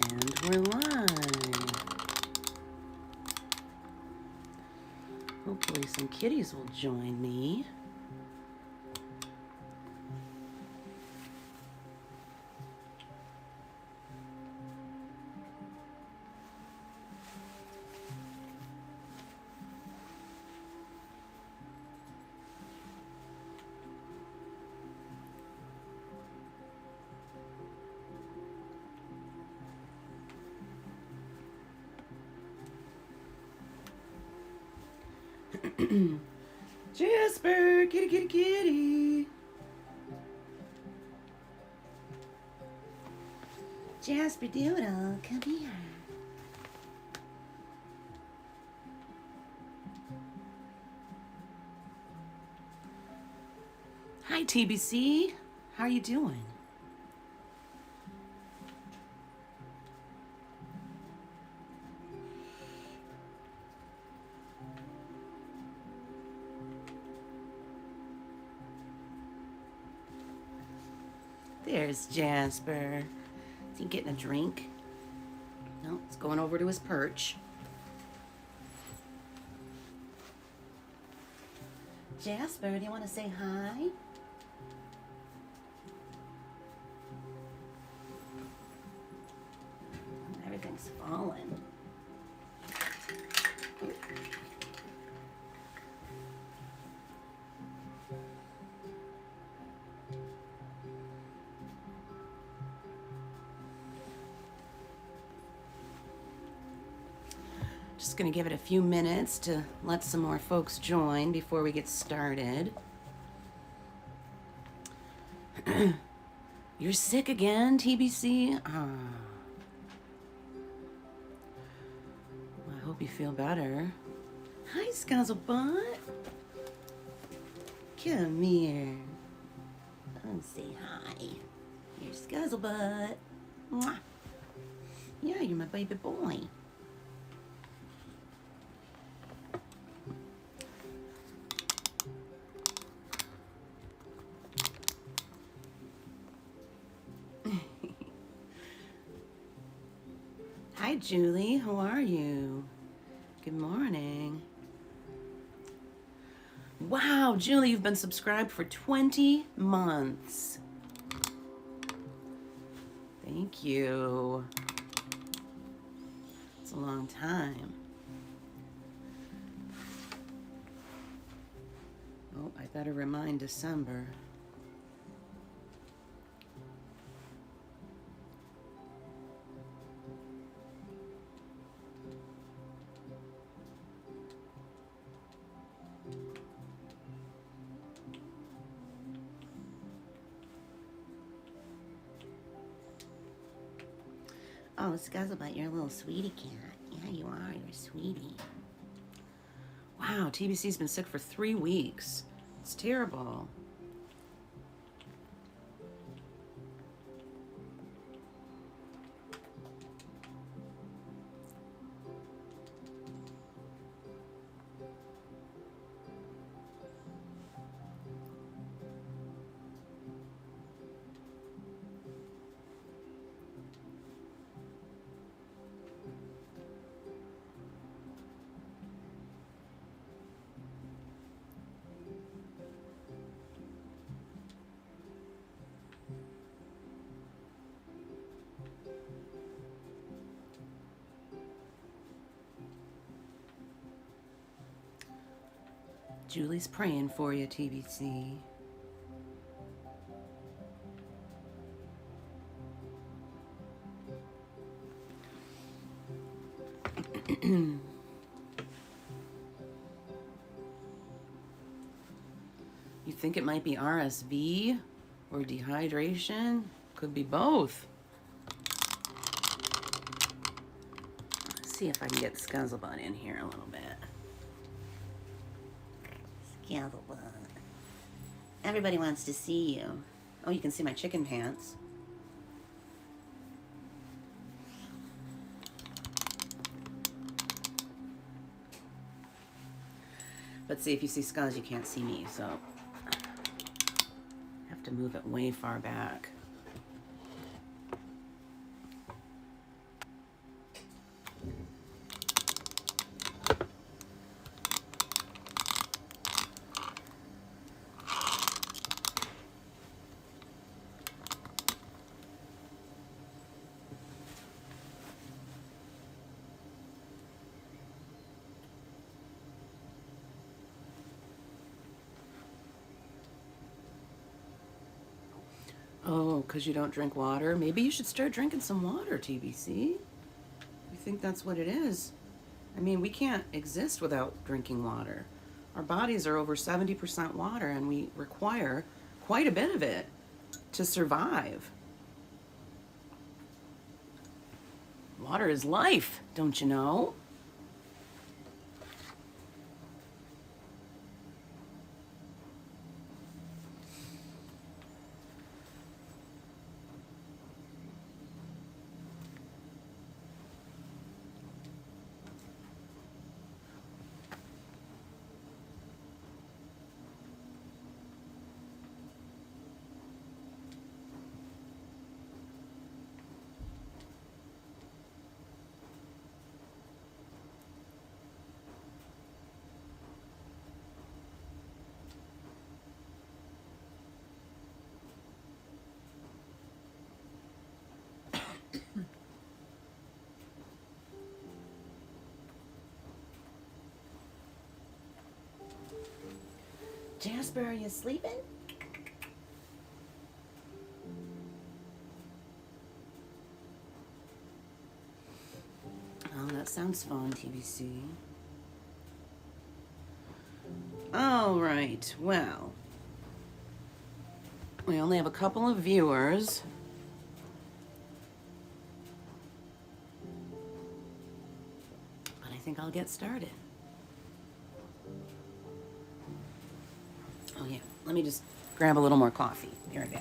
And we're live. Hopefully some kitties will join me. Jasper, kitty, kitty, kitty. Jasper Doodle, come here. Hi, TBC. How are you doing? There's Jasper. Is he getting a drink? No, he's going over to his perch. Jasper, do you want to say hi? Everything's falling. Just going to give it a few minutes to let some more folks join before we get started. You're sick again, TBC? Well, I hope you feel better. Hi, Scuzzlebutt. Come here. Come say hi. Here's Scuzzlebutt. Mwah. Yeah, you're my baby boy. Hi, Julie. How are you? Good morning. Wow, Julie, you've been subscribed for 20 months. Thank you. It's a long time. Oh, I better remind December. Oh, Scuzzlebutt, you're a little sweetie cat. Yeah, you are. You're a sweetie. Wow, TBC's been sick for 3 weeks. It's terrible. Julie's praying for you, TBC. You think it might be RSV or dehydration? Could be both. Let's see if I can get Scuzzlebutt in here a little bit. Scuzzlebutt. Everybody wants to see you. Oh, you can see my chicken pants. But see, if you see Scuzz, you can't see me, so I have to move it way far back. Oh, because you don't drink water? Maybe you should start drinking some water, TBC. You think that's what it is? I mean, we can't exist without drinking water. Our bodies are over 70% water, and we require quite a bit of it to survive. Water is life, don't you know? Jasper, are you sleeping? Oh, that sounds fun, TBC. All right, well, we only have a couple of viewers. But I think I'll get started. Oh yeah, let me just grab a little more coffee. Here I go.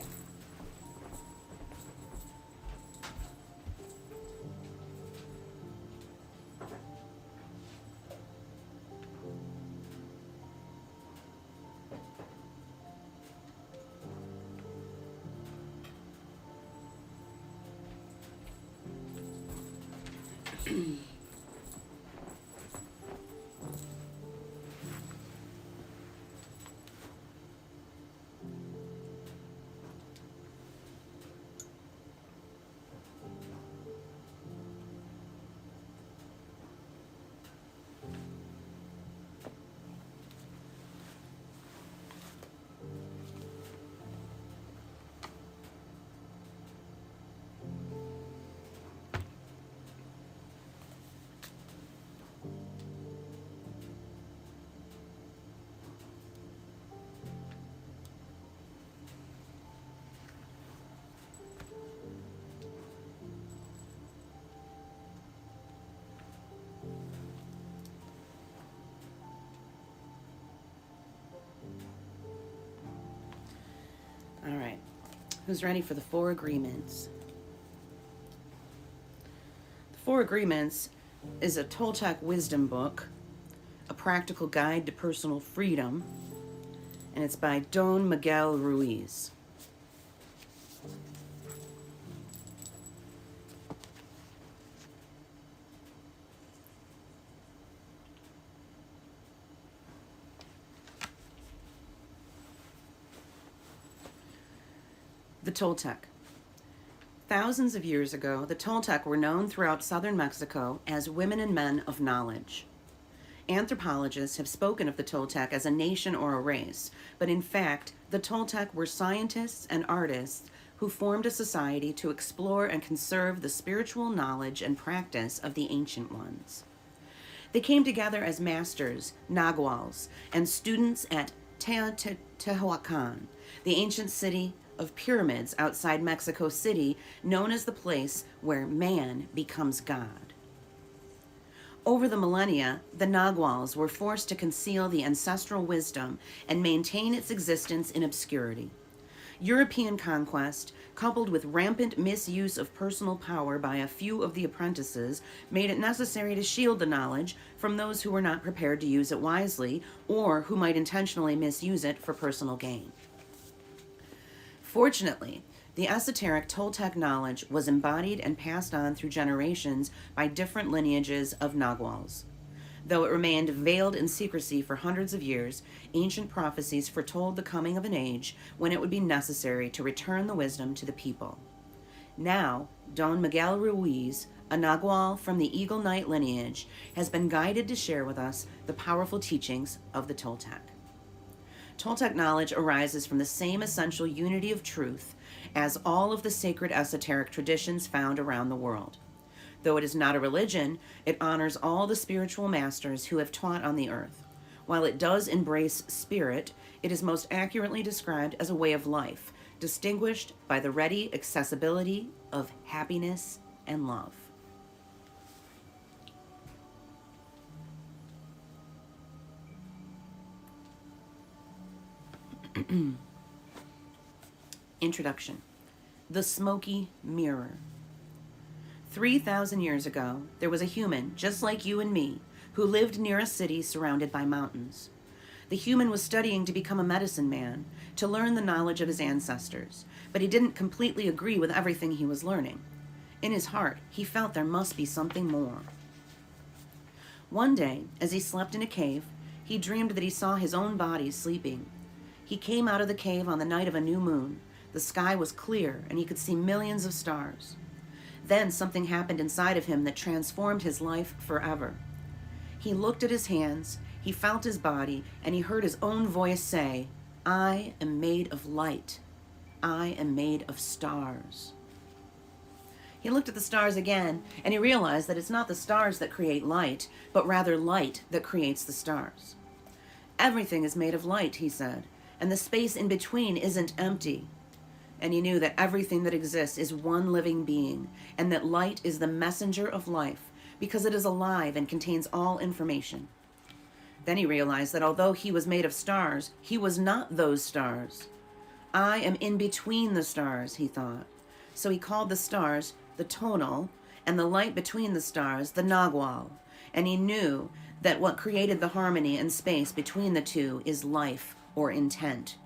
All right, who's ready for the 4 agreements? The 4 agreements is a Toltec wisdom book, a practical guide to personal freedom, and it's by Don Miguel Ruiz. The Toltec. Thousands of years ago, the Toltec were known throughout southern Mexico as women and men of knowledge. Anthropologists have spoken of the Toltec as a nation or a race, but in fact, the Toltec were scientists and artists who formed a society to explore and conserve the spiritual knowledge and practice of the ancient ones. They came together as masters, naguals, and students at Teotihuacan, the ancient city of pyramids outside Mexico City, known as the place where man becomes God. Over the millennia, the naguals were forced to conceal the ancestral wisdom and maintain its existence in obscurity. European conquest, coupled with rampant misuse of personal power by a few of the apprentices, made it necessary to shield the knowledge from those who were not prepared to use it wisely or who might intentionally misuse it for personal gain. Fortunately, the esoteric Toltec knowledge was embodied and passed on through generations by different lineages of naguals. Though it remained veiled in secrecy for hundreds of years, ancient prophecies foretold the coming of an age when it would be necessary to return the wisdom to the people. Now, Don Miguel Ruiz, a nagual from the Eagle Knight lineage, has been guided to share with us the powerful teachings of the Toltec. Toltec knowledge arises from the same essential unity of truth as all of the sacred esoteric traditions found around the world. Though it is not a religion, it honors all the spiritual masters who have taught on the earth. While it does embrace spirit, it is most accurately described as a way of life, distinguished by the ready accessibility of happiness and love. Introduction. The Smoky Mirror. 3,000 years ago, there was a human, just like you and me, who lived near a city surrounded by mountains. The human was studying to become a medicine man, to learn the knowledge of his ancestors, but he didn't completely agree with everything he was learning. In his heart, he felt there must be something more. One day, as he slept in a cave, he dreamed that he saw his own body sleeping. He came out of the cave on the night of a new moon. The sky was clear, and he could see millions of stars. Then something happened inside of him that transformed his life forever. He looked at his hands, he felt his body, and he heard his own voice say, "I am made of light. I am made of stars." He looked at the stars again, and he realized that it's not the stars that create light, but rather light that creates the stars. "Everything is made of light," he said, "and the space in between isn't empty." And he knew that everything that exists is one living being, and that light is the messenger of life, because it is alive and contains all information. Then he realized that although he was made of stars, he was not those stars. "I am in between the stars," he thought. So he called the stars the tonal, and the light between the stars the nagual, and he knew that what created the harmony and space between the two is life, or intent.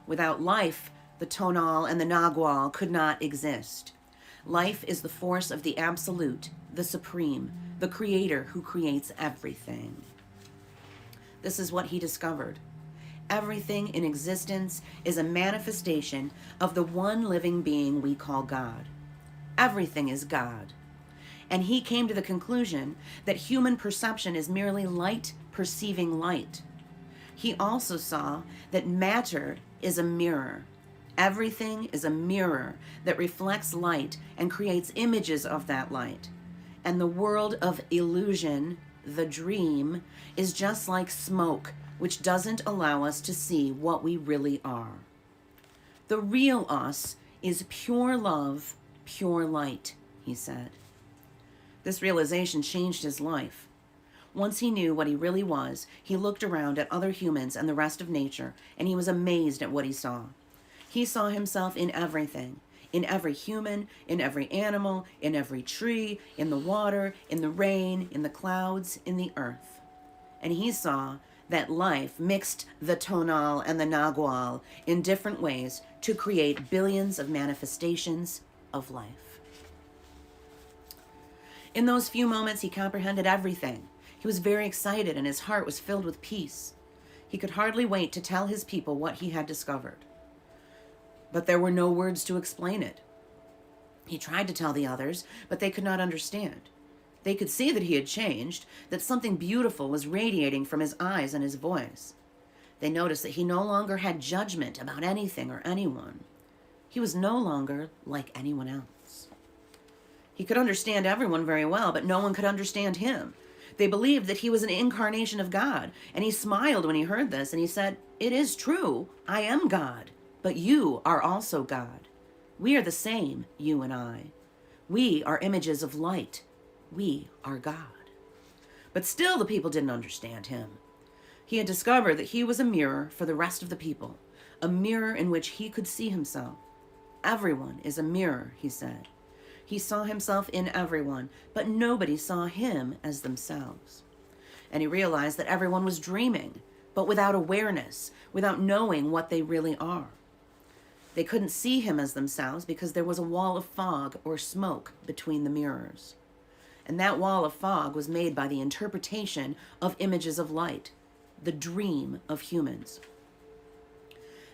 Without life, the tonal and the nagual could not exist. Life is the force of the absolute, the supreme, the creator who creates everything. This is what he discovered. Everything in existence is a manifestation of the one living being we call God. Everything is God. And he came to the conclusion that human perception is merely light perceiving light. He also saw that matter is a mirror. Everything is a mirror that reflects light and creates images of that light. And the world of illusion, the dream, is just like smoke, which doesn't allow us to see what we really are. The real us is pure love, pure light, he said. This realization changed his life. Once he knew what he really was, he looked around at other humans and the rest of nature, and he was amazed at what he saw. He saw himself in everything, in every human, in every animal, in every tree, in the water, in the rain, in the clouds, in the earth. And he saw that life mixed the tonal and the nagual in different ways to create billions of manifestations of life. In those few moments, he comprehended everything. He was very excited, and his heart was filled with peace. He could hardly wait to tell his people what he had discovered. But there were no words to explain it. He tried to tell the others, but they could not understand. They could see that he had changed, that something beautiful was radiating from his eyes and his voice. They noticed that he no longer had judgment about anything or anyone. He was no longer like anyone else. He could understand everyone very well, but no one could understand him. They believed that he was an incarnation of God, and he smiled when he heard this, and he said, "It is true, I am God, but you are also God. We are the same, you and I. We are images of light. We are God." But still the people didn't understand him. He had discovered that he was a mirror for the rest of the people, a mirror in which he could see himself. Everyone is a mirror, he said. He saw himself in everyone, but nobody saw him as themselves. And he realized that everyone was dreaming, but without awareness, without knowing what they really are. They couldn't see him as themselves because there was a wall of fog or smoke between the mirrors. And that wall of fog was made by the interpretation of images of light, the dream of humans.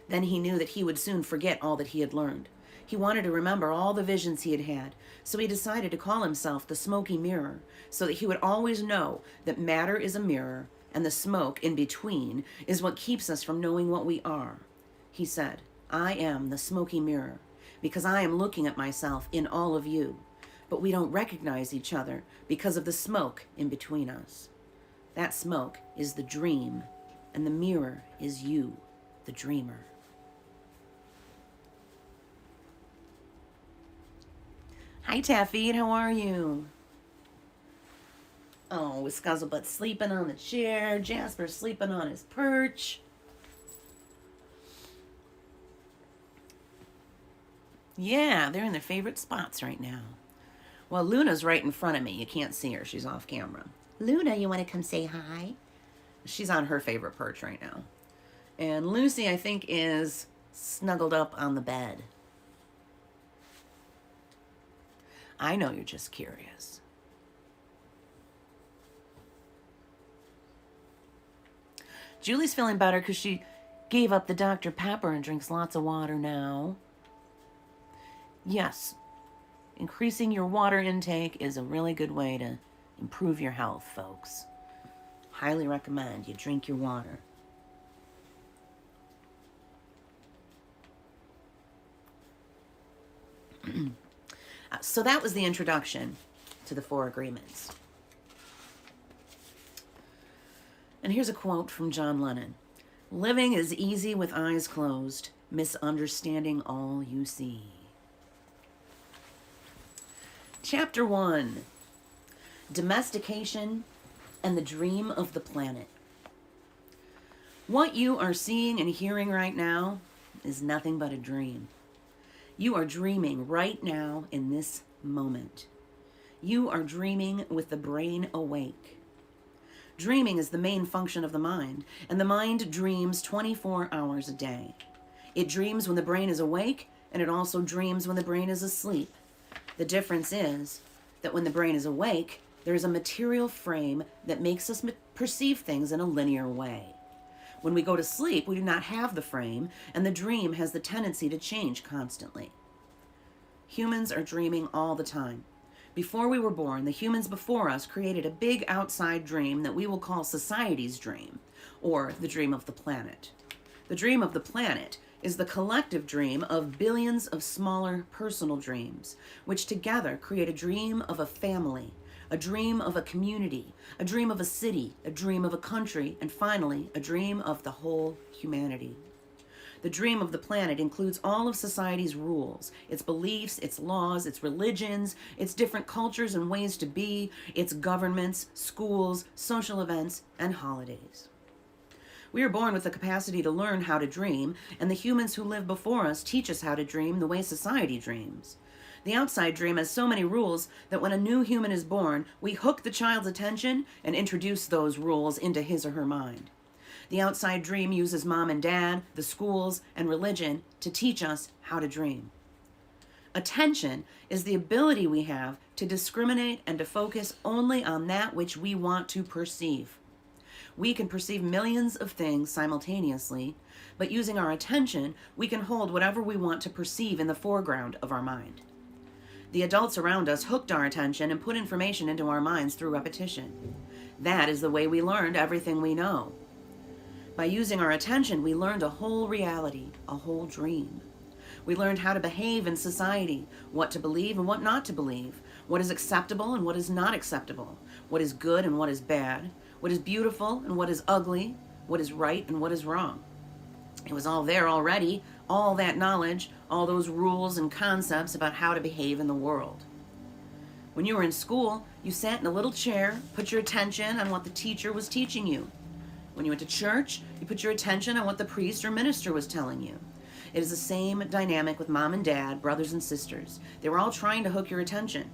Then he knew that he would soon forget all that he had learned. He wanted to remember all the visions he had had, so he decided to call himself the Smoky Mirror, so that he would always know that matter is a mirror, and the smoke in between is what keeps us from knowing what we are. He said, "I am the Smoky Mirror," because I am looking at myself in all of you, but we don't recognize each other because of the smoke in between us. That smoke is the dream, and the mirror is you, the dreamer. Hi, Taffy, how are you? Oh, Scuzzlebutt sleeping on the chair. Jasper sleeping on his perch. Yeah, they're in their favorite spots right now. Well, Luna's right in front of me. You can't see her. She's off camera. Luna, you want to come say hi? She's on her favorite perch right now. And Lucy, I think, is snuggled up on the bed. I know you're just curious. Julie's feeling better because she gave up the Dr. Pepper and drinks lots of water now. Yes, increasing your water intake is a really good way to improve your health, folks. Highly recommend you drink your water. So that was the introduction to the 4 agreements. And here's a quote from John Lennon. Living is easy with eyes closed, misunderstanding all you see. Chapter 1, Domestication and the Dream of the Planet. What you are seeing and hearing right now is nothing but a dream. You are dreaming right now in this moment. You are dreaming with the brain awake. Dreaming is the main function of the mind, and the mind dreams 24 hours a day. It dreams when the brain is awake, and it also dreams when the brain is asleep. The difference is that when the brain is awake, there is a material frame that makes us perceive things in a linear way. When we go to sleep, we do not have the frame, and the dream has the tendency to change constantly. Humans are dreaming all the time. Before we were born, the humans before us created a big outside dream that we will call society's dream, or the dream of the planet. The dream of the planet is the collective dream of billions of smaller personal dreams, which together create a dream of a family, a dream of a community, a dream of a city, a dream of a country, and finally, a dream of the whole humanity. The dream of the planet includes all of society's rules, its beliefs, its laws, its religions, its different cultures and ways to be, its governments, schools, social events, and holidays. We are born with the capacity to learn how to dream, and the humans who live before us teach us how to dream the way society dreams. The outside dream has so many rules that when a new human is born, we hook the child's attention and introduce those rules into his or her mind. The outside dream uses mom and dad, the schools, and religion to teach us how to dream. Attention is the ability we have to discriminate and to focus only on that which we want to perceive. We can perceive millions of things simultaneously, but using our attention, we can hold whatever we want to perceive in the foreground of our mind. The adults around us hooked our attention and put information into our minds through repetition. That is the way we learned everything we know. By using our attention, we learned a whole reality, a whole dream. We learned how to behave in society, what to believe and what not to believe, what is acceptable and what is not acceptable, what is good and what is bad, what is beautiful and what is ugly, what is right and what is wrong. It was all there already, all that knowledge, all those rules and concepts about how to behave in the world. When you were in school, you sat in a little chair, put your attention on what the teacher was teaching you. When you went to church, you put your attention on what the priest or minister was telling you. It is the same dynamic with mom and dad, brothers and sisters. They were all trying to hook your attention.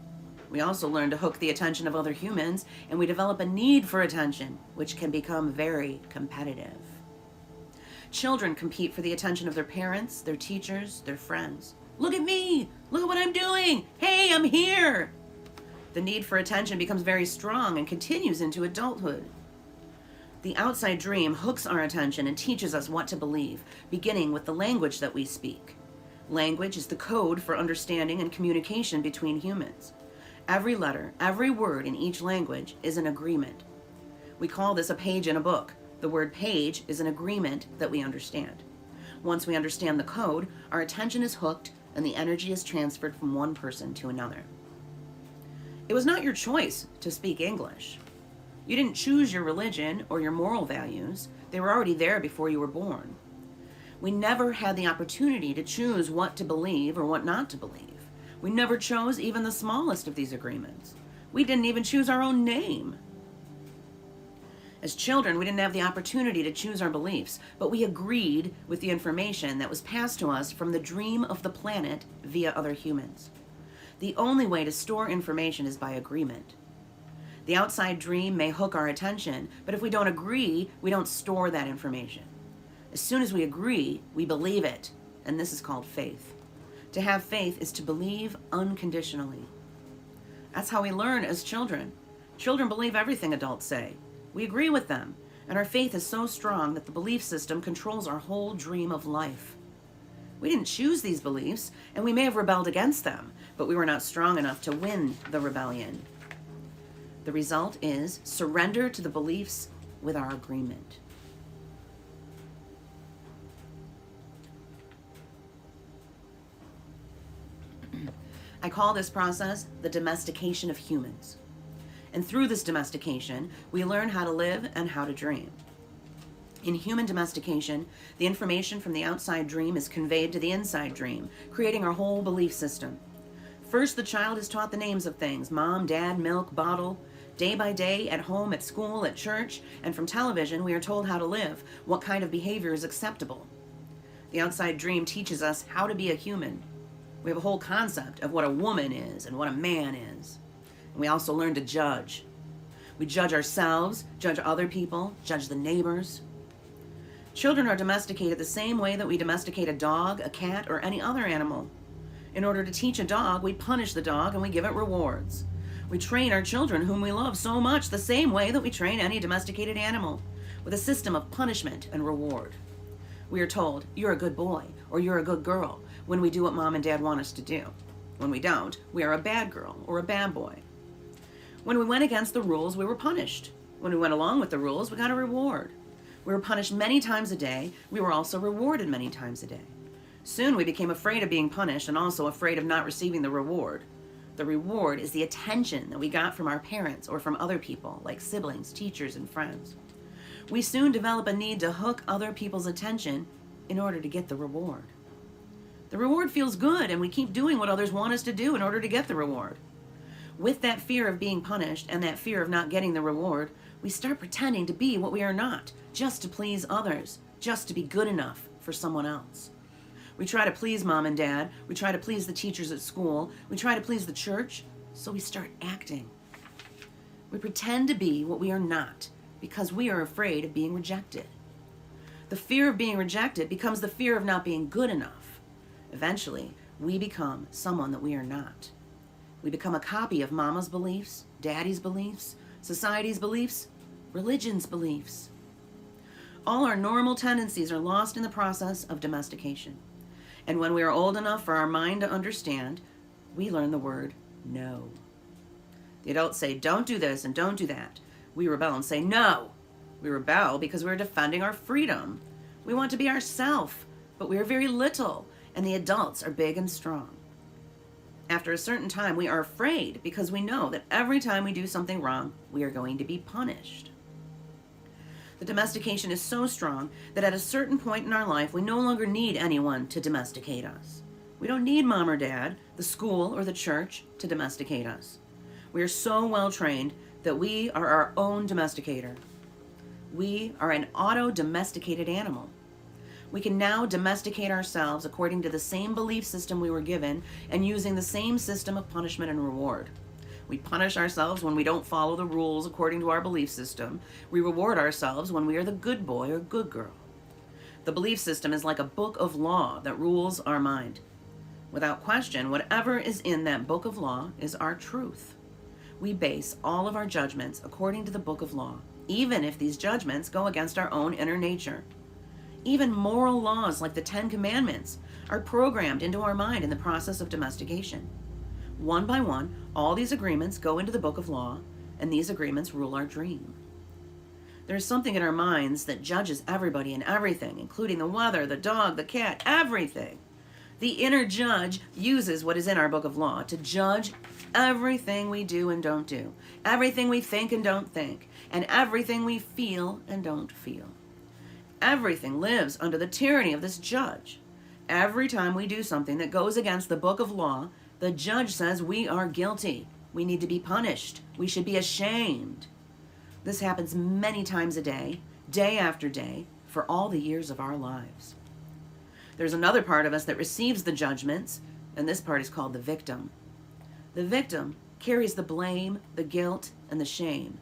We also learn to hook the attention of other humans, and we develop a need for attention, which can become very competitive. Children compete for the attention of their parents, their teachers, their friends. Look at me! Look at what I'm doing! Hey, I'm here! The need for attention becomes very strong and continues into adulthood. The outside dream hooks our attention and teaches us what to believe, beginning with the language that we speak. Language is the code for understanding and communication between humans. Every letter, every word in each language is an agreement. We call this a page in a book. The word page is an agreement that we understand. Once we understand the code, our attention is hooked and the energy is transferred from one person to another. It was not your choice to speak English. You didn't choose your religion or your moral values. They were already there before you were born. We never had the opportunity to choose what to believe or what not to believe. We never chose even the smallest of these agreements. We didn't even choose our own name. As children, we didn't have the opportunity to choose our beliefs, but we agreed with the information that was passed to us from the dream of the planet via other humans. The only way to store information is by agreement. The outside dream may hook our attention, but if we don't agree, we don't store that information. As soon as we agree, we believe it, and this is called faith. To have faith is to believe unconditionally. That's how we learn as children. Children believe everything adults say. We agree with them, and our faith is so strong that the belief system controls our whole dream of life. We didn't choose these beliefs, and we may have rebelled against them, but we were not strong enough to win the rebellion. The result is surrender to the beliefs with our agreement. I call this process the domestication of humans. And through this domestication, we learn how to live and how to dream. In human domestication, the information from the outside dream is conveyed to the inside dream, creating our whole belief system. First, the child is taught the names of things: mom, dad, milk, bottle. Day by day, at home, at school, at church, and from television, we are told how to live, what kind of behavior is acceptable. The outside dream teaches us how to be a human. We have a whole concept of what a woman is and what a man is. And we also learn to judge. We judge ourselves, judge other people, judge the neighbors. Children are domesticated the same way that we domesticate a dog, a cat, or any other animal. In order to teach a dog, we punish the dog and we give it rewards. We train our children, whom we love so much, the same way that we train any domesticated animal, with a system of punishment and reward. We are told, you're a good boy, or you're a good girl, when we do what mom and dad want us to do. When we don't, we are a bad girl or a bad boy. When we went against the rules, we were punished. When we went along with the rules, we got a reward. We were punished many times a day. We were also rewarded many times a day. Soon we became afraid of being punished and also afraid of not receiving the reward. The reward is the attention that we got from our parents or from other people, like siblings, teachers, and friends. We soon develop a need to hook other people's attention in order to get the reward. The reward feels good, and we keep doing what others want us to do in order to get the reward. With that fear of being punished and that fear of not getting the reward, we start pretending to be what we are not, just to please others, just to be good enough for someone else. We try to please mom and dad. We try to please the teachers at school. We try to please the church. So we start acting. We pretend to be what we are not because we are afraid of being rejected. The fear of being rejected becomes the fear of not being good enough. Eventually, we become someone that we are not. We become a copy of mama's beliefs, daddy's beliefs, society's beliefs, religion's beliefs. All our normal tendencies are lost in the process of domestication. And when we are old enough for our mind to understand, we learn the word no. The adults say, don't do this and don't do that. We rebel and say no. We rebel because we're defending our freedom. We want to be ourselves, but we are very little, and the adults are big and strong. After a certain time, we are afraid because we know that every time we do something wrong, we are going to be punished. The domestication is so strong that at a certain point in our life, we no longer need anyone to domesticate us. We don't need mom or dad, the school, or the church to domesticate us. We are so well trained that we are our own domesticator. We are an auto-domesticated animal. We can now domesticate ourselves according to the same belief system we were given and using the same system of punishment and reward. We punish ourselves when we don't follow the rules according to our belief system. We reward ourselves when we are the good boy or good girl. The belief system is like a book of law that rules our mind. Without question, whatever is in that book of law is our truth. We base all of our judgments according to the book of law, even if these judgments go against our own inner nature. Even moral laws like the 10 Commandments are programmed into our mind in the process of domestication. One by one, all these agreements go into the book of law, and these agreements rule our dream. There is something in our minds that judges everybody and everything, including the weather, the dog, the cat, everything. The inner judge uses what is in our book of law to judge everything we do and don't do, everything we think and don't think, and everything we feel and don't feel. Everything lives under the tyranny of this judge. Every time we do something that goes against the book of law, the judge says we are guilty. We need to be punished. We should be ashamed. This happens many times a day, day after day, for all the years of our lives. There's another part of us that receives the judgments, and this part is called the victim. The victim carries the blame, the guilt, and the shame.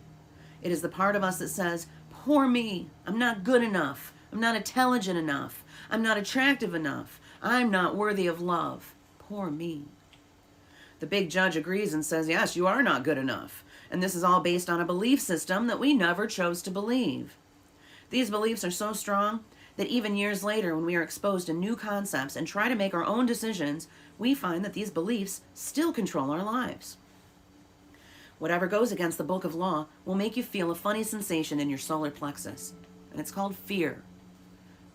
It is the part of us that says, poor me, I'm not good enough, I'm not intelligent enough, I'm not attractive enough, I'm not worthy of love. Poor me. The big judge agrees and says, yes, you are not good enough. And this is all based on a belief system that we never chose to believe. These beliefs are so strong that even years later, when we are exposed to new concepts and try to make our own decisions, we find that these beliefs still control our lives. Whatever goes against the book of law will make you feel a funny sensation in your solar plexus, and it's called fear.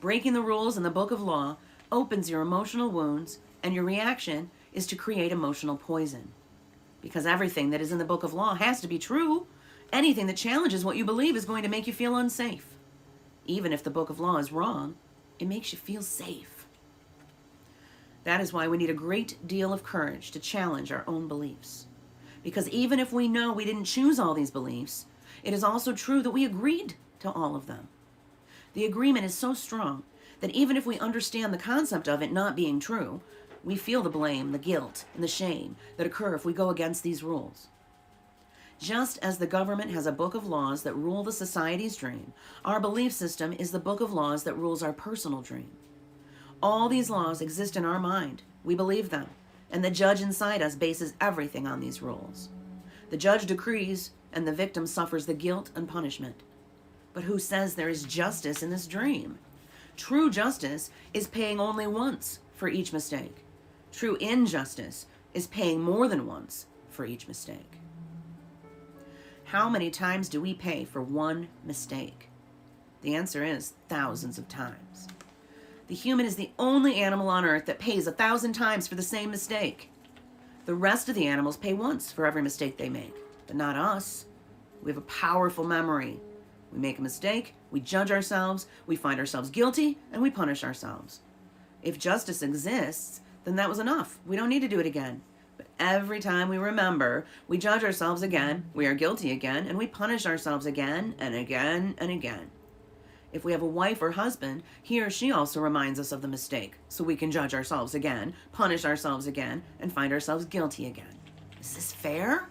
Breaking the rules in the book of law opens your emotional wounds, and your reaction is to create emotional poison. Because everything that is in the book of law has to be true. Anything that challenges what you believe is going to make you feel unsafe. Even if the book of law is wrong, it makes you feel safe. That is why we need a great deal of courage to challenge our own beliefs. Because even if we know we didn't choose all these beliefs, it is also true that we agreed to all of them. The agreement is so strong that even if we understand the concept of it not being true, we feel the blame, the guilt, and the shame that occur if we go against these rules. Just as the government has a book of laws that rule the society's dream, our belief system is the book of laws that rules our personal dream. All these laws exist in our mind. We believe them, and the judge inside us bases everything on these rules. The judge decrees, and the victim suffers the guilt and punishment. But who says there is justice in this dream? True justice is paying only once for each mistake. True injustice is paying more than once for each mistake. How many times do we pay for one mistake? The answer is thousands of times. The human is the only animal on earth that pays 1,000 times for the same mistake. The rest of the animals pay once for every mistake they make, but not us. We have a powerful memory. We make a mistake, we judge ourselves, we find ourselves guilty, and we punish ourselves. If justice exists, then that was enough. We don't need to do it again. But every time we remember, we judge ourselves again, we are guilty again, and we punish ourselves again and again and again. If we have a wife or husband, he or she also reminds us of the mistake, so we can judge ourselves again, punish ourselves again, and find ourselves guilty again. Is this fair?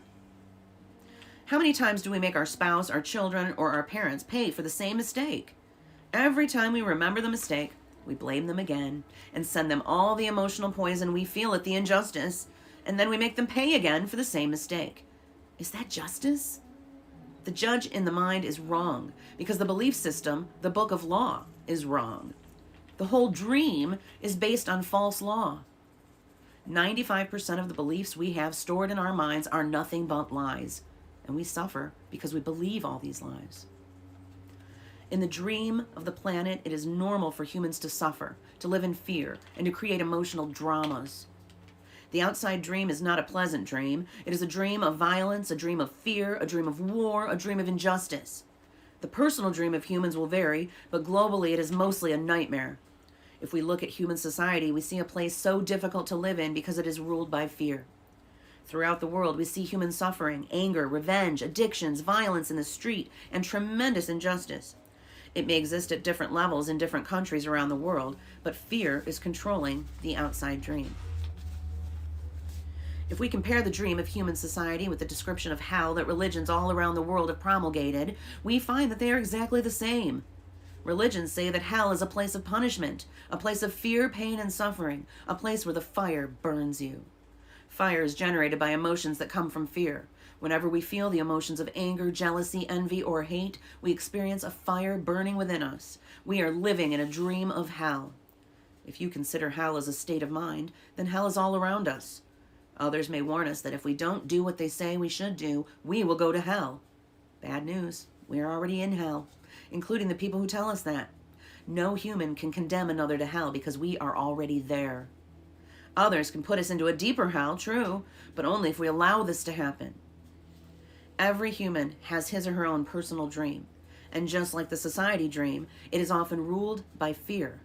How many times do we make our spouse, our children, or our parents pay for the same mistake? Every time we remember the mistake, we blame them again and send them all the emotional poison we feel at the injustice, and then we make them pay again for the same mistake. Is that justice? The judge in the mind is wrong because the belief system, the book of law, is wrong. The whole dream is based on false law. 95% of the beliefs we have stored in our minds are nothing but lies, and we suffer because we believe all these lies. In the dream of the planet, it is normal for humans to suffer, to live in fear, and to create emotional dramas. The outside dream is not a pleasant dream. It is a dream of violence, a dream of fear, a dream of war, a dream of injustice. The personal dream of humans will vary, but globally it is mostly a nightmare. If we look at human society, we see a place so difficult to live in because it is ruled by fear. Throughout the world, we see human suffering, anger, revenge, addictions, violence in the street, and tremendous injustice. It may exist at different levels in different countries around the world, but fear is controlling the outside dream. If we compare the dream of human society with the description of hell that religions all around the world have promulgated, we find that they are exactly the same. Religions say that hell is a place of punishment, a place of fear, pain, and suffering, a place where the fire burns you. Fire is generated by emotions that come from fear. Whenever we feel the emotions of anger, jealousy, envy, or hate, we experience a fire burning within us. We are living in a dream of hell. If you consider hell as a state of mind, then hell is all around us. Others may warn us that if we don't do what they say we should do, we will go to hell. Bad news, we are already in hell, including the people who tell us that. No human can condemn another to hell because we are already there. Others can put us into a deeper hell, true, but only if we allow this to happen. Every human has his or her own personal dream, and just like the society dream, it is often ruled by fear.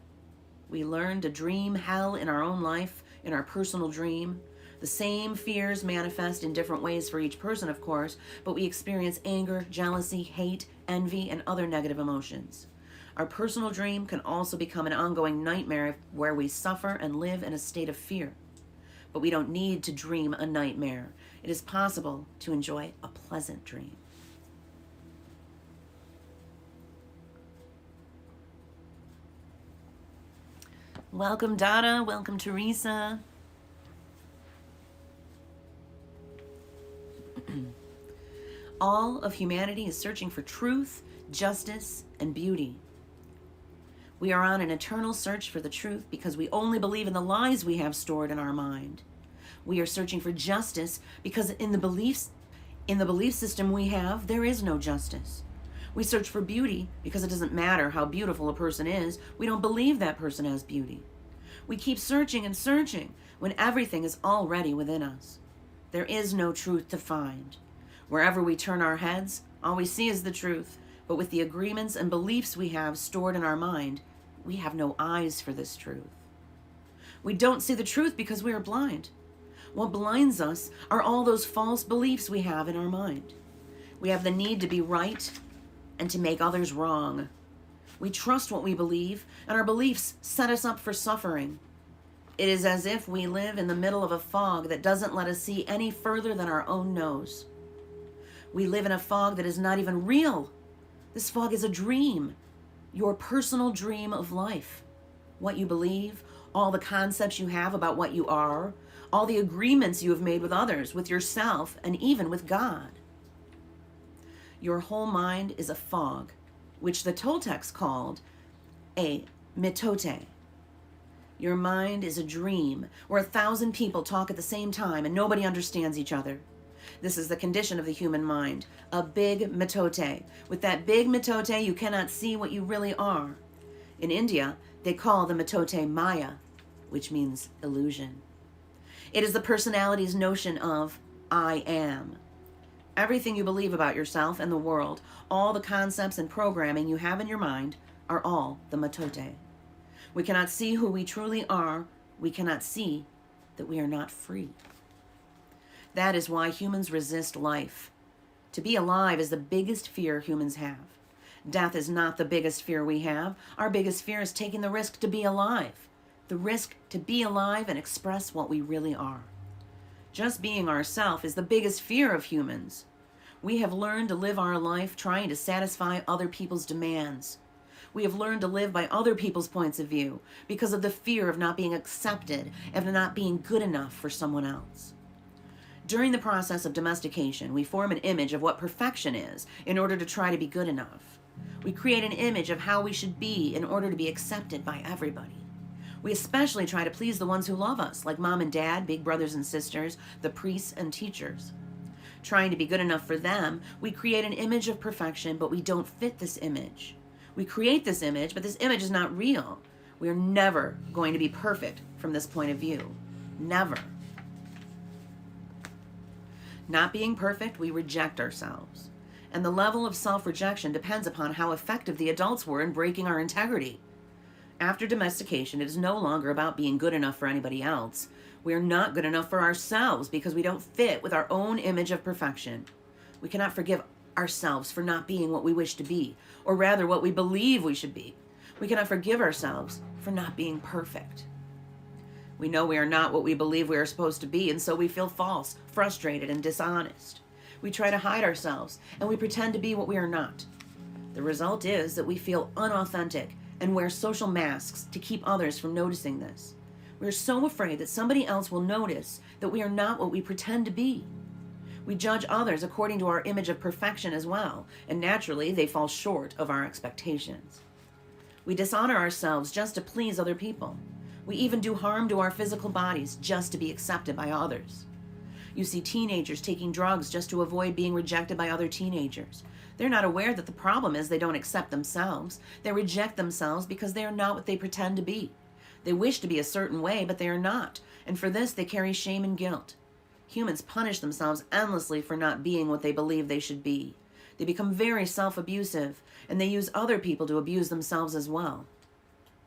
We learn to dream hell in our own life, in our personal dream. The same fears manifest in different ways for each person, of course, but we experience anger, jealousy, hate, envy, and other negative emotions. Our personal dream can also become an ongoing nightmare where we suffer and live in a state of fear. But we don't need to dream a nightmare. It is possible to enjoy a pleasant dream. Welcome, Dada. Welcome, Teresa. All of humanity is searching for truth, justice, and beauty. We are on an eternal search for the truth because we only believe in the lies we have stored in our mind. We are searching for justice because in the belief system we have, there is no justice. We search for beauty because it doesn't matter how beautiful a person is. We don't believe that person has beauty. We keep searching and searching when everything is already within us. There is no truth to find. Wherever we turn our heads, all we see is the truth. But with the agreements and beliefs we have stored in our mind, we have no eyes for this truth. We don't see the truth because we are blind. What blinds us are all those false beliefs we have in our mind. We have the need to be right and to make others wrong. We trust what we believe, and our beliefs set us up for suffering. It is as if we live in the middle of a fog that doesn't let us see any further than our own nose. We live in a fog that is not even real. This fog is a dream, your personal dream of life. What you believe, all the concepts you have about what you are, all the agreements you have made with others, with yourself, and even with God. Your whole mind is a fog, which the Toltecs called a mitote. Your mind is a dream where 1,000 people talk at the same time and nobody understands each other. This is the condition of the human mind, a big mitote. With that big mitote, you cannot see what you really are. In India, they call the mitote Maya, which means illusion. It is the personality's notion of I am. Everything you believe about yourself and the world, all the concepts and programming you have in your mind, are all the mitote. We cannot see who we truly are. We cannot see that we are not free. That is why humans resist life. To be alive is the biggest fear humans have. Death is not the biggest fear we have. Our biggest fear is taking the risk to be alive. The risk to be alive and express what we really are. Just being ourselves is the biggest fear of humans. We have learned to live our life trying to satisfy other people's demands. We have learned to live by other people's points of view because of the fear of not being accepted and of not being good enough for someone else. During the process of domestication, we form an image of what perfection is in order to try to be good enough. We create an image of how we should be in order to be accepted by everybody. We especially try to please the ones who love us, like mom and dad, big brothers and sisters, the priests and teachers. Trying to be good enough for them, we create an image of perfection, but we don't fit this image. We create this image, but this image is not real. We are never going to be perfect from this point of view. Never. Not being perfect, we reject ourselves. And the level of self-rejection depends upon how effective the adults were in breaking our integrity. After domestication, it is no longer about being good enough for anybody else. We are not good enough for ourselves because we don't fit with our own image of perfection. We cannot forgive ourselves for not being what we wish to be, or rather what we believe we should be. We cannot forgive ourselves for not being perfect. We know we are not what we believe we are supposed to be, and so we feel false, frustrated, and dishonest. We try to hide ourselves, and we pretend to be what we are not. The result is that we feel unauthentic and wear social masks to keep others from noticing this. We are so afraid that somebody else will notice that we are not what we pretend to be. We judge others according to our image of perfection as well, and naturally they fall short of our expectations. We dishonor ourselves just to please other people. We even do harm to our physical bodies just to be accepted by others. You see teenagers taking drugs just to avoid being rejected by other teenagers. They're not aware that the problem is they don't accept themselves. They reject themselves because they are not what they pretend to be. They wish to be a certain way, but they are not. And for this, they carry shame and guilt. Humans punish themselves endlessly for not being what they believe they should be. They become very self-abusive, and they use other people to abuse themselves as well.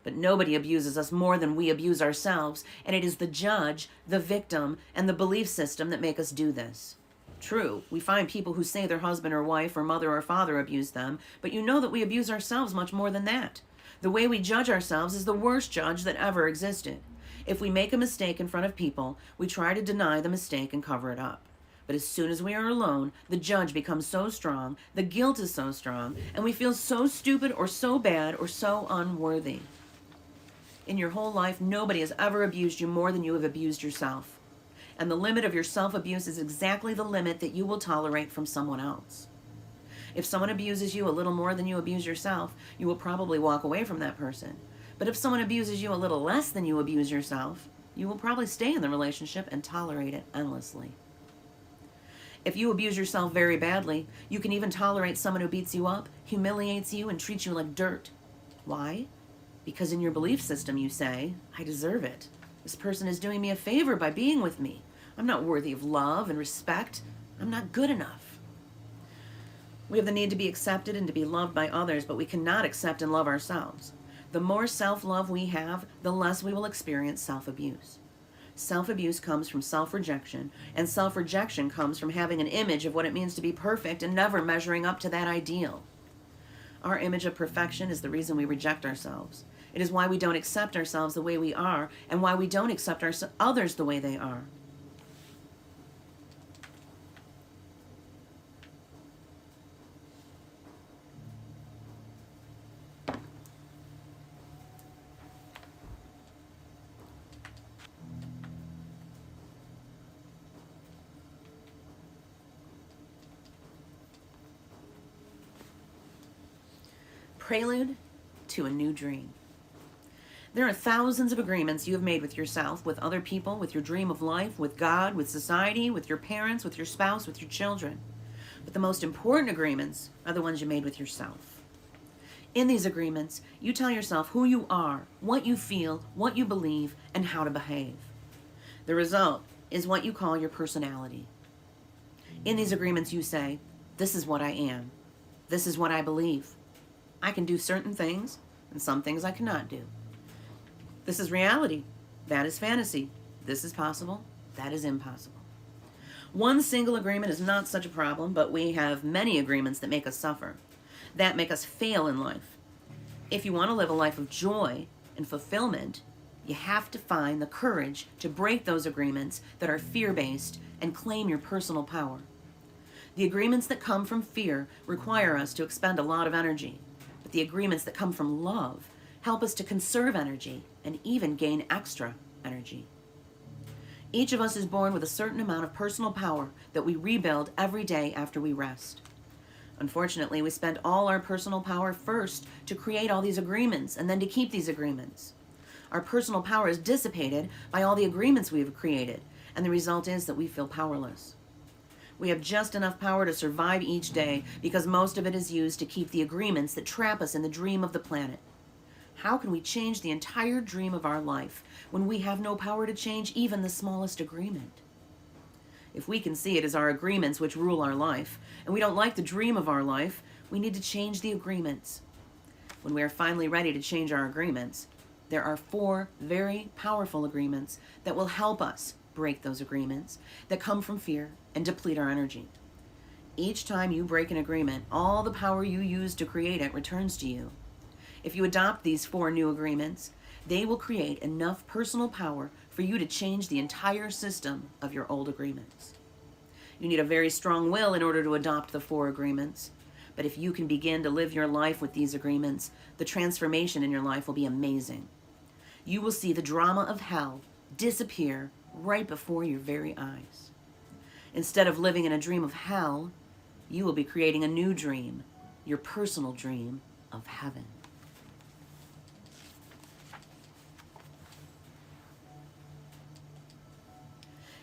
But nobody abuses us more than we abuse ourselves, and it is the judge, the victim, and the belief system that make us do this. True, we find people who say their husband or wife or mother or father abused them, but you know that we abuse ourselves much more than that. The way we judge ourselves is the worst judge that ever existed. If we make a mistake in front of people, we try to deny the mistake and cover it up. But as soon as we are alone, the judge becomes so strong, the guilt is so strong, and we feel so stupid or so bad or so unworthy. In your whole life, nobody has ever abused you more than you have abused yourself. And the limit of your self-abuse is exactly the limit that you will tolerate from someone else. If someone abuses you a little more than you abuse yourself, you will probably walk away from that person. But if someone abuses you a little less than you abuse yourself, you will probably stay in the relationship and tolerate it endlessly. If you abuse yourself very badly, you can even tolerate someone who beats you up, humiliates you, and treats you like dirt. Why? Because in your belief system you say, I deserve it. This person is doing me a favor by being with me. I'm not worthy of love and respect. I'm not good enough. We have the need to be accepted and to be loved by others, but we cannot accept and love ourselves. The more self-love we have, the less we will experience self-abuse. Self-abuse comes from self-rejection, and self-rejection comes from having an image of what it means to be perfect and never measuring up to that ideal. Our image of perfection is the reason we reject ourselves. It is why we don't accept ourselves the way we are, and why we don't accept others the way they are. Prelude to a new dream. There are thousands of agreements you have made with yourself, with other people, with your dream of life, with God, with society, with your parents, with your spouse, with your children. But the most important agreements are the ones you made with yourself. In these agreements, you tell yourself who you are, what you feel, what you believe, and how to behave. The result is what you call your personality. In these agreements, you say, this is what I am. This is what I believe. I can do certain things, and some things I cannot do. This is reality. That is fantasy. This is possible. That is impossible. One single agreement is not such a problem, but we have many agreements that make us suffer, that make us fail in life. If you want to live a life of joy and fulfillment, you have to find the courage to break those agreements that are fear-based and claim your personal power. The agreements that come from fear require us to expend a lot of energy. The agreements that come from love help us to conserve energy and even gain extra energy. Each of us is born with a certain amount of personal power that we rebuild every day after we rest. Unfortunately, we spend all our personal power first to create all these agreements and then to keep these agreements. Our personal power is dissipated by all the agreements we have created, and the result is that we feel powerless. We have just enough power to survive each day because most of it is used to keep the agreements that trap us in the dream of the planet. How can we change the entire dream of our life when we have no power to change even the smallest agreement? If we can see it as our agreements which rule our life, and we don't like the dream of our life, we need to change the agreements. When we are finally ready to change our agreements, there are 4 very powerful agreements that will help us break those agreements that come from fear and deplete our energy. Each time you break an agreement, all the power you used to create it returns to you. If you adopt these 4 new agreements, they will create enough personal power for you to change the entire system of your old agreements. You need a very strong will in order to adopt the 4 agreements, but if you can begin to live your life with these agreements, the transformation in your life will be amazing. You will see the drama of hell disappear right before your very eyes. Instead of living in a dream of hell, you will be creating a new dream, your personal dream of heaven.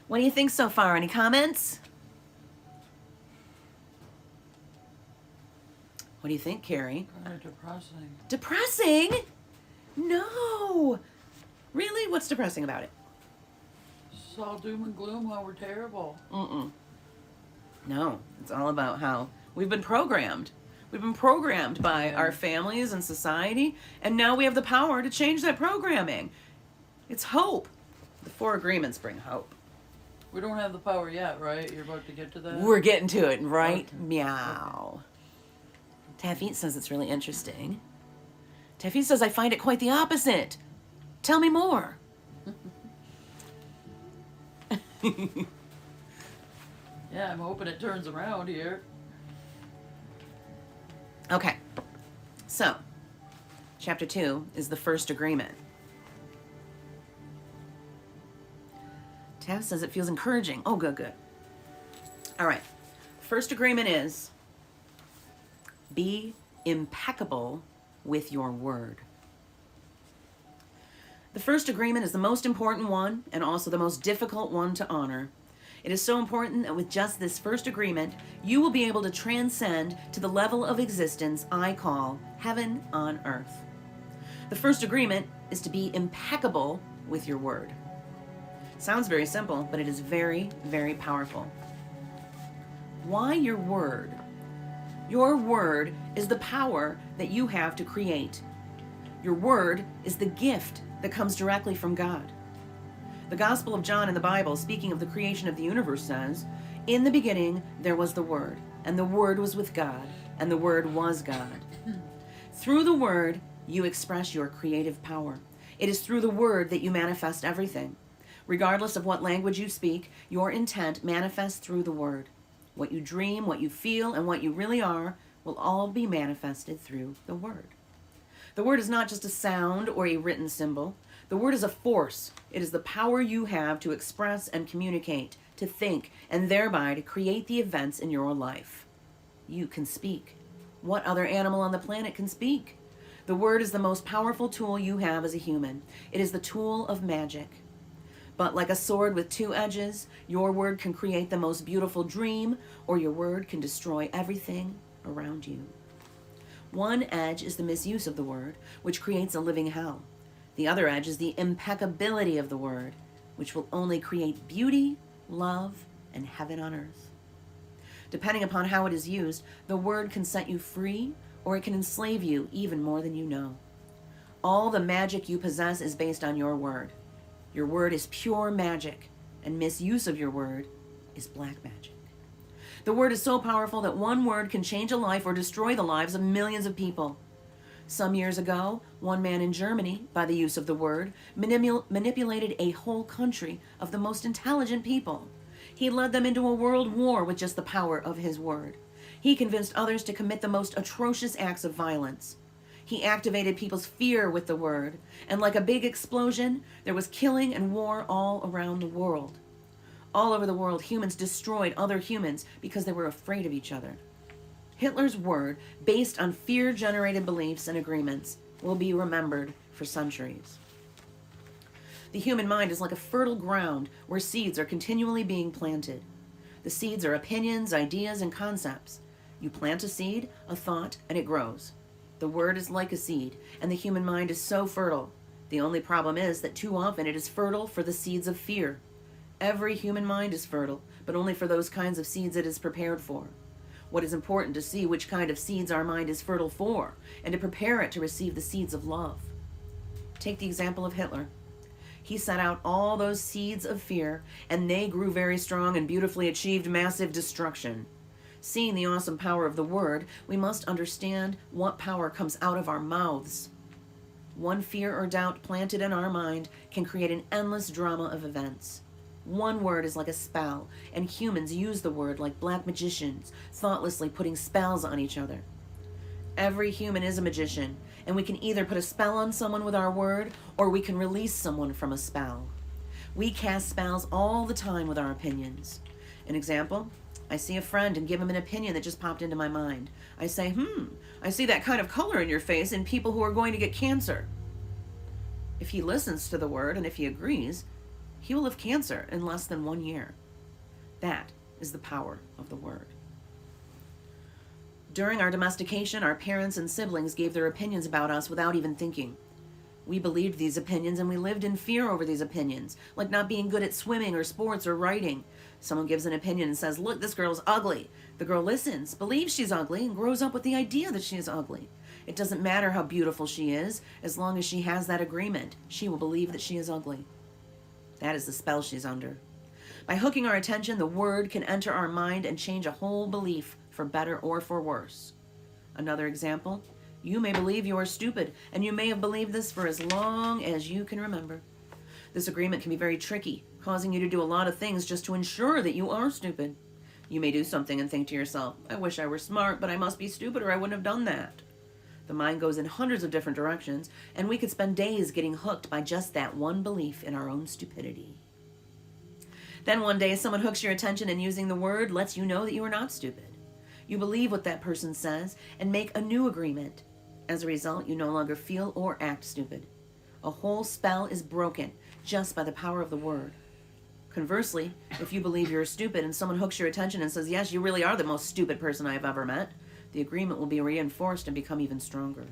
What do you think so far? Any comments? What do you think, Carrie? Kind of depressing. Depressing? No. Really? What's depressing about it? It's all doom and gloom, how we're terrible. No, it's all about how we've been programmed. We've been programmed by our families and society, and now we have the power to change that programming. It's hope. The 4 agreements bring hope. We don't have the power yet, right? You're about to get to that? We're getting to it, right? Okay. Meow. Taffy says it's really interesting. Taffy says, I find it quite the opposite. Tell me more. Yeah, I'm hoping it turns around here. Okay, so chapter 2 is the first agreement. Tav says it feels encouraging. Oh, good, good. All right, first agreement is be impeccable with your word. The first agreement is the most important one and also the most difficult one to honor. It is so important that with just this first agreement, you will be able to transcend to the level of existence I call heaven on earth. The first agreement is to be impeccable with your word. Sounds very simple, but it is very, very powerful. Why your word? Your word is the power that you have to create. Your word is the gift that comes directly from God. The Gospel of John in the Bible, speaking of the creation of the universe, says, in the beginning there was the Word, and the Word was with God, and the Word was God. Through the Word, you express your creative power. It is through the Word that you manifest everything. Regardless of what language you speak, your intent manifests through the Word. What you dream, what you feel, and what you really are will all be manifested through the Word. The Word is not just a sound or a written symbol. The word is a force. It is the power you have to express and communicate, to think, and thereby to create the events in your life. You can speak. What other animal on the planet can speak? The word is the most powerful tool you have as a human. It is the tool of magic. But like a sword with 2 edges, your word can create the most beautiful dream, or your word can destroy everything around you. One edge is the misuse of the word, which creates a living hell. The other edge is the impeccability of the word, which will only create beauty, love, and heaven on earth. Depending upon how it is used, the word can set you free, or it can enslave you even more than you know. All the magic you possess is based on your word. Your word is pure magic, and misuse of your word is black magic. The word is so powerful that one word can change a life or destroy the lives of millions of people. Some years ago, one man in Germany, by the use of the word, manipulated a whole country of the most intelligent people. He led them into a world war with just the power of his word. He convinced others to commit the most atrocious acts of violence. He activated people's fear with the word, and like a big explosion, there was killing and war all around the world. All over the world, humans destroyed other humans because they were afraid of each other. Hitler's word, based on fear-generated beliefs and agreements, will be remembered for centuries. The human mind is like a fertile ground where seeds are continually being planted. The seeds are opinions, ideas, and concepts. You plant a seed, a thought, and it grows. The word is like a seed, and the human mind is so fertile. The only problem is that too often it is fertile for the seeds of fear. Every human mind is fertile, but only for those kinds of seeds it is prepared for. What is important to see which kind of seeds our mind is fertile for, and to prepare it to receive the seeds of love. Take the example of Hitler. He set out all those seeds of fear, and they grew very strong and beautifully achieved massive destruction. Seeing the awesome power of the word, we must understand what power comes out of our mouths. One fear or doubt planted in our mind can create an endless drama of events. One word is like a spell, and humans use the word like black magicians, thoughtlessly putting spells on each other. Every human is a magician, and we can either put a spell on someone with our word, or we can release someone from a spell. We cast spells all the time with our opinions. An example, I see a friend and give him an opinion that just popped into my mind. I say, I see that kind of color in your face in people who are going to get cancer. If he listens to the word and if he agrees, he will have cancer in less than 1 year. That is the power of the word. During our domestication, our parents and siblings gave their opinions about us without even thinking. We believed these opinions and we lived in fear over these opinions, like not being good at swimming or sports or writing. Someone gives an opinion and says, look, this girl's ugly. The girl listens, believes she's ugly, and grows up with the idea that she is ugly. It doesn't matter how beautiful she is, as long as she has that agreement. She will believe that she is ugly. That is the spell she's under. By hooking our attention, the word can enter our mind and change a whole belief, for better or for worse. Another example, you may believe you are stupid, and you may have believed this for as long as you can remember. This agreement can be very tricky, causing you to do a lot of things just to ensure that you are stupid. You may do something and think to yourself, I wish I were smart, but I must be stupid or I wouldn't have done that. The mind goes in hundreds of different directions, and we could spend days getting hooked by just that one belief in our own stupidity. Then one day, someone hooks your attention and using the word lets you know that you are not stupid. You believe what that person says and make a new agreement. As a result, you no longer feel or act stupid. A whole spell is broken just by the power of the word. Conversely, if you believe you're stupid and someone hooks your attention and says, yes, you really are the most stupid person I have ever met, the agreement will be reinforced and become even stronger.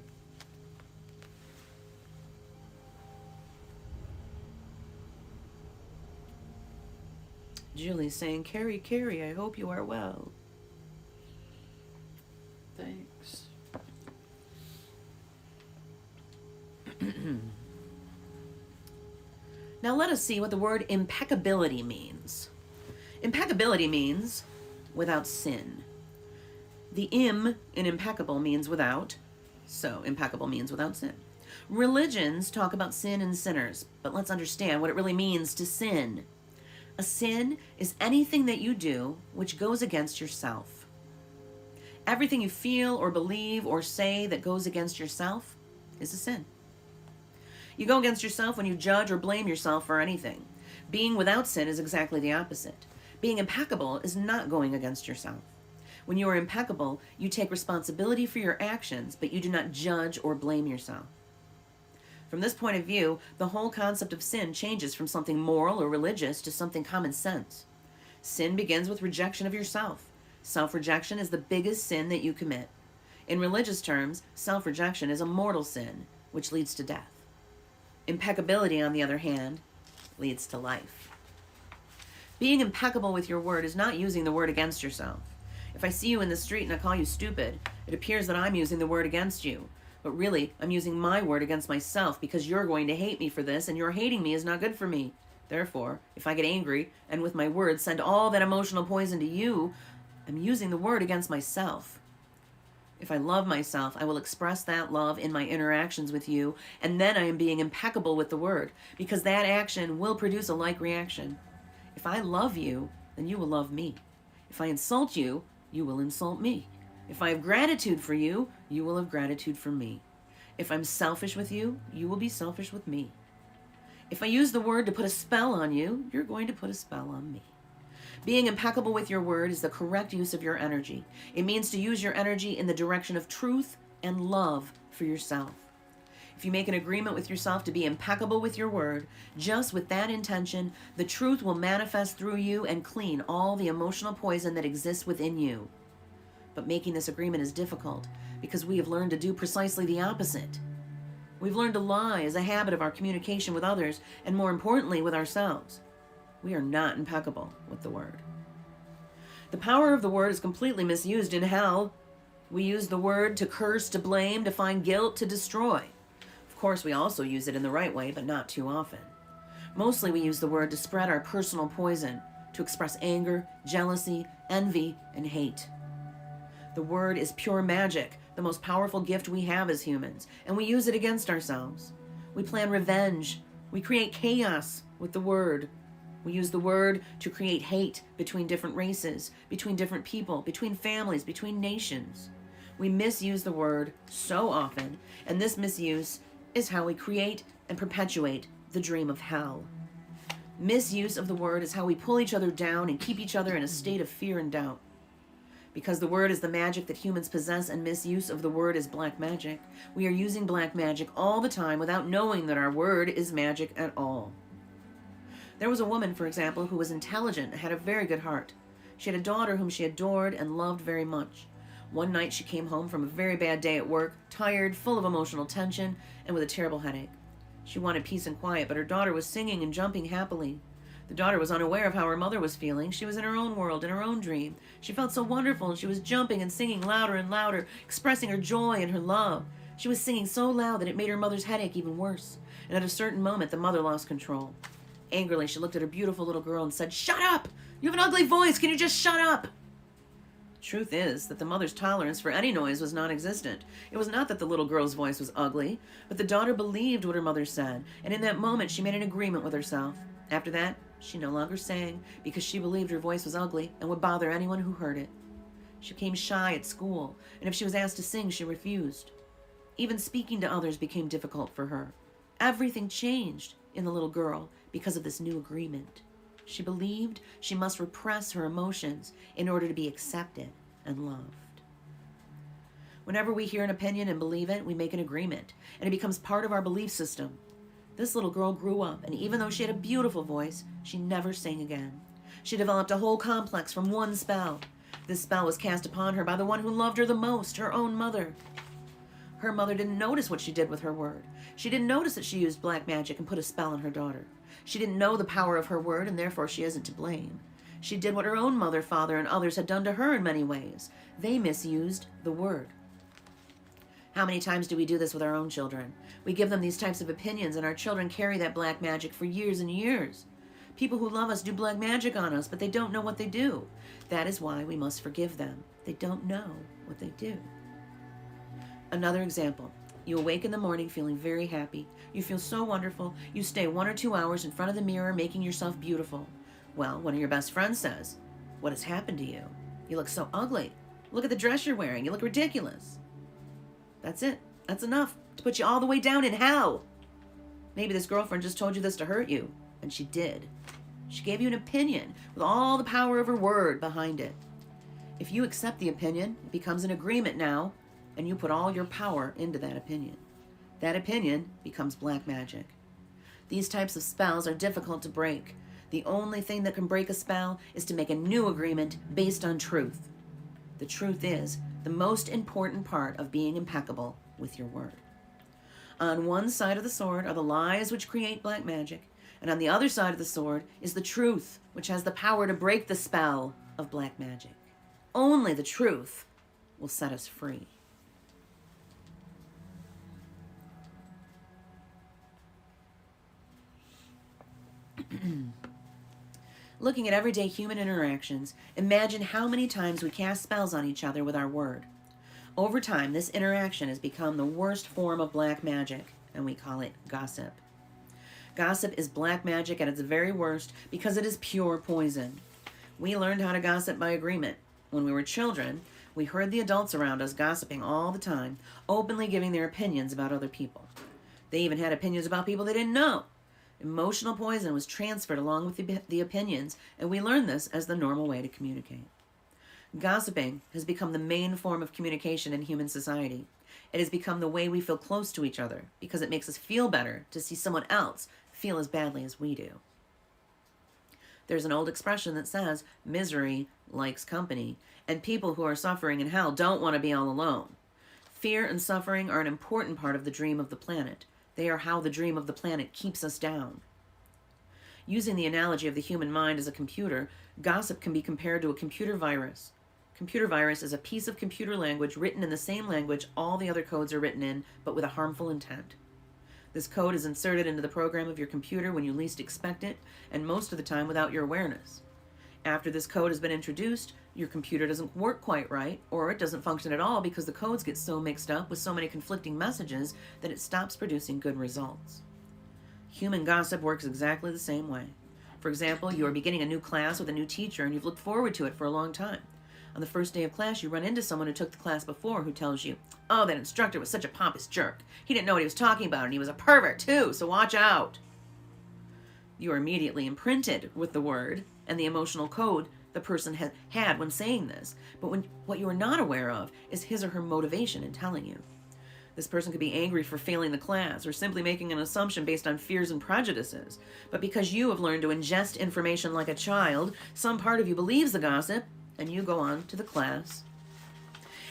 Julie's saying, Carrie, Carrie, I hope you are well. Thanks. Now let us see what the word impeccability means. Impeccability means without sin. The im in impeccable means without, so impeccable means without sin. Religions talk about sin and sinners, but let's understand what it really means to sin. A sin is anything that you do which goes against yourself. Everything you feel or believe or say that goes against yourself is a sin. You go against yourself when you judge or blame yourself for anything. Being without sin is exactly the opposite. Being impeccable is not going against yourself. When you are impeccable, you take responsibility for your actions, but you do not judge or blame yourself. From this point of view, the whole concept of sin changes from something moral or religious to something common sense. Sin begins with rejection of yourself. Self-rejection is the biggest sin that you commit. In religious terms, self-rejection is a mortal sin, which leads to death. Impeccability, on the other hand, leads to life. Being impeccable with your word is not using the word against yourself. If I see you in the street and I call you stupid, it appears that I'm using the word against you. But really, I'm using my word against myself because you're going to hate me for this, and your hating me is not good for me. Therefore, if I get angry and with my words send all that emotional poison to you, I'm using the word against myself. If I love myself, I will express that love in my interactions with you, and then I am being impeccable with the word, because that action will produce a like reaction. If I love you, then you will love me. If I insult you, you will insult me. If I have gratitude for you, you will have gratitude for me. If I'm selfish with you, you will be selfish with me. If I use the word to put a spell on you, you're going to put a spell on me. Being impeccable with your word is the correct use of your energy. It means to use your energy in the direction of truth and love for yourself. If you make an agreement with yourself to be impeccable with your word, just with that intention, the truth will manifest through you and clean all the emotional poison that exists within you. But making this agreement is difficult because we have learned to do precisely the opposite. We've learned to lie as a habit of our communication with others, and more importantly, with ourselves. We are not impeccable with the word. The power of the word is completely misused in hell. We use the word to curse, to blame, to find guilt, to destroy. Of course, we also use it in the right way, but not too often. Mostly we use the word to spread our personal poison, to express anger, jealousy, envy, and hate. The word is pure magic, the most powerful gift we have as humans, and we use it against ourselves. We plan revenge. We create chaos with the word. We use the word to create hate between different races, between different people, between families, between nations. We misuse the word so often, and this misuse is how we create and perpetuate the dream of hell. Misuse of the word is how we pull each other down and keep each other in a state of fear and doubt. Because the word is the magic that humans possess and misuse of the word is black magic, we are using black magic all the time without knowing that our word is magic at all. There was a woman, for example, who was intelligent and had a very good heart. She had a daughter whom she adored and loved very much. One night she came home from a very bad day at work, tired, full of emotional tension, and with a terrible headache. She wanted peace and quiet, but her daughter was singing and jumping happily. The daughter was unaware of how her mother was feeling. She was in her own world, in her own dream. She felt so wonderful, and she was jumping and singing louder and louder, expressing her joy and her love. She was singing so loud that it made her mother's headache even worse. And at a certain moment, the mother lost control. Angrily, she looked at her beautiful little girl and said, "Shut up! You have an ugly voice. Can you just shut up?" Truth is that the mother's tolerance for any noise was non-existent. It was not that the little girl's voice was ugly, but the daughter believed what her mother said, and in that moment she made an agreement with herself. After that, she no longer sang because she believed her voice was ugly and would bother anyone who heard it. She became shy at school, and if she was asked to sing, she refused. Even speaking to others became difficult for her. Everything changed in the little girl because of this new agreement. She believed she must repress her emotions in order to be accepted and loved. Whenever we hear an opinion and believe it, we make an agreement, and it becomes part of our belief system. This little girl grew up, and even though she had a beautiful voice, she never sang again. She developed a whole complex from one spell. This spell was cast upon her by the one who loved her the most, her own mother. Her mother didn't notice what she did with her word. She didn't notice that she used black magic and put a spell on her daughter. She didn't know the power of her word, and therefore she isn't to blame. She did what her own mother, father, and others had done to her in many ways. They misused the word. How many times do we do this with our own children? We give them these types of opinions, and our children carry that black magic for years and years. People who love us do black magic on us, but they don't know what they do. That is why we must forgive them. They don't know what they do. Another example. You awake in the morning feeling very happy. You feel so wonderful. You stay 1 or 2 hours in front of the mirror making yourself beautiful. Well, one of your best friends says, "What has happened to you? You look so ugly. Look at the dress you're wearing. You look ridiculous." That's it. That's enough to put you all the way down in hell. Maybe this girlfriend just told you this to hurt you, and she did. She gave you an opinion with all the power of her word behind it. If you accept the opinion, it becomes an agreement now, and you put all your power into that opinion. That opinion becomes black magic. These types of spells are difficult to break. The only thing that can break a spell is to make a new agreement based on truth. The truth is the most important part of being impeccable with your word. On one side of the sword are the lies which create black magic, and on the other side of the sword is the truth, which has the power to break the spell of black magic. Only the truth will set us free. Looking at everyday human interactions, imagine how many times we cast spells on each other with our word. Over time, this interaction has become the worst form of black magic, and we call it gossip. Gossip is black magic at its very worst because it is pure poison. We learned how to gossip by agreement. When we were children, we heard the adults around us gossiping all the time, openly giving their opinions about other people. They even had opinions about people they didn't know. Emotional poison was transferred along with the opinions, and we learned this as the normal way to communicate. Gossiping has become the main form of communication in human society. It has become the way we feel close to each other because it makes us feel better to see someone else feel as badly as we do. There's an old expression that says, misery likes company, and people who are suffering in hell don't want to be all alone. Fear and suffering are an important part of the dream of the planet. They are how the dream of the planet keeps us down. Using the analogy of the human mind as a computer, gossip can be compared to a computer virus. Computer virus is a piece of computer language written in the same language all the other codes are written in, but with a harmful intent. This code is inserted into the program of your computer when you least expect it, and most of the time without your awareness. After this code has been introduced, your computer doesn't work quite right, or it doesn't function at all because the codes get so mixed up with so many conflicting messages that it stops producing good results. Human gossip works exactly the same way. For example, you are beginning a new class with a new teacher and you've looked forward to it for a long time. On the first day of class, you run into someone who took the class before who tells you, "Oh, that instructor was such a pompous jerk. He didn't know what he was talking about, and he was a pervert too, so watch out." You are immediately imprinted with the word and the emotional code the person had when saying this. But what you are not aware of is his or her motivation in telling you. This person could be angry for failing the class or simply making an assumption based on fears and prejudices. But because you have learned to ingest information like a child, some part of you believes the gossip, and you go on to the class.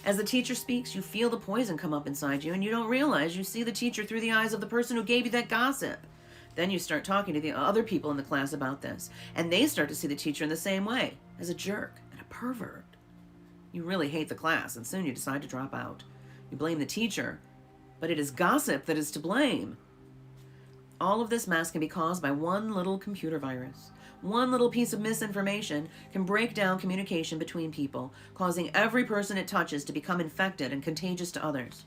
As the teacher speaks, you feel the poison come up inside you, and you don't realize you see the teacher through the eyes of the person who gave you that gossip. Then you start talking to the other people in the class about this, and they start to see the teacher in the same way, as a jerk and a pervert. You really hate the class, and soon you decide to drop out. You blame the teacher, but it is gossip that is to blame. All of this mess can be caused by one little computer virus. One little piece of misinformation can break down communication between people, causing every person it touches to become infected and contagious to others.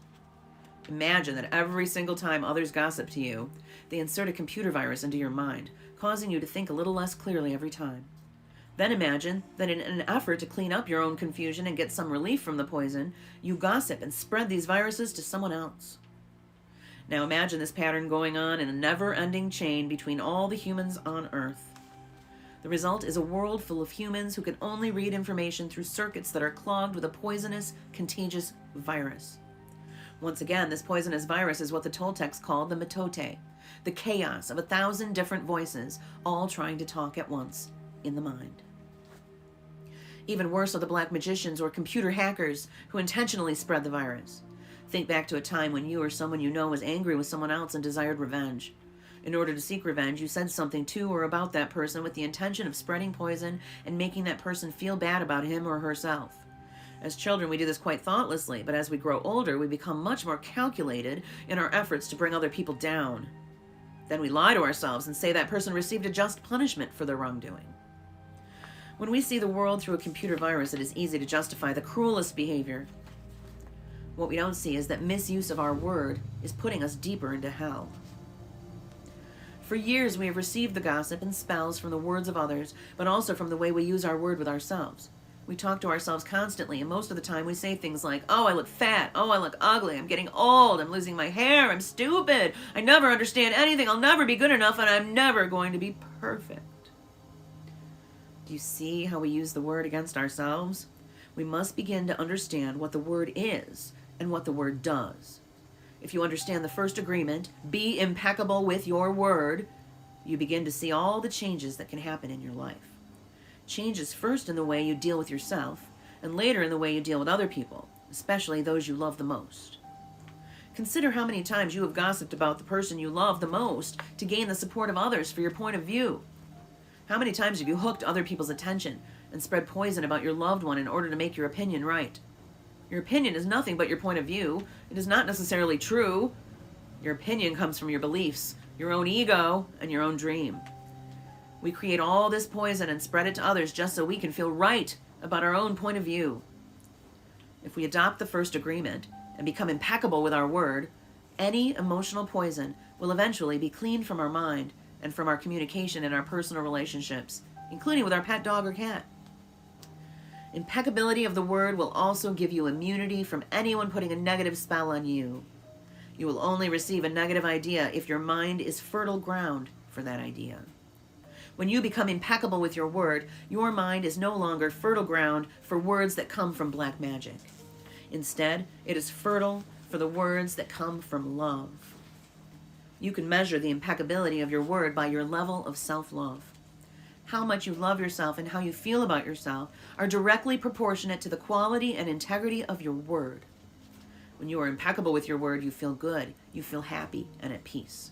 Imagine that every single time others gossip to you, they insert a computer virus into your mind, causing you to think a little less clearly every time. Then imagine that in an effort to clean up your own confusion and get some relief from the poison, you gossip and spread these viruses to someone else. Now imagine this pattern going on in a never-ending chain between all the humans on Earth. The result is a world full of humans who can only read information through circuits that are clogged with a poisonous, contagious virus. Once again, this poisonous virus is what the Toltecs called the mitote, the chaos of 1,000 different voices, all trying to talk at once in the mind. Even worse are the black magicians or computer hackers who intentionally spread the virus. Think back to a time when you or someone you know was angry with someone else and desired revenge. In order to seek revenge, you said something to or about that person with the intention of spreading poison and making that person feel bad about him or herself. As children, we do this quite thoughtlessly, but as we grow older, we become much more calculated in our efforts to bring other people down. Then we lie to ourselves and say that person received a just punishment for their wrongdoing. When we see the world through a computer virus, it is easy to justify the cruelest behavior. What we don't see is that misuse of our word is putting us deeper into hell. For years, we have received the gossip and spells from the words of others, but also from the way we use our word with ourselves. We talk to ourselves constantly, and most of the time we say things like, "Oh, I look fat. Oh, I look ugly. I'm getting old. I'm losing my hair. I'm stupid. I never understand anything. I'll never be good enough, and I'm never going to be perfect." Do you see how we use the word against ourselves? We must begin to understand what the word is and what the word does. If you understand the first agreement, be impeccable with your word, you begin to see all the changes that can happen in your life. Changes first in the way you deal with yourself, and later in the way you deal with other people, especially those you love the most. Consider how many times you have gossiped about the person you love the most to gain the support of others for your point of view. How many times have you hooked other people's attention and spread poison about your loved one in order to make your opinion right? Your opinion is nothing but your point of view. It is not necessarily true. Your opinion comes from your beliefs, your own ego, and your own dream. We create all this poison and spread it to others just so we can feel right about our own point of view. If we adopt the first agreement and become impeccable with our word, any emotional poison will eventually be cleaned from our mind and from our communication in our personal relationships, including with our pet dog or cat. Impeccability of the word will also give you immunity from anyone putting a negative spell on you. You will only receive a negative idea if your mind is fertile ground for that idea. When you become impeccable with your word, your mind is no longer fertile ground for words that come from black magic. Instead, it is fertile for the words that come from love. You can measure the impeccability of your word by your level of self-love. How much you love yourself and how you feel about yourself are directly proportionate to the quality and integrity of your word. When you are impeccable with your word, you feel good, you feel happy and at peace.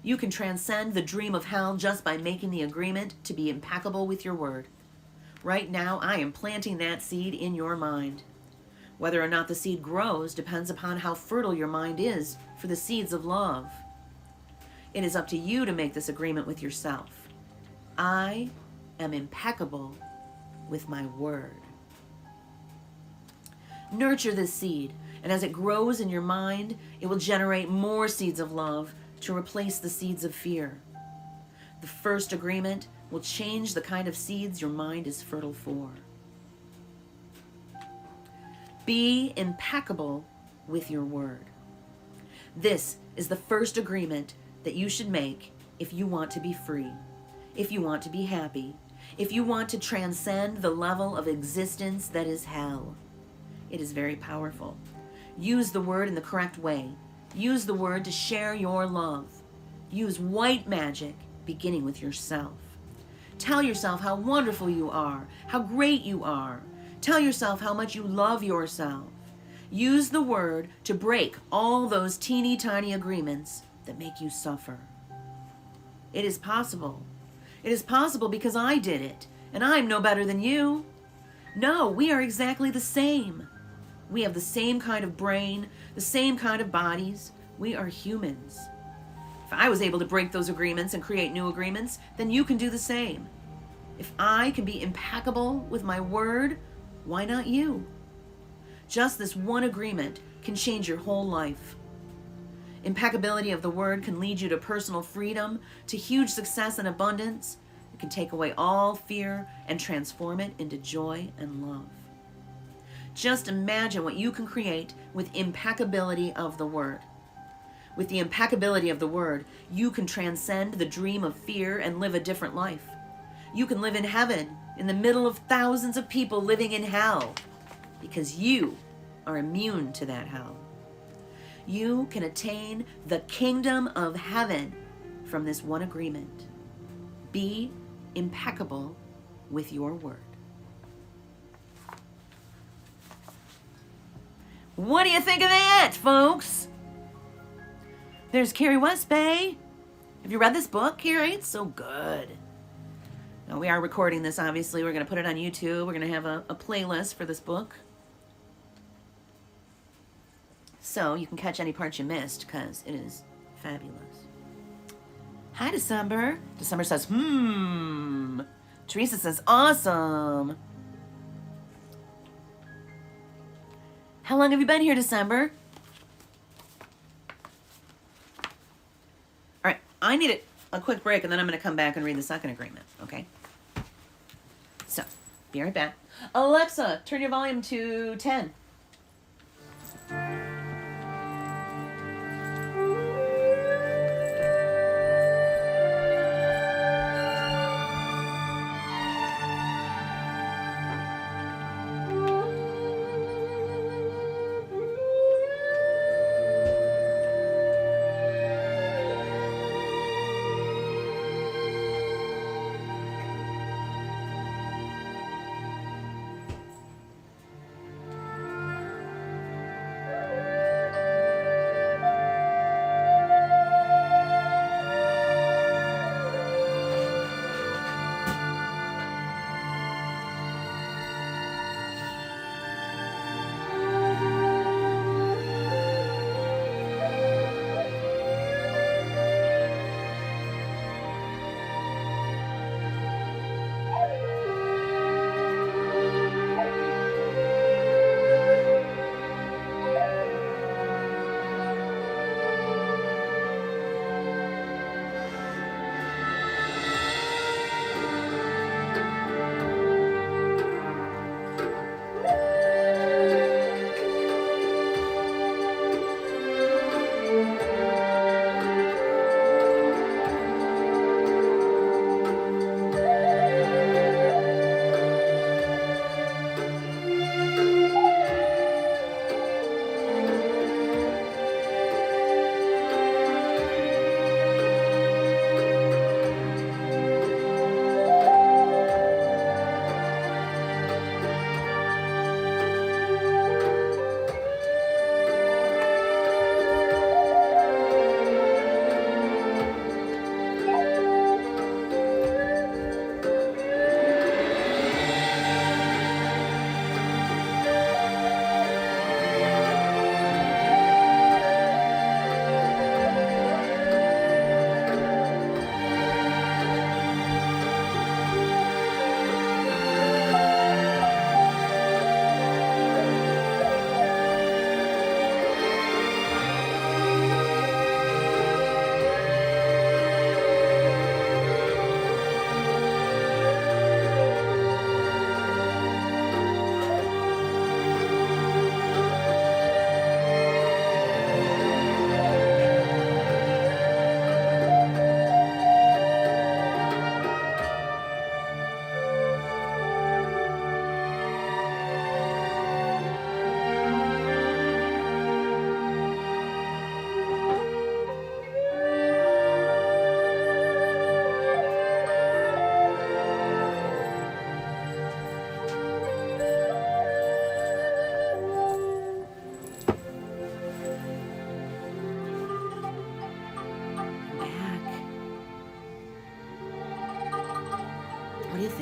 You can transcend the dream of hell just by making the agreement to be impeccable with your word. Right now, I am planting that seed in your mind. Whether or not the seed grows depends upon how fertile your mind is for the seeds of love. It is up to you to make this agreement with yourself. I am impeccable with my word. Nurture this seed, and as it grows in your mind, it will generate more seeds of love to replace the seeds of fear. The first agreement will change the kind of seeds your mind is fertile for. Be impeccable with your word. This is the first agreement that you should make if you want to be free, if you want to be happy, if you want to transcend the level of existence that is hell. It is very powerful. Use the word in the correct way. Use the word to share your love. Use white magic, beginning with yourself. Tell yourself how wonderful you are, how great you are. Tell yourself how much you love yourself. Use the word to break all those teeny tiny agreements that make you suffer. It is possible. It is possible because I did it, and I'm no better than you. No, we are exactly the same. We have the same kind of brain, the same kind of bodies. We are humans. If I was able to break those agreements and create new agreements, then you can do the same. If I can be impeccable with my word, why not you? Just this one agreement can change your whole life. Impeccability of the word can lead you to personal freedom, to huge success and abundance. It can take away all fear and transform it into joy and love. Just imagine what you can create with impeccability of the word. With the impeccability of the word, you can transcend the dream of fear and live a different life. You can live in heaven in the middle of thousands of people living in hell because you are immune to that hell. You can attain the kingdom of heaven from this one agreement. Be impeccable with your word. What do you think of that, folks? There's Carrie Westbay. Have you read this book, Carrie? It's so good. Now, we are recording this, obviously. We're going to put it on YouTube. We're going to have a playlist for this book. So you can catch any parts you missed because it is fabulous. Hi, December. December says, Teresa says, awesome. How long have you been here, December? All right, I need a quick break, and then I'm going to come back and read the second agreement, okay? So, be right back. Alexa, turn your volume to 10.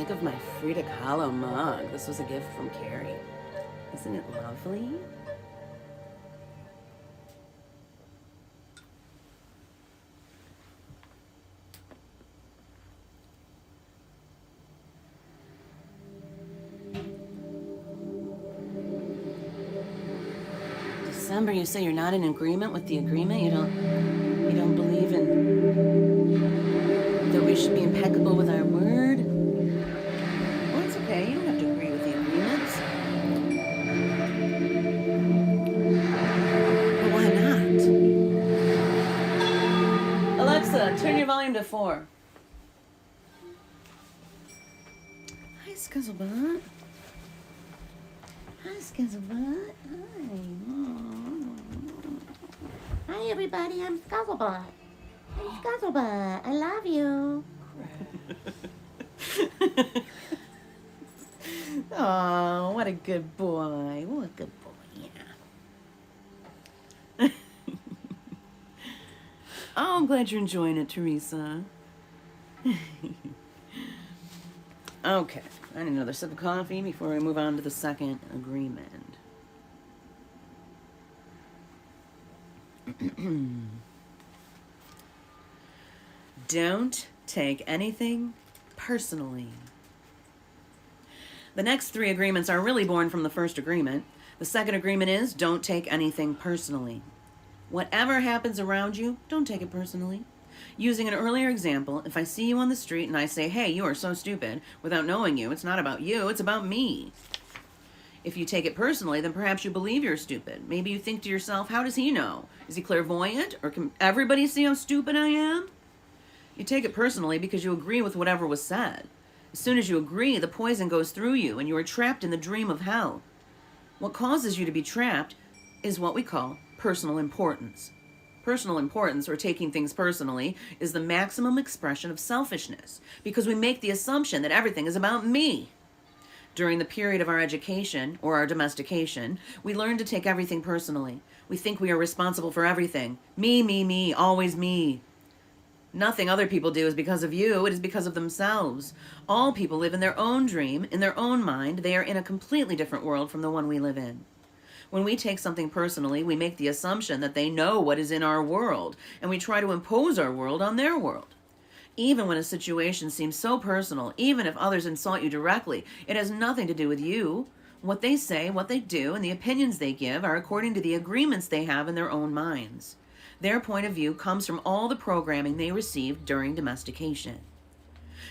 think of my 𝓓𝑸𝑑𝓾𝑗 mug. This was a gift from Carrie. Isn't it lovely? December, you say you're not in agreement with the agreement? You don't believe in that we should be impeccable with our word? Well, it's okay. You don't have to agree with the agreements. But why not? Alexa, turn your volume to 4. Hi, Scuzzlebutt. Hi, Scuzzlebutt. Hi. Hi everybody, I'm Scuzzlebutt. Hey Scuzzlebutt, I love you. Oh, what a good boy. What a good boy, yeah. Oh, I'm glad you're enjoying it, Teresa. Okay, I need another sip of coffee before we move on to the second agreement. Don't take anything personally. The next 3 agreements are really born from the first agreement. The second agreement is don't take anything personally. Whatever happens around you, don't take it personally. Using an earlier example, if I see you on the street and I say, hey, you are so stupid, without knowing you, it's not about you, it's about me. If you take it personally, then perhaps you believe you're stupid. Maybe you think to yourself, how does he know? Is he clairvoyant? Or can everybody see how stupid I am? You take it personally because you agree with whatever was said. As soon as you agree, the poison goes through you and you are trapped in the dream of hell. What causes you to be trapped is what we call personal importance. Personal importance, or taking things personally, is the maximum expression of selfishness because we make the assumption that everything is about me. During the period of our education, or our domestication, we learn to take everything personally. We think we are responsible for everything. Me, always me. Nothing other people do is because of you, it is because of themselves. All people live in their own dream, in their own mind. They are in a completely different world from the one we live in. When we take something personally, we make the assumption that they know what is in our world, and we try to impose our world on their world. Even when a situation seems so personal, even if others insult you directly, it has nothing to do with you. What they say, what they do, and the opinions they give are according to the agreements they have in their own minds. Their point of view comes from all the programming they received during domestication.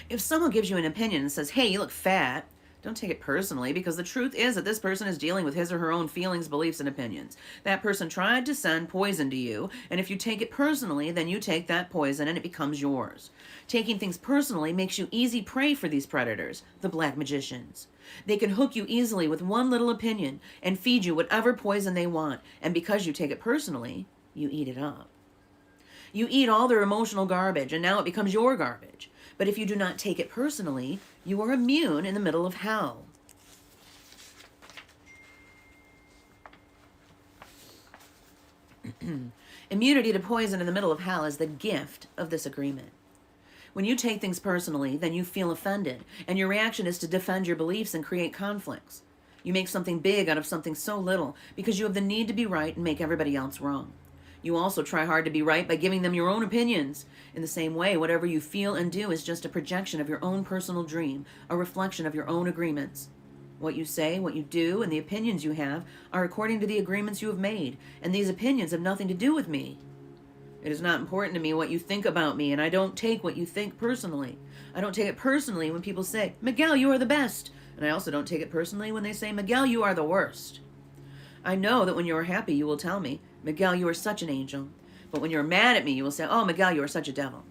If someone gives you an opinion and says, hey, you look fat, don't take it personally, because the truth is that this person is dealing with his or her own feelings, beliefs, and opinions. That person tried to send poison to you, and if you take it personally, then you take that poison and it becomes yours. Taking things personally makes you easy prey for these predators, the black magicians. They can hook you easily with one little opinion and feed you whatever poison they want, and because you take it personally, you eat it up. You eat all their emotional garbage, and now it becomes your garbage. But if you do not take it personally, you are immune in the middle of hell. Immunity to poison in the middle of hell is the gift of this agreement. When you take things personally, then you feel offended, and your reaction is to defend your beliefs and create conflicts. You make something big out of something so little because you have the need to be right and make everybody else wrong. You also try hard to be right by giving them your own opinions. In the same way, whatever you feel and do is just a projection of your own personal dream, a reflection of your own agreements. What you say, what you do, and the opinions you have are according to the agreements you have made, and these opinions have nothing to do with me. It is not important to me what you think about me, and I don't take what you think personally. I don't take it personally when people say, Miguel, you are the best, and I also don't take it personally when they say, Miguel, you are the worst. I know that when you are happy, you will tell me, Miguel, you are such an angel. But when you're mad at me, you will say, oh, Miguel, you are such a devil.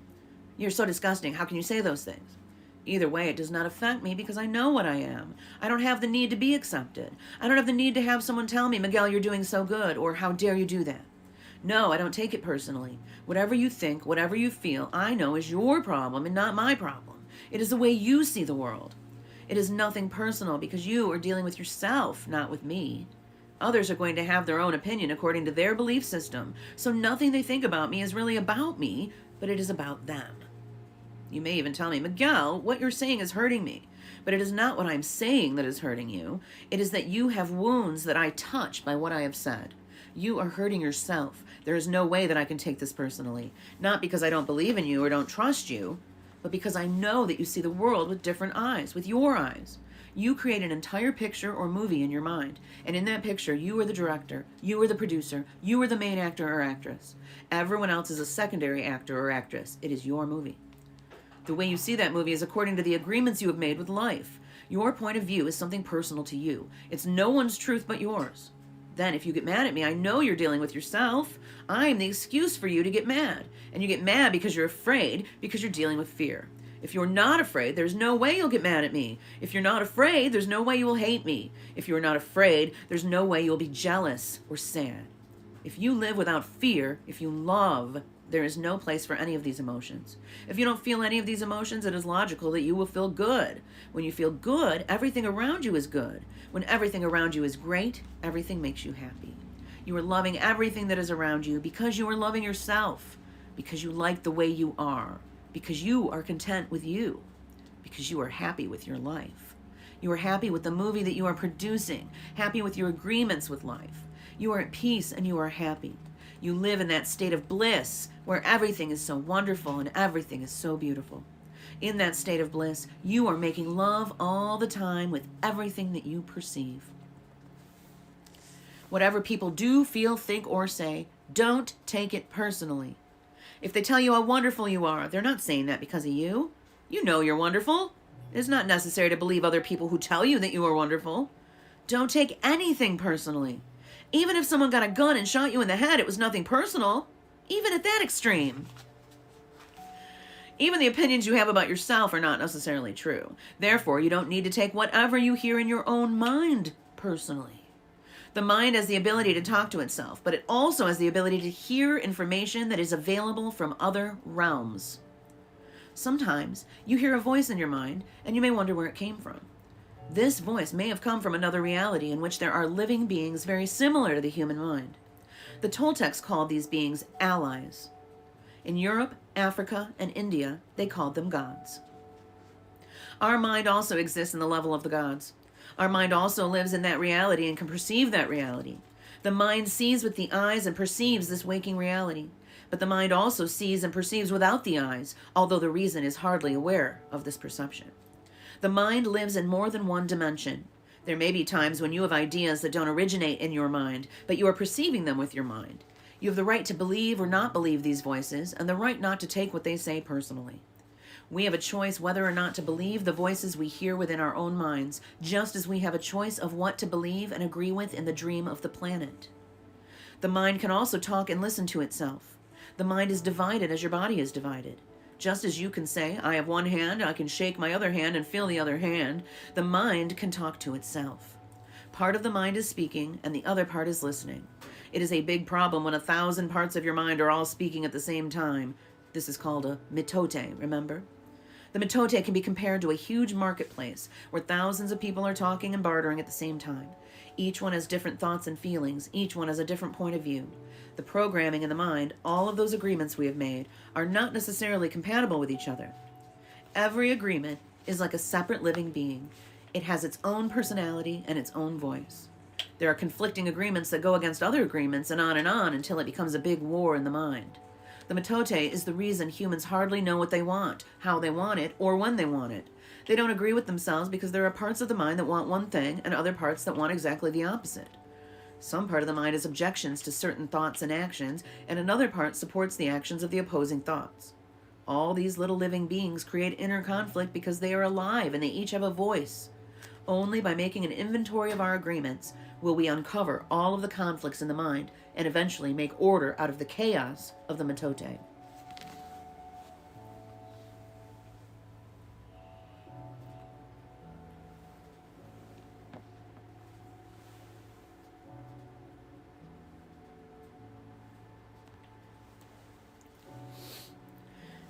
You're so disgusting. How can you say those things? Either way, it does not affect me because I know what I am. I don't have the need to be accepted. I don't have the need to have someone tell me, Miguel, you're doing so good, or how dare you do that. No, I don't take it personally. Whatever you think, whatever you feel, I know is your problem and not my problem. It is the way you see the world. It is nothing personal because you are dealing with yourself, not with me. Others are going to have their own opinion according to their belief system, so nothing they think about me is really about me, but it is about them. You may even tell me, Miguel, what you're saying is hurting me. But it is not what I'm saying that is hurting you. It is that you have wounds that I touch by what I have said. You are hurting yourself. There is no way that I can take this personally. Not because I don't believe in you or don't trust you, but because I know that you see the world with different eyes, with your eyes. You create an entire picture or movie in your mind, and in that picture, you are the director, you are the producer, you are the main actor or actress. Everyone else is a secondary actor or actress. It is your movie. The way you see that movie is according to the agreements you have made with life. Your point of view is something personal to you. It's no one's truth but yours. Then if you get mad at me, I know you're dealing with yourself. I'm the excuse for you to get mad. And you get mad because you're afraid, because you're dealing with fear. If you're not afraid, there's no way you'll get mad at me. If you're not afraid, there's no way you will hate me. If you're not afraid, there's no way you'll be jealous or sad. If you live without fear, if you love, there is no place for any of these emotions. If you don't feel any of these emotions, it is logical that you will feel good. When you feel good, everything around you is good. When everything around you is great, everything makes you happy. You are loving everything that is around you because you are loving yourself, because you like the way you are, because you are content with you, because you are happy with your life. You are happy with the movie that you are producing, happy with your agreements with life. You are at peace and you are happy. You live in that state of bliss where everything is so wonderful and everything is so beautiful. In that state of bliss, you are making love all the time with everything that you perceive. Whatever people do, feel, think, or say, don't take it personally. If they tell you how wonderful you are, they're not saying that because of you. You know you're wonderful. It is not necessary to believe other people who tell you that you are wonderful. Don't take anything personally. Even if someone got a gun and shot you in the head, it was nothing personal. Even at that extreme. Even the opinions you have about yourself are not necessarily true. Therefore, you don't need to take whatever you hear in your own mind personally. The mind has the ability to talk to itself, but it also has the ability to hear information that is available from other realms. Sometimes you hear a voice in your mind, and you may wonder where it came from. This voice may have come from another reality in which there are living beings very similar to the human mind. The Toltecs called these beings allies. In Europe, Africa, and India, they called them gods. Our mind also exists in the level of the gods. Our mind also lives in that reality and can perceive that reality. The mind sees with the eyes and perceives this waking reality. But the mind also sees and perceives without the eyes, although the reason is hardly aware of this perception. The mind lives in more than one dimension. There may be times when you have ideas that don't originate in your mind, but you are perceiving them with your mind. You have the right to believe or not believe these voices, and the right not to take what they say personally. We have a choice whether or not to believe the voices we hear within our own minds, just as we have a choice of what to believe and agree with in the dream of the planet. The mind can also talk and listen to itself. The mind is divided as your body is divided. Just as you can say, I have one hand, I can shake my other hand and feel the other hand, the mind can talk to itself. Part of the mind is speaking and the other part is listening. It is a big problem when 1,000 parts of your mind are all speaking at the same time. This is called a mitote, remember? The mitote can be compared to a huge marketplace where thousands of people are talking and bartering at the same time. Each one has different thoughts and feelings. Each one has a different point of view. The programming in the mind, all of those agreements we have made, are not necessarily compatible with each other. Every agreement is like a separate living being. It has its own personality and its own voice. There are conflicting agreements that go against other agreements and on until it becomes a big war in the mind. The mitote is the reason humans hardly know what they want, how they want it, or when they want it. They don't agree with themselves because there are parts of the mind that want one thing and other parts that want exactly the opposite. Some part of the mind has objections to certain thoughts and actions, and another part supports the actions of the opposing thoughts. All these little living beings create inner conflict because they are alive and they each have a voice. Only by making an inventory of our agreements will we uncover all of the conflicts in the mind and eventually make order out of the chaos of the mitote.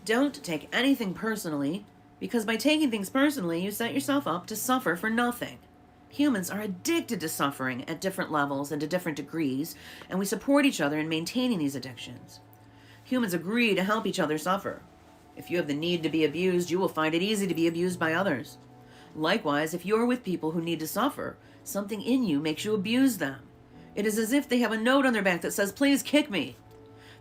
Don't take anything personally, because by taking things personally, you set yourself up to suffer for nothing. Humans are addicted to suffering at different levels and to different degrees, and we support each other in maintaining these addictions. Humans agree to help each other suffer. If you have the need to be abused, you will find it easy to be abused by others. Likewise, if you're with people who need to suffer, something in you makes you abuse them. It is as if they have a note on their back that says, "Please kick me."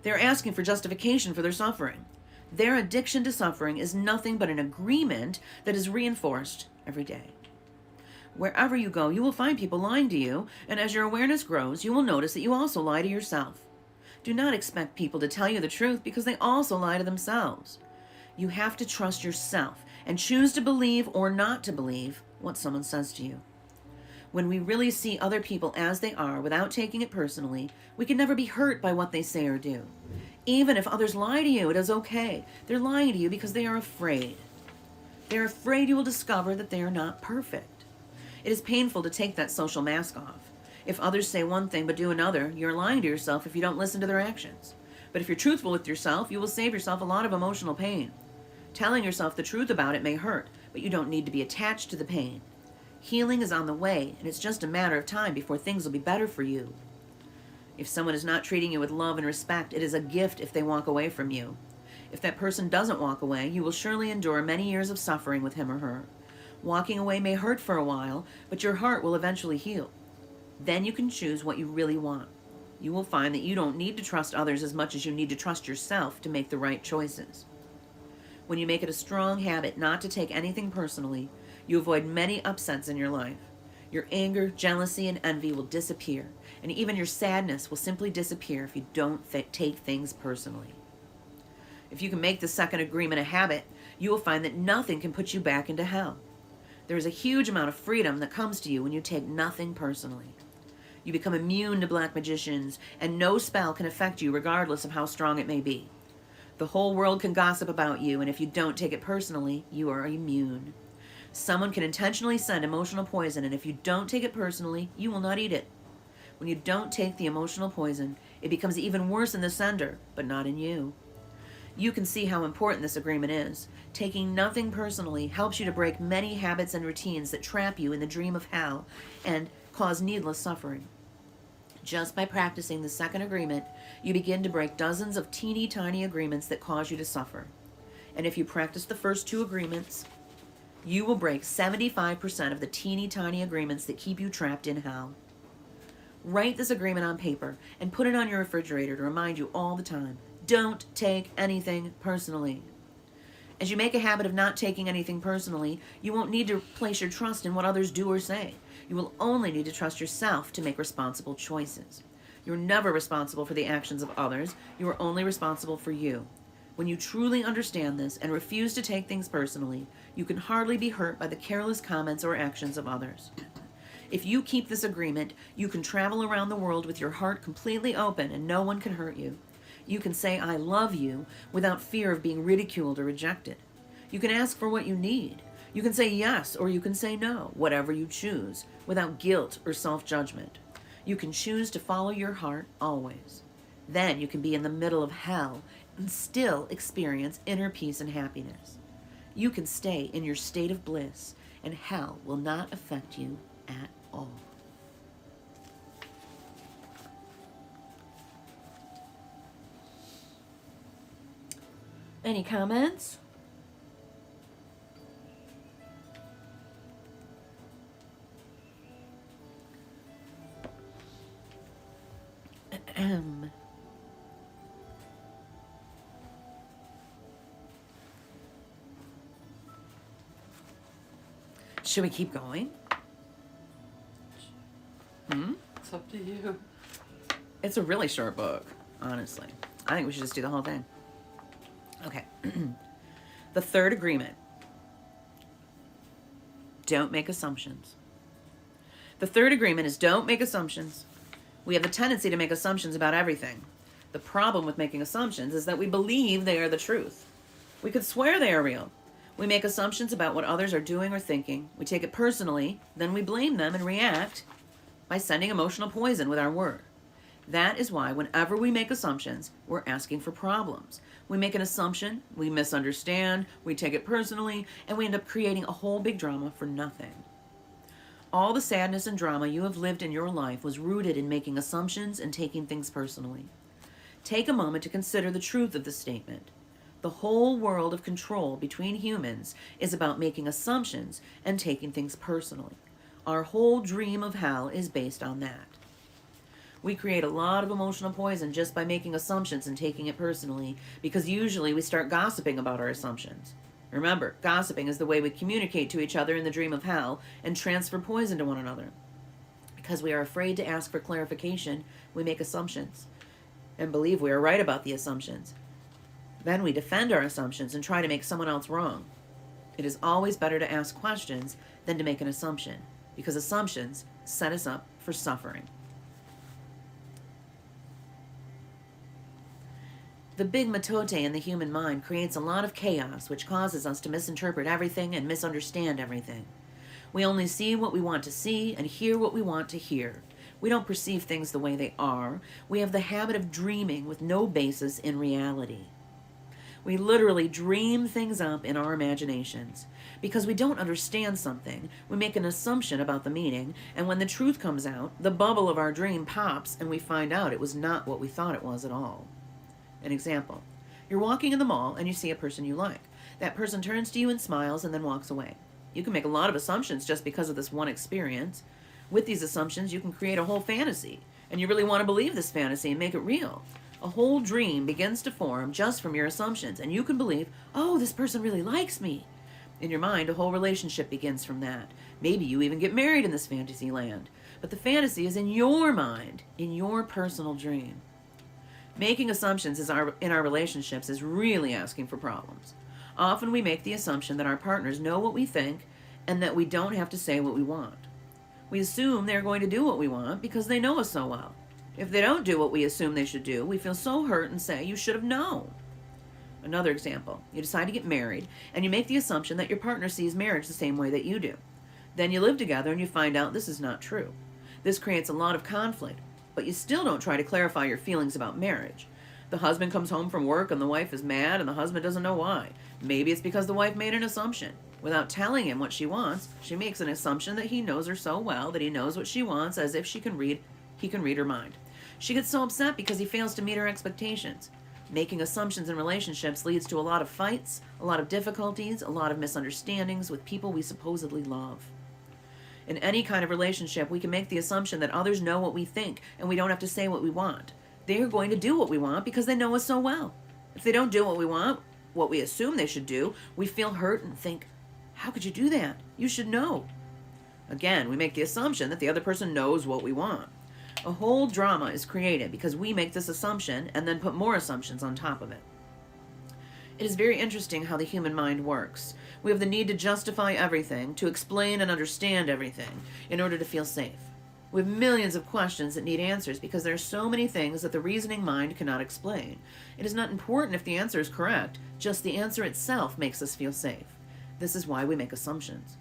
They're asking for justification for their suffering. Their addiction to suffering is nothing but an agreement that is reinforced every day. Wherever you go, you will find people lying to you, and as your awareness grows, you will notice that you also lie to yourself. Do not expect people to tell you the truth because they also lie to themselves. You have to trust yourself and choose to believe or not to believe what someone says to you. When we really see other people as they are without taking it personally, we can never be hurt by what they say or do. Even if others lie to you, it is okay. They're lying to you because they are afraid. They're afraid you will discover that they are not perfect. It is painful to take that social mask off. If others say one thing but do another, you're lying to yourself if you don't listen to their actions. But if you're truthful with yourself, you will save yourself a lot of emotional pain. Telling yourself the truth about it may hurt, but you don't need to be attached to the pain. Healing is on the way, and it's just a matter of time before things will be better for you. If someone is not treating you with love and respect, it is a gift if they walk away from you. If that person doesn't walk away, you will surely endure many years of suffering with him or her. Walking away may hurt for a while, but your heart will eventually heal. Then you can choose what you really want. You will find that you don't need to trust others as much as you need to trust yourself to make the right choices. When you make it a strong habit not to take anything personally, you avoid many upsets in your life. Your anger, jealousy, and envy will disappear, and even your sadness will simply disappear if you don't take things personally. If you can make the second agreement a habit, you will find that nothing can put you back into hell. There is a huge amount of freedom that comes to you when you take nothing personally. You become immune to black magicians, and no spell can affect you regardless of how strong it may be. The whole world can gossip about you, and if you don't take it personally, you are immune. Someone can intentionally send emotional poison, and if you don't take it personally, you will not eat it. When you don't take the emotional poison, it becomes even worse in the sender, but not in you. You can see how important this agreement is. Taking nothing personally helps you to break many habits and routines that trap you in the dream of hell and cause needless suffering. Just by practicing the second agreement, you begin to break dozens of teeny tiny agreements that cause you to suffer. And if you practice the first two agreements, you will break 75% of the teeny tiny agreements that keep you trapped in hell. Write this agreement on paper and put it on your refrigerator to remind you all the time. Don't take anything personally. As you make a habit of not taking anything personally, you won't need to place your trust in what others do or say. You will only need to trust yourself to make responsible choices. You're never responsible for the actions of others. You are only responsible for you. When you truly understand this and refuse to take things personally, you can hardly be hurt by the careless comments or actions of others. If you keep this agreement, you can travel around the world with your heart completely open and no one can hurt you. You can say, "I love you," without fear of being ridiculed or rejected. You can ask for what you need. You can say yes or you can say no, whatever you choose, without guilt or self-judgment. You can choose to follow your heart always. Then you can be in the middle of hell and still experience inner peace and happiness. You can stay in your state of bliss, and hell will not affect you at all. Any comments? Should we keep going? It's up to you. It's a really short book, honestly. I think we should just do the whole thing. Okay. The third agreement. Don't make assumptions. The third agreement is don't make assumptions. We have a tendency to make assumptions about everything. The problem with making assumptions is that we believe they are the truth. We could swear they are real. We make assumptions about what others are doing or thinking. We take it personally, then we blame them and react by sending emotional poison with our word. That is why whenever we make assumptions, we're asking for problems. We make an assumption, we misunderstand, we take it personally, and we end up creating a whole big drama for nothing. All the sadness and drama you have lived in your life was rooted in making assumptions and taking things personally. Take a moment to consider the truth of this statement. The whole world of control between humans is about making assumptions and taking things personally. Our whole dream of hell is based on that. We create a lot of emotional poison just by making assumptions and taking it personally, because usually we start gossiping about our assumptions. Remember, gossiping is the way we communicate to each other in the dream of hell and transfer poison to one another. Because we are afraid to ask for clarification, we make assumptions and believe we are right about the assumptions. Then we defend our assumptions and try to make someone else wrong. It is always better to ask questions than to make an assumption, because assumptions set us up for suffering. The big matote in the human mind creates a lot of chaos, which causes us to misinterpret everything and misunderstand everything. We only see what we want to see and hear what we want to hear. We don't perceive things the way they are. We have the habit of dreaming with no basis in reality. We literally dream things up in our imaginations. Because we don't understand something, we make an assumption about the meaning, and when the truth comes out, the bubble of our dream pops and we find out it was not what we thought it was at all. An example. You're walking in the mall and you see a person you like. That person turns to you and smiles and then walks away. You can make a lot of assumptions just because of this one experience. With these assumptions, you can create a whole fantasy, and you really want to believe this fantasy and make it real. A whole dream begins to form just from your assumptions, and you can believe, oh, this person really likes me. In your mind, a whole relationship begins from that. Maybe you even get married in this fantasy land. But the fantasy is in your mind, in your personal dream. Making assumptions in our relationships is really asking for problems. Often we make the assumption that our partners know what we think and that we don't have to say what we want. We assume they're going to do what we want because they know us so well. If they don't do what we assume they should do, we feel so hurt and say, you should have known. Another example, you decide to get married and you make the assumption that your partner sees marriage the same way that you do. Then you live together and you find out this is not true. This creates a lot of conflict, but you still don't try to clarify your feelings about marriage. The husband comes home from work and the wife is mad and the husband doesn't know why. Maybe it's because the wife made an assumption. Without telling him what she wants, she makes an assumption that he knows her so well that he knows what she wants, as if he can read her mind. She gets so upset because he fails to meet her expectations. Making assumptions in relationships leads to a lot of fights, a lot of difficulties, a lot of misunderstandings with people we supposedly love. In any kind of relationship, we can make the assumption that others know what we think and we don't have to say what we want. They are going to do what we want because they know us so well. If they don't do what we want, what we assume they should do, we feel hurt and think, how could you do that? You should know. Again, we make the assumption that the other person knows what we want. A whole drama is created because we make this assumption and then put more assumptions on top of it. It is very interesting how the human mind works. We have the need to justify everything, to explain and understand everything, in order to feel safe. We have millions of questions that need answers because there are so many things that the reasoning mind cannot explain. It is not important if the answer is correct, just the answer itself makes us feel safe. This is why we make assumptions.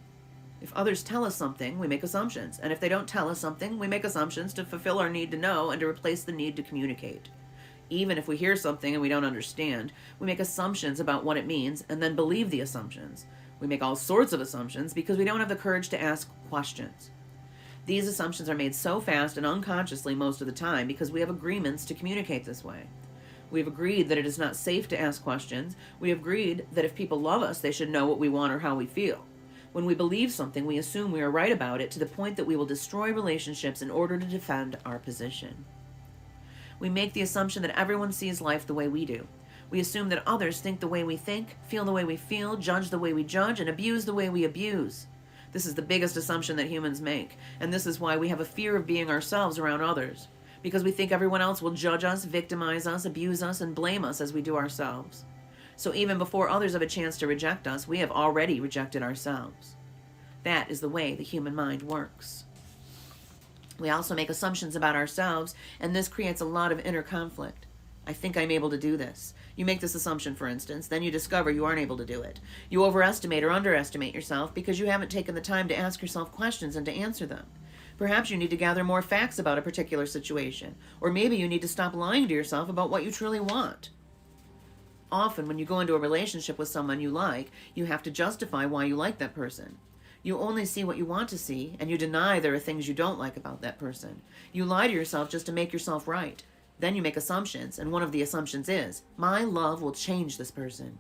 If others tell us something, we make assumptions. And if they don't tell us something, we make assumptions to fulfill our need to know and to replace the need to communicate. Even if we hear something and we don't understand, we make assumptions about what it means and then believe the assumptions. We make all sorts of assumptions because we don't have the courage to ask questions. These assumptions are made so fast and unconsciously most of the time because we have agreements to communicate this way. We have agreed that it is not safe to ask questions. We have agreed that if people love us, they should know what we want or how we feel. When we believe something, we assume we are right about it to the point that we will destroy relationships in order to defend our position. We make the assumption that everyone sees life the way we do. We assume that others think the way we think, feel the way we feel, judge the way we judge, and abuse the way we abuse. This is the biggest assumption that humans make, and this is why we have a fear of being ourselves around others, because we think everyone else will judge us, victimize us, abuse us, and blame us as we do ourselves. So even before others have a chance to reject us, we have already rejected ourselves. That is the way the human mind works. We also make assumptions about ourselves, and this creates a lot of inner conflict. I think I'm able to do this. You make this assumption, for instance, then you discover you aren't able to do it. You overestimate or underestimate yourself because you haven't taken the time to ask yourself questions and to answer them. Perhaps you need to gather more facts about a particular situation, or maybe you need to stop lying to yourself about what you truly want. Often, when you go into a relationship with someone you like, you have to justify why you like that person. You only see what you want to see, and you deny there are things you don't like about that person. You lie to yourself just to make yourself right. Then you make assumptions, and one of the assumptions is, my love will change this person.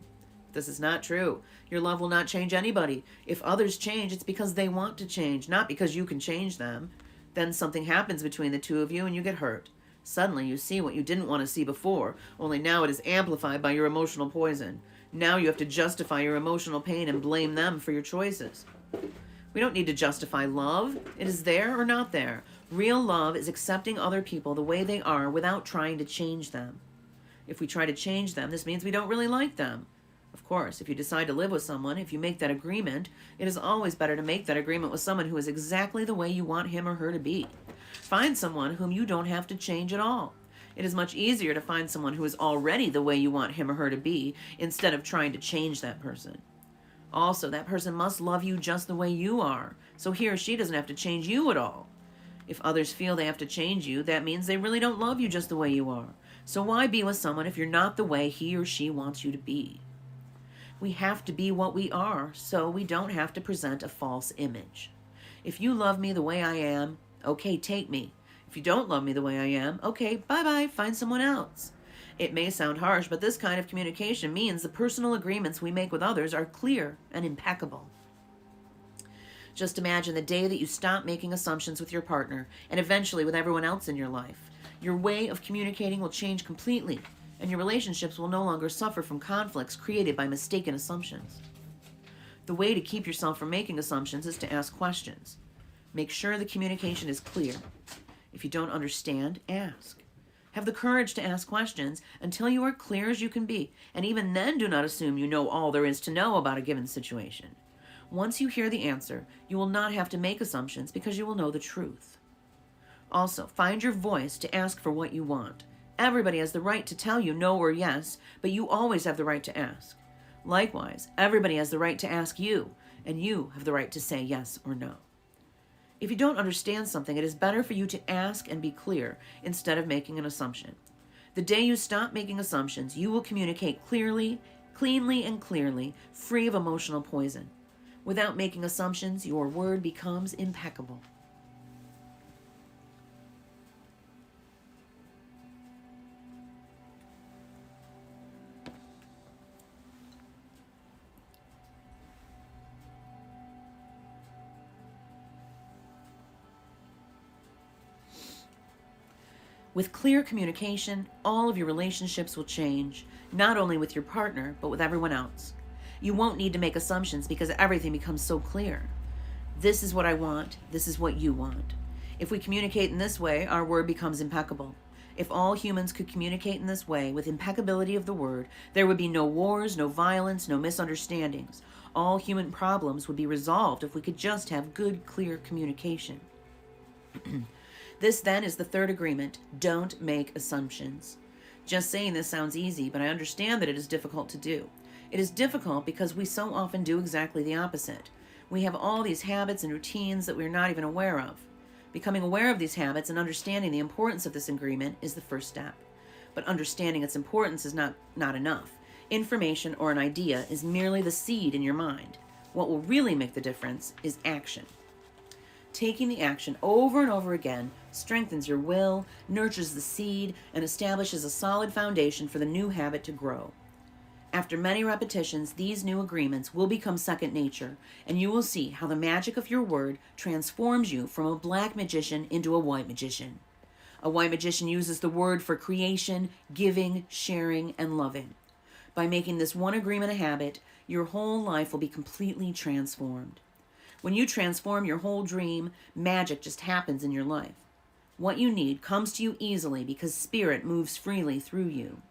This is not true. Your love will not change anybody. If others change, it's because they want to change, not because you can change them. Then something happens between the two of you and you get hurt. Suddenly you see what you didn't want to see before, only now it is amplified by your emotional poison. Now you have to justify your emotional pain and blame them for your choices. We don't need to justify love. It is there or not there. Real love is accepting other people the way they are without trying to change them. If we try to change them, this means we don't really like them. Of course, if you decide to live with someone, if you make that agreement, it is always better to make that agreement with someone who is exactly the way you want him or her to be. Find someone whom you don't have to change at all. It is much easier to find someone who is already the way you want him or her to be instead of trying to change that person. Also, that person must love you just the way you are, so he or she doesn't have to change you at all. If others feel they have to change you, that means they really don't love you just the way you are. So why be with someone if you're not the way he or she wants you to be? We have to be what we are, so we don't have to present a false image. If you love me the way I am, okay, take me. If you don't love me the way I am, okay, bye-bye, find someone else. It may sound harsh, but this kind of communication means the personal agreements we make with others are clear and impeccable. Just imagine the day that you stop making assumptions with your partner and eventually with everyone else in your life. Your way of communicating will change completely, and your relationships will no longer suffer from conflicts created by mistaken assumptions. The way to keep yourself from making assumptions is to ask questions. Make sure the communication is clear. If you don't understand, ask. Have the courage to ask questions until you are clear as you can be, and even then do not assume you know all there is to know about a given situation. Once you hear the answer, you will not have to make assumptions because you will know the truth. Also, find your voice to ask for what you want. Everybody has the right to tell you no or yes, but you always have the right to ask. Likewise, everybody has the right to ask you, and you have the right to say yes or no. If you don't understand something, it is better for you to ask and be clear instead of making an assumption. The day you stop making assumptions, you will communicate clearly, cleanly, and clearly, free of emotional poison. Without making assumptions, your word becomes impeccable. With clear communication, all of your relationships will change, not only with your partner, but with everyone else. You won't need to make assumptions because everything becomes so clear. This is what I want. This is what you want. If we communicate in this way, our word becomes impeccable. If all humans could communicate in this way, with impeccability of the word, there would be no wars, no violence, no misunderstandings. All human problems would be resolved if we could just have good, clear communication. This then is the third agreement. Don't make assumptions. Just saying this sounds easy, but I understand that it is difficult to do. It is difficult because we so often do exactly the opposite. We have all these habits and routines that we're not even aware of. Becoming aware of these habits and understanding the importance of this agreement is the first step. But understanding its importance is not enough. Information or an idea is merely the seed in your mind. What will really make the difference is action. Taking the action over and over again strengthens your will, nurtures the seed, and establishes a solid foundation for the new habit to grow. After many repetitions, these new agreements will become second nature, and you will see how the magic of your word transforms you from a black magician into a white magician. A white magician uses the word for creation, giving, sharing, and loving. By making this one agreement a habit, your whole life will be completely transformed. When you transform your whole dream, magic just happens in your life. What you need comes to you easily because spirit moves freely through you.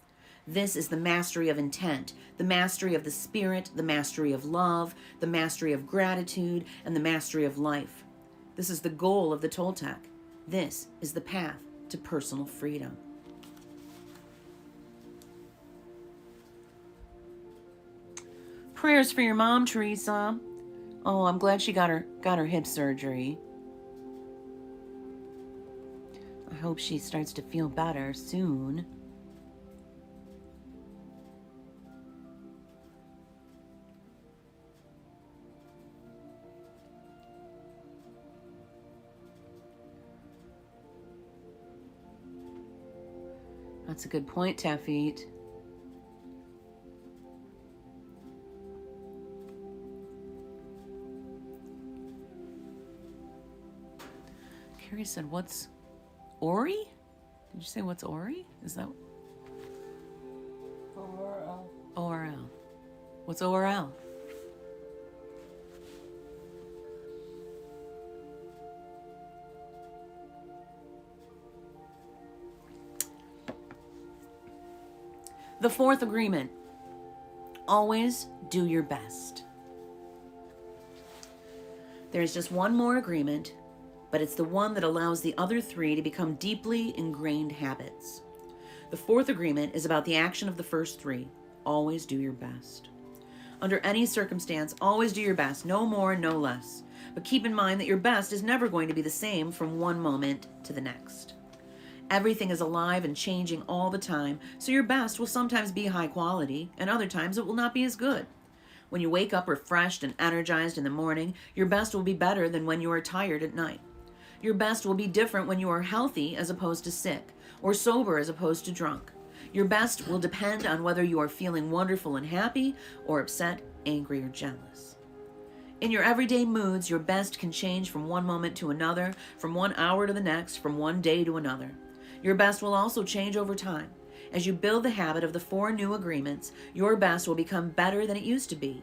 This is the mastery of intent, the mastery of the spirit, the mastery of love, the mastery of gratitude, and the mastery of life. This is the goal of the Toltec. This is the path to personal freedom. Prayers for your mom, Teresa. Oh, I'm glad she got her hip surgery. I hope she starts to feel better soon. That's a good point, Taffeet. Carrie said, what's Ori? Did you say what's Ori? Is that ORL. ORL? What's ORL? The fourth agreement, always do your best. There's just one more agreement, but it's the one that allows the other three to become deeply ingrained habits. The fourth agreement is about the action of the first three. Always do your best. Under any circumstance, always do your best, no more, no less. But keep in mind that your best is never going to be the same from one moment to the next. Everything is alive and changing all the time, so your best will sometimes be high quality, and other times it will not be as good. When you wake up refreshed and energized in the morning, your best will be better than when you are tired at night. Your best will be different when you are healthy as opposed to sick, or sober as opposed to drunk. Your best will depend on whether you are feeling wonderful and happy, or upset, angry, or jealous. In your everyday moods, your best can change from one moment to another, from 1 hour to the next, from one day to another. Your best will also change over time. As you build the habit of the 4 new agreements, your best will become better than it used to be.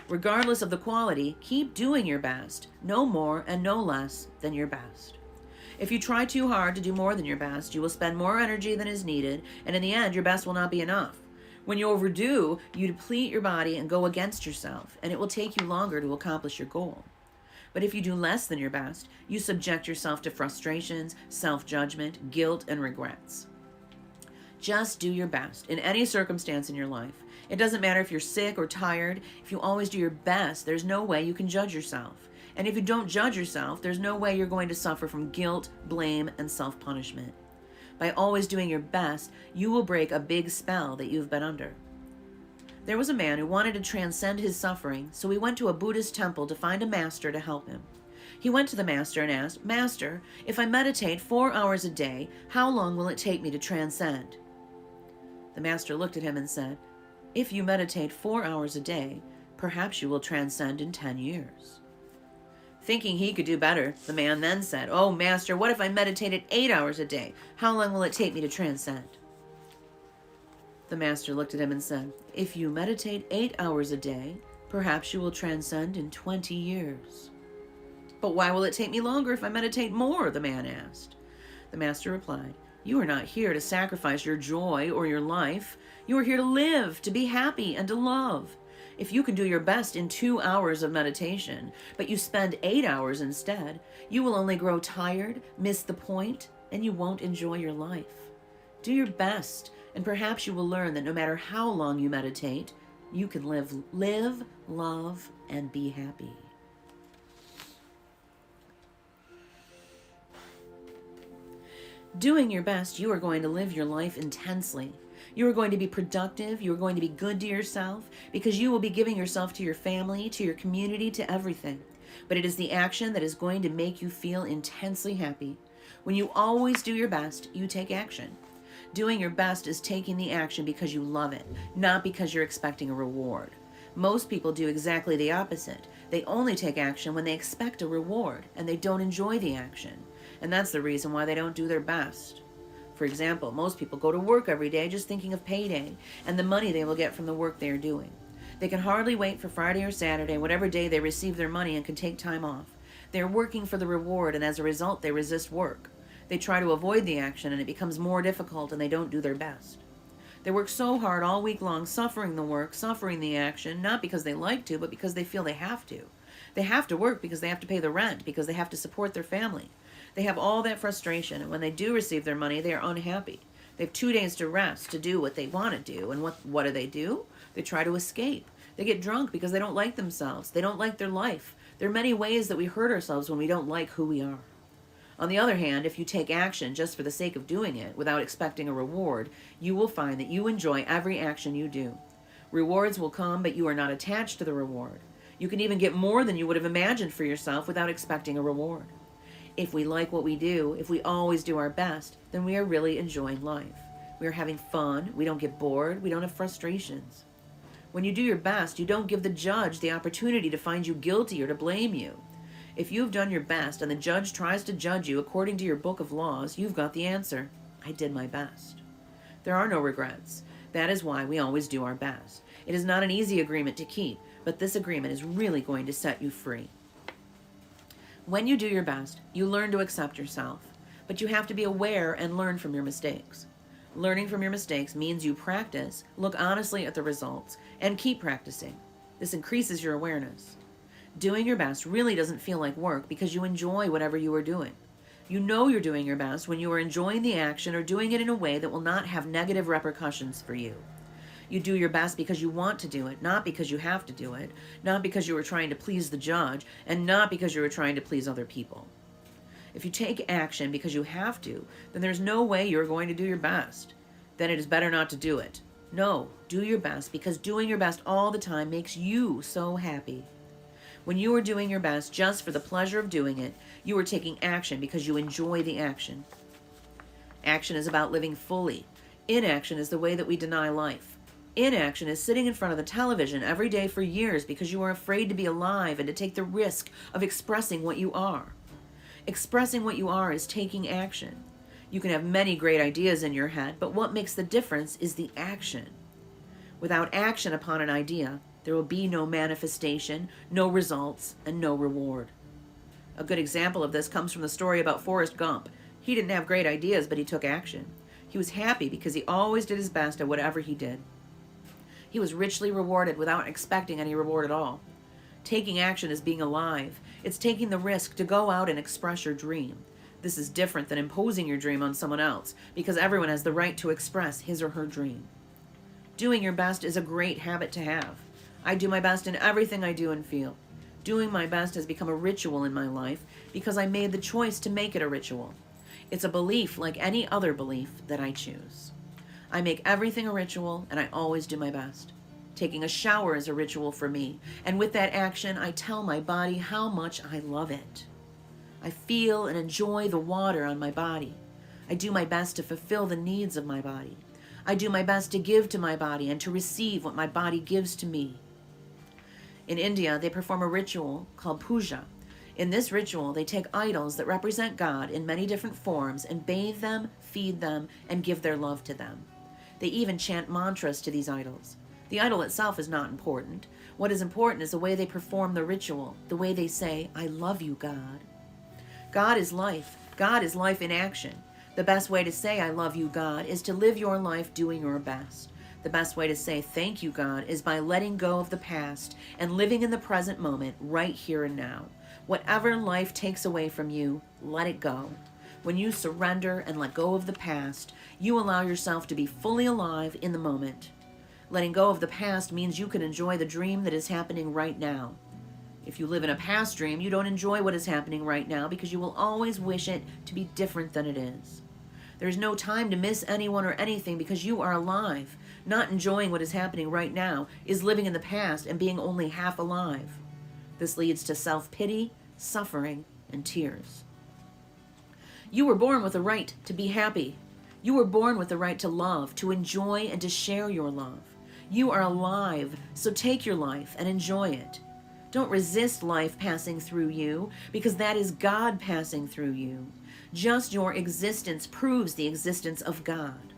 Regardless of the quality, keep doing your best, no more and no less than your best. If you try too hard to do more than your best, you will spend more energy than is needed, and in the end, your best will not be enough. When you overdo, you deplete your body and go against yourself, and it will take you longer to accomplish your goal. But if you do less than your best, you subject yourself to frustrations, self-judgment, guilt, and regrets. Just do your best in any circumstance in your life. It doesn't matter if you're sick or tired. If you always do your best, there's no way you can judge yourself. And if you don't judge yourself, there's no way you're going to suffer from guilt, blame, and self-punishment. By always doing your best, you will break a big spell that you've been under. There was a man who wanted to transcend his suffering, so he went to a Buddhist temple to find a master to help him. He went to the master and asked, "Master, if I meditate 4 hours a day, how long will it take me to transcend?" The master looked at him and said, "If you meditate 4 hours a day, perhaps you will transcend in 10 years. Thinking he could do better, the man then said, "Oh, master, what if I meditated 8 hours a day? How long will it take me to transcend?" The master looked at him and said, "If you meditate 8 hours a day, perhaps you will transcend in 20 years. "But why will it take me longer if I meditate more?" the man asked. The master replied, "You are not here to sacrifice your joy or your life. You are here to live, to be happy, and to love. If you can do your best in 2 hours of meditation, but you spend 8 hours instead, you will only grow tired, miss the point, and you won't enjoy your life. Do your best, and perhaps you will learn that no matter how long you meditate, you can live, love, and be happy." Doing your best, you are going to live your life intensely. You are going to be productive. You are going to be good to yourself because you will be giving yourself to your family, to your community, to everything. But it is the action that is going to make you feel intensely happy. When you always do your best, you take action. Doing your best is taking the action because you love it, not because you're expecting a reward. Most people do exactly the opposite. They only take action when they expect a reward, and they don't enjoy the action. And that's the reason why they don't do their best. For example, most people go to work every day just thinking of payday and the money they will get from the work they are doing. They can hardly wait for Friday or Saturday, whatever day they receive their money, and can take time off. They are working for the reward, and as a result, they resist work. They try to avoid the action, and it becomes more difficult, and they don't do their best. They work so hard all week long, suffering the work, suffering the action, not because they like to, but because they feel they have to. They have to work because they have to pay the rent, because they have to support their family. They have all that frustration, and when they do receive their money, they are unhappy. They have 2 days to rest, to do what they want to do, and what do? They try to escape. They get drunk because they don't like themselves. They don't like their life. There are many ways that we hurt ourselves when we don't like who we are. On the other hand, if you take action just for the sake of doing it, without expecting a reward, you will find that you enjoy every action you do. Rewards will come, but you are not attached to the reward. You can even get more than you would have imagined for yourself without expecting a reward. If we like what we do, if we always do our best, then we are really enjoying life. We are having fun. We don't get bored. We don't have frustrations. When you do your best, you don't give the judge the opportunity to find you guilty or to blame you. If you've done your best and the judge tries to judge you according to your book of laws, you've got the answer. I did my best. There are no regrets. That is why we always do our best. It is not an easy agreement to keep, but this agreement is really going to set you free. When you do your best, you learn to accept yourself, but you have to be aware and learn from your mistakes. Learning from your mistakes means you practice, look honestly at the results, and keep practicing. This increases your awareness. Doing your best really doesn't feel like work because you enjoy whatever you are doing. You know you're doing your best when you are enjoying the action or doing it in a way that will not have negative repercussions for you. You do your best because you want to do it, not because you have to do it, not because you are trying to please the judge, and not because you are trying to please other people. If you take action because you have to, then there's no way you're going to do your best. Then it is better not to do it. No, do your best because doing your best all the time makes you so happy. When you are doing your best just for the pleasure of doing it, you are taking action because you enjoy the action. Action is about living fully. Inaction is the way that we deny life. Inaction is sitting in front of the television every day for years because you are afraid to be alive and to take the risk of expressing what you are. Expressing what you are is taking action. You can have many great ideas in your head, but what makes the difference is the action. Without action upon an idea, there will be no manifestation, no results, and no reward. A good example of this comes from the story about Forrest Gump. He didn't have great ideas, but he took action. He was happy because he always did his best at whatever he did. He was richly rewarded without expecting any reward at all. Taking action is being alive. It's taking the risk to go out and express your dream. This is different than imposing your dream on someone else, because everyone has the right to express his or her dream. Doing your best is a great habit to have. I do my best in everything I do and feel. Doing my best has become a ritual in my life because I made the choice to make it a ritual. It's a belief like any other belief that I choose. I make everything a ritual, and I always do my best. Taking a shower is a ritual for me, and with that action, I tell my body how much I love it. I feel and enjoy the water on my body. I do my best to fulfill the needs of my body. I do my best to give to my body and to receive what my body gives to me. In India, they perform a ritual called puja. In this ritual, they take idols that represent God in many different forms and bathe them, feed them, and give their love to them. They even chant mantras to these idols. The idol itself is not important. What is important is the way they perform the ritual, the way they say, "I love you, God." God is life. God is life in action. The best way to say, "I love you, God," is to live your life doing your best. The best way to say, "Thank you, God," is by letting go of the past and living in the present moment, right here and now. Whatever life takes away from you, let it go. When you surrender and let go of the past, you allow yourself to be fully alive in the moment. Letting go of the past means you can enjoy the dream that is happening right now. If you live in a past dream, you don't enjoy what is happening right now because you will always wish it to be different than it is. There is no time to miss anyone or anything because you are alive. Not enjoying what is happening right now is living in the past and being only half alive. This leads to self-pity, suffering, and tears. You were born with a right to be happy. You were born with the right to love, to enjoy, and to share your love. You are alive, so take your life and enjoy it. Don't resist life passing through you, because that is God passing through you. Just your existence proves the existence of God.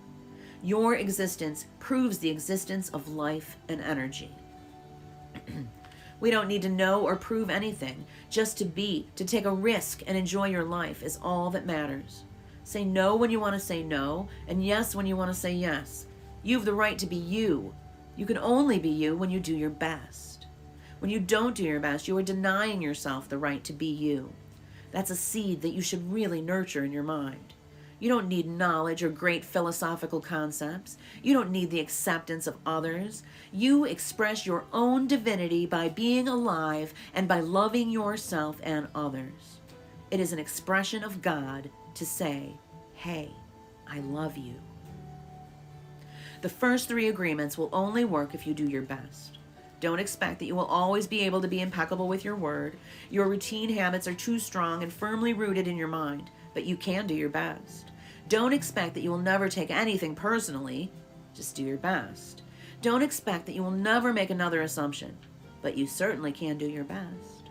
Your existence proves the existence of life and energy. We don't need to know or prove anything. Just to be, to take a risk and enjoy your life is all that matters. Say no when you want to say no, and yes when you want to say yes. You have the right to be you. You can only be you when you do your best. When you don't do your best, you are denying yourself the right to be you. That's a seed that you should really nurture in your mind. You don't need knowledge or great philosophical concepts. You don't need the acceptance of others. You express your own divinity by being alive and by loving yourself and others. It is an expression of God to say, "Hey, I love you." The first 3 agreements will only work if you do your best. Don't expect that you will always be able to be impeccable with your word. Your routine habits are too strong and firmly rooted in your mind, but you can do your best. Don't expect that you will never take anything personally. Just do your best. Don't expect that you will never make another assumption, but you certainly can do your best.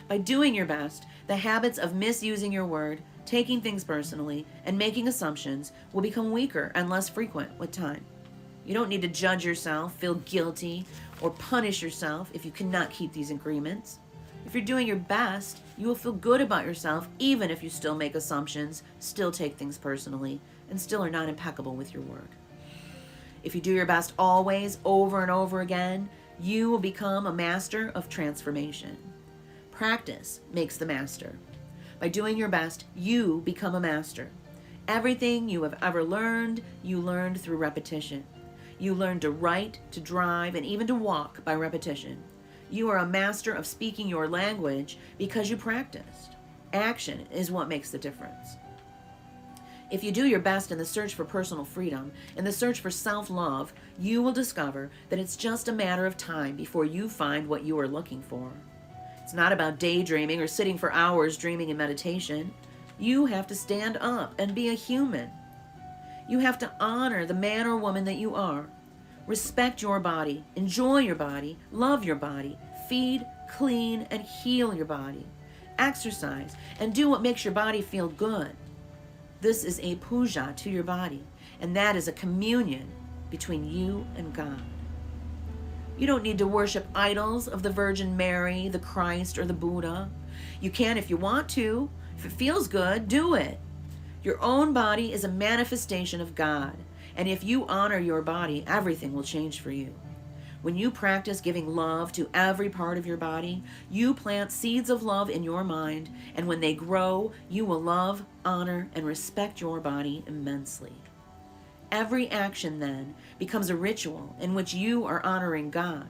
By doing your best, the habits of misusing your word, taking things personally, and making assumptions will become weaker and less frequent with time. You don't need to judge yourself, feel guilty, or punish yourself if you cannot keep these agreements. If you're doing your best, you will feel good about yourself even if you still make assumptions, still take things personally, and still are not impeccable with your word. If you do your best always, over and over again, you will become a master of transformation. Practice makes the master. By doing your best, you become a master. Everything you have ever learned, you learned through repetition. You learned to write, to drive, and even to walk by repetition. You are a master of speaking your language because you practiced. Action is what makes the difference. If you do your best in the search for personal freedom, in the search for self-love, you will discover that it's just a matter of time before you find what you are looking for. It's not about daydreaming or sitting for hours dreaming in meditation. You have to stand up and be a human. You have to honor the man or woman that you are. Respect your body, enjoy your body, love your body, feed, clean, and heal your body. Exercise and do what makes your body feel good. This is a puja to your body, and that is a communion between you and God. You don't need to worship idols of the Virgin Mary, the Christ, or the Buddha. You can if you want to. If it feels good, do it. Your own body is a manifestation of God, and if you honor your body, everything will change for you. When you practice giving love to every part of your body, you plant seeds of love in your mind, and when they grow, you will love, honor, and respect your body immensely. Every action then becomes a ritual in which you are honoring God.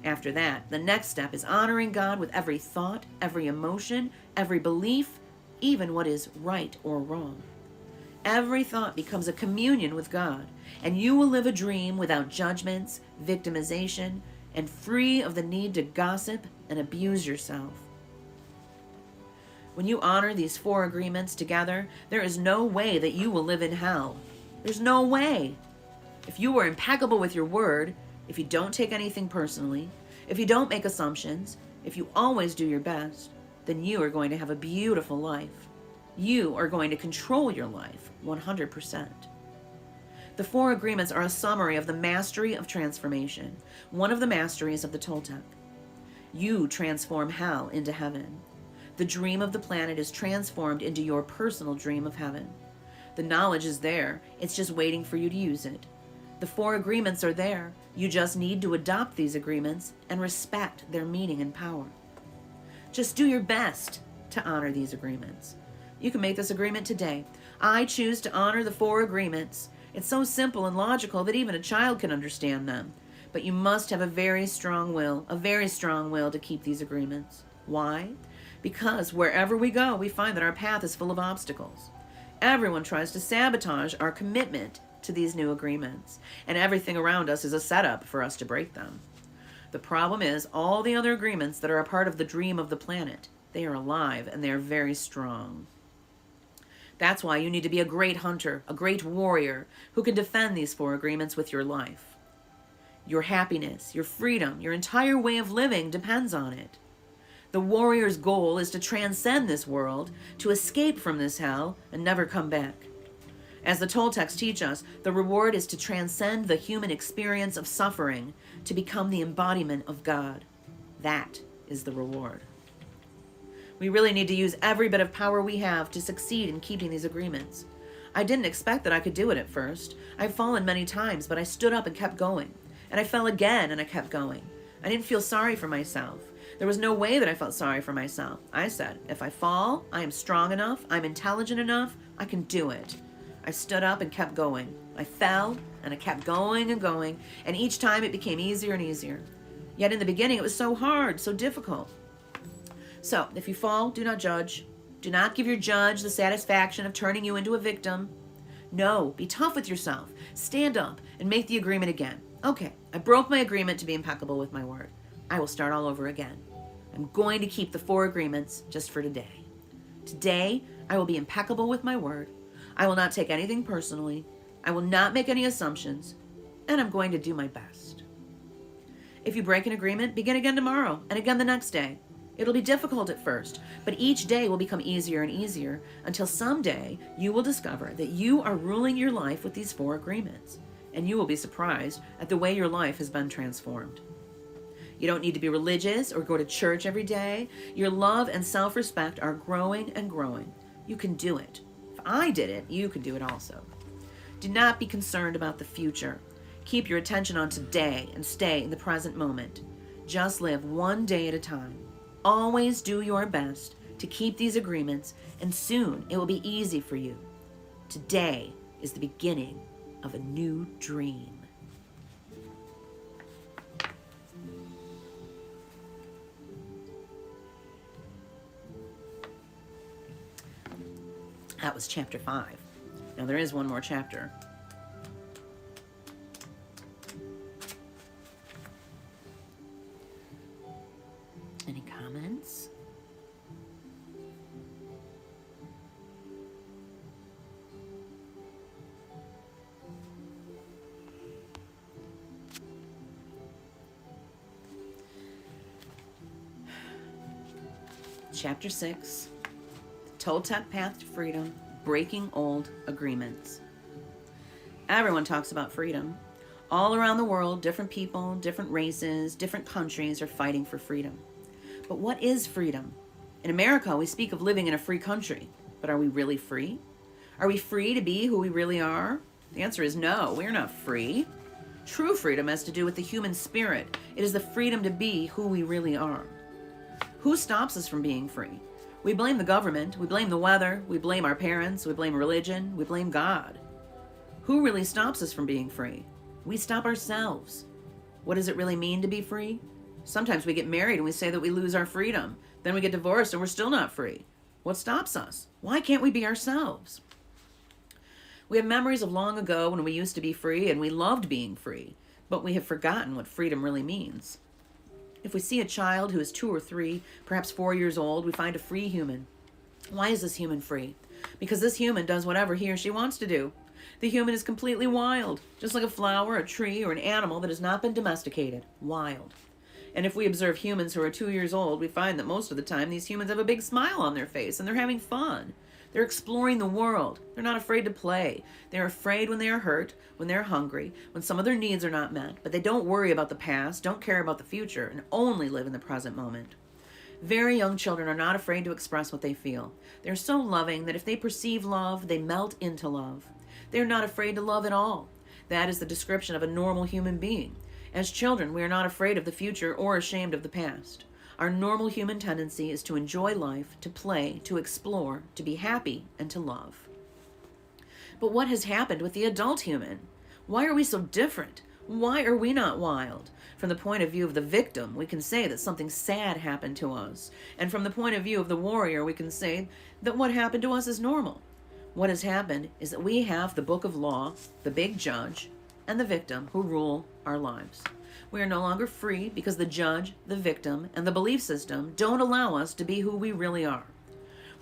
After that, the next step is honoring God with every thought, every emotion, every belief, even what is right or wrong. Every thought becomes a communion with God, and you will live a dream without judgments, victimization, and free of the need to gossip and abuse yourself. When you honor these 4 agreements together, there is no way that you will live in hell. There's no way. If you are impeccable with your word, if you don't take anything personally, if you don't make assumptions, if you always do your best, then you are going to have a beautiful life. You are going to control your life 100%. The 4 agreements are a summary of the mastery of transformation, one of the masteries of the Toltec. You transform hell into heaven. The dream of the planet is transformed into your personal dream of heaven. The knowledge is there, it's just waiting for you to use it. The 4 agreements are there, you just need to adopt these agreements and respect their meaning and power. Just do your best to honor these agreements. You can make this agreement today. I choose to honor the 4 agreements. It's so simple and logical that even a child can understand them. But you must have a very strong will to keep these agreements. Why? Because wherever we go, we find that our path is full of obstacles. Everyone tries to sabotage our commitment to these new agreements, and everything around us is a setup for us to break them. The problem is all the other agreements that are a part of the dream of the planet, they are alive and they are very strong. That's why you need to be a great hunter, a great warrior who can defend these 4 agreements with your life. Your happiness, your freedom, your entire way of living depends on it. The warrior's goal is to transcend this world, to escape from this hell, and never come back. As the Toltecs teach us, the reward is to transcend the human experience of suffering, to become the embodiment of God. That is the reward. We really need to use every bit of power we have to succeed in keeping these agreements. I didn't expect that I could do it at first. I've fallen many times, but I stood up and kept going. And I fell again and I kept going. I didn't feel sorry for myself. There was no way that I felt sorry for myself. I said, if I fall, I am strong enough, I'm intelligent enough, I can do it. I stood up and kept going. I fell and I kept going and going, and each time it became easier and easier. Yet in the beginning it was so hard, so difficult. So, if you fall, do not judge. Do not give your judge the satisfaction of turning you into a victim. No, be tough with yourself. Stand up and make the agreement again. Okay, I broke my agreement to be impeccable with my word. I will start all over again. I'm going to keep the 4 agreements just for today. Today, I will be impeccable with my word. I will not take anything personally. I will not make any assumptions, and I'm going to do my best. If you break an agreement, begin again tomorrow and again the next day. It'll be difficult at first, but each day will become easier and easier until someday you will discover that you are ruling your life with these 4 agreements, and you will be surprised at the way your life has been transformed. You don't need to be religious or go to church every day. Your love and self-respect are growing and growing. You can do it. If I did it, you can do it also. Do not be concerned about the future. Keep your attention on today and stay in the present moment. Just live one day at a time. Always do your best to keep these agreements, and soon it will be easy for you. Today is the beginning of a new dream. That was chapter 5. Now there is one more chapter. Any comments? Chapter 6, the Toltec Path to Freedom, Breaking Old Agreements. Everyone talks about freedom. All around the world, different people, different races, different countries are fighting for freedom. But what is freedom? In America, we speak of living in a free country, but are we really free? Are we free to be who we really are? The answer is no, we're not free. True freedom has to do with the human spirit. It is the freedom to be who we really are. Who stops us from being free? We blame the government, we blame the weather, we blame our parents, we blame religion, we blame God. Who really stops us from being free? We stop ourselves. What does it really mean to be free? Sometimes we get married and we say that we lose our freedom. Then we get divorced and we're still not free. What stops us? Why can't we be ourselves? We have memories of long ago when we used to be free and we loved being free, but we have forgotten what freedom really means. If we see a child who is 2 or 3, perhaps 4 years old, we find a free human. Why is this human free? Because this human does whatever he or she wants to do. The human is completely wild, just like a flower, a tree, or an animal that has not been domesticated. Wild. And if we observe humans who are 2 years old, we find that most of the time these humans have a big smile on their face and they're having fun. They're exploring the world. They're not afraid to play. They're afraid when they are hurt, when they're hungry, when some of their needs are not met, but they don't worry about the past, don't care about the future, and only live in the present moment. Very young children are not afraid to express what they feel. They're so loving that if they perceive love, they melt into love. They're not afraid to love at all. That is the description of a normal human being. As children, we are not afraid of the future or ashamed of the past. Our normal human tendency is to enjoy life, to play, to explore, to be happy, and to love. But what has happened with the adult human? Why are we so different? Why are we not wild? From the point of view of the victim, we can say that something sad happened to us. And from the point of view of the warrior, we can say that what happened to us is normal. What has happened is that we have the book of law, the big judge, and the victim who rule our lives. We are no longer free because the judge, the victim, and the belief system don't allow us to be who we really are.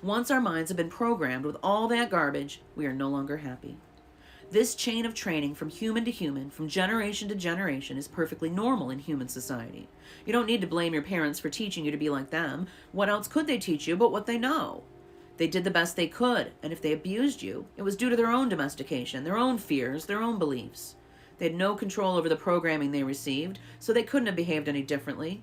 Once our minds have been programmed with all that garbage, we are no longer happy. This chain of training from human to human, from generation to generation, is perfectly normal in human society. You don't need to blame your parents for teaching you to be like them. What else could they teach you but what they know? They did the best they could, and if they abused you, it was due to their own domestication, their own fears, their own beliefs. They had no control over the programming they received, so they couldn't have behaved any differently.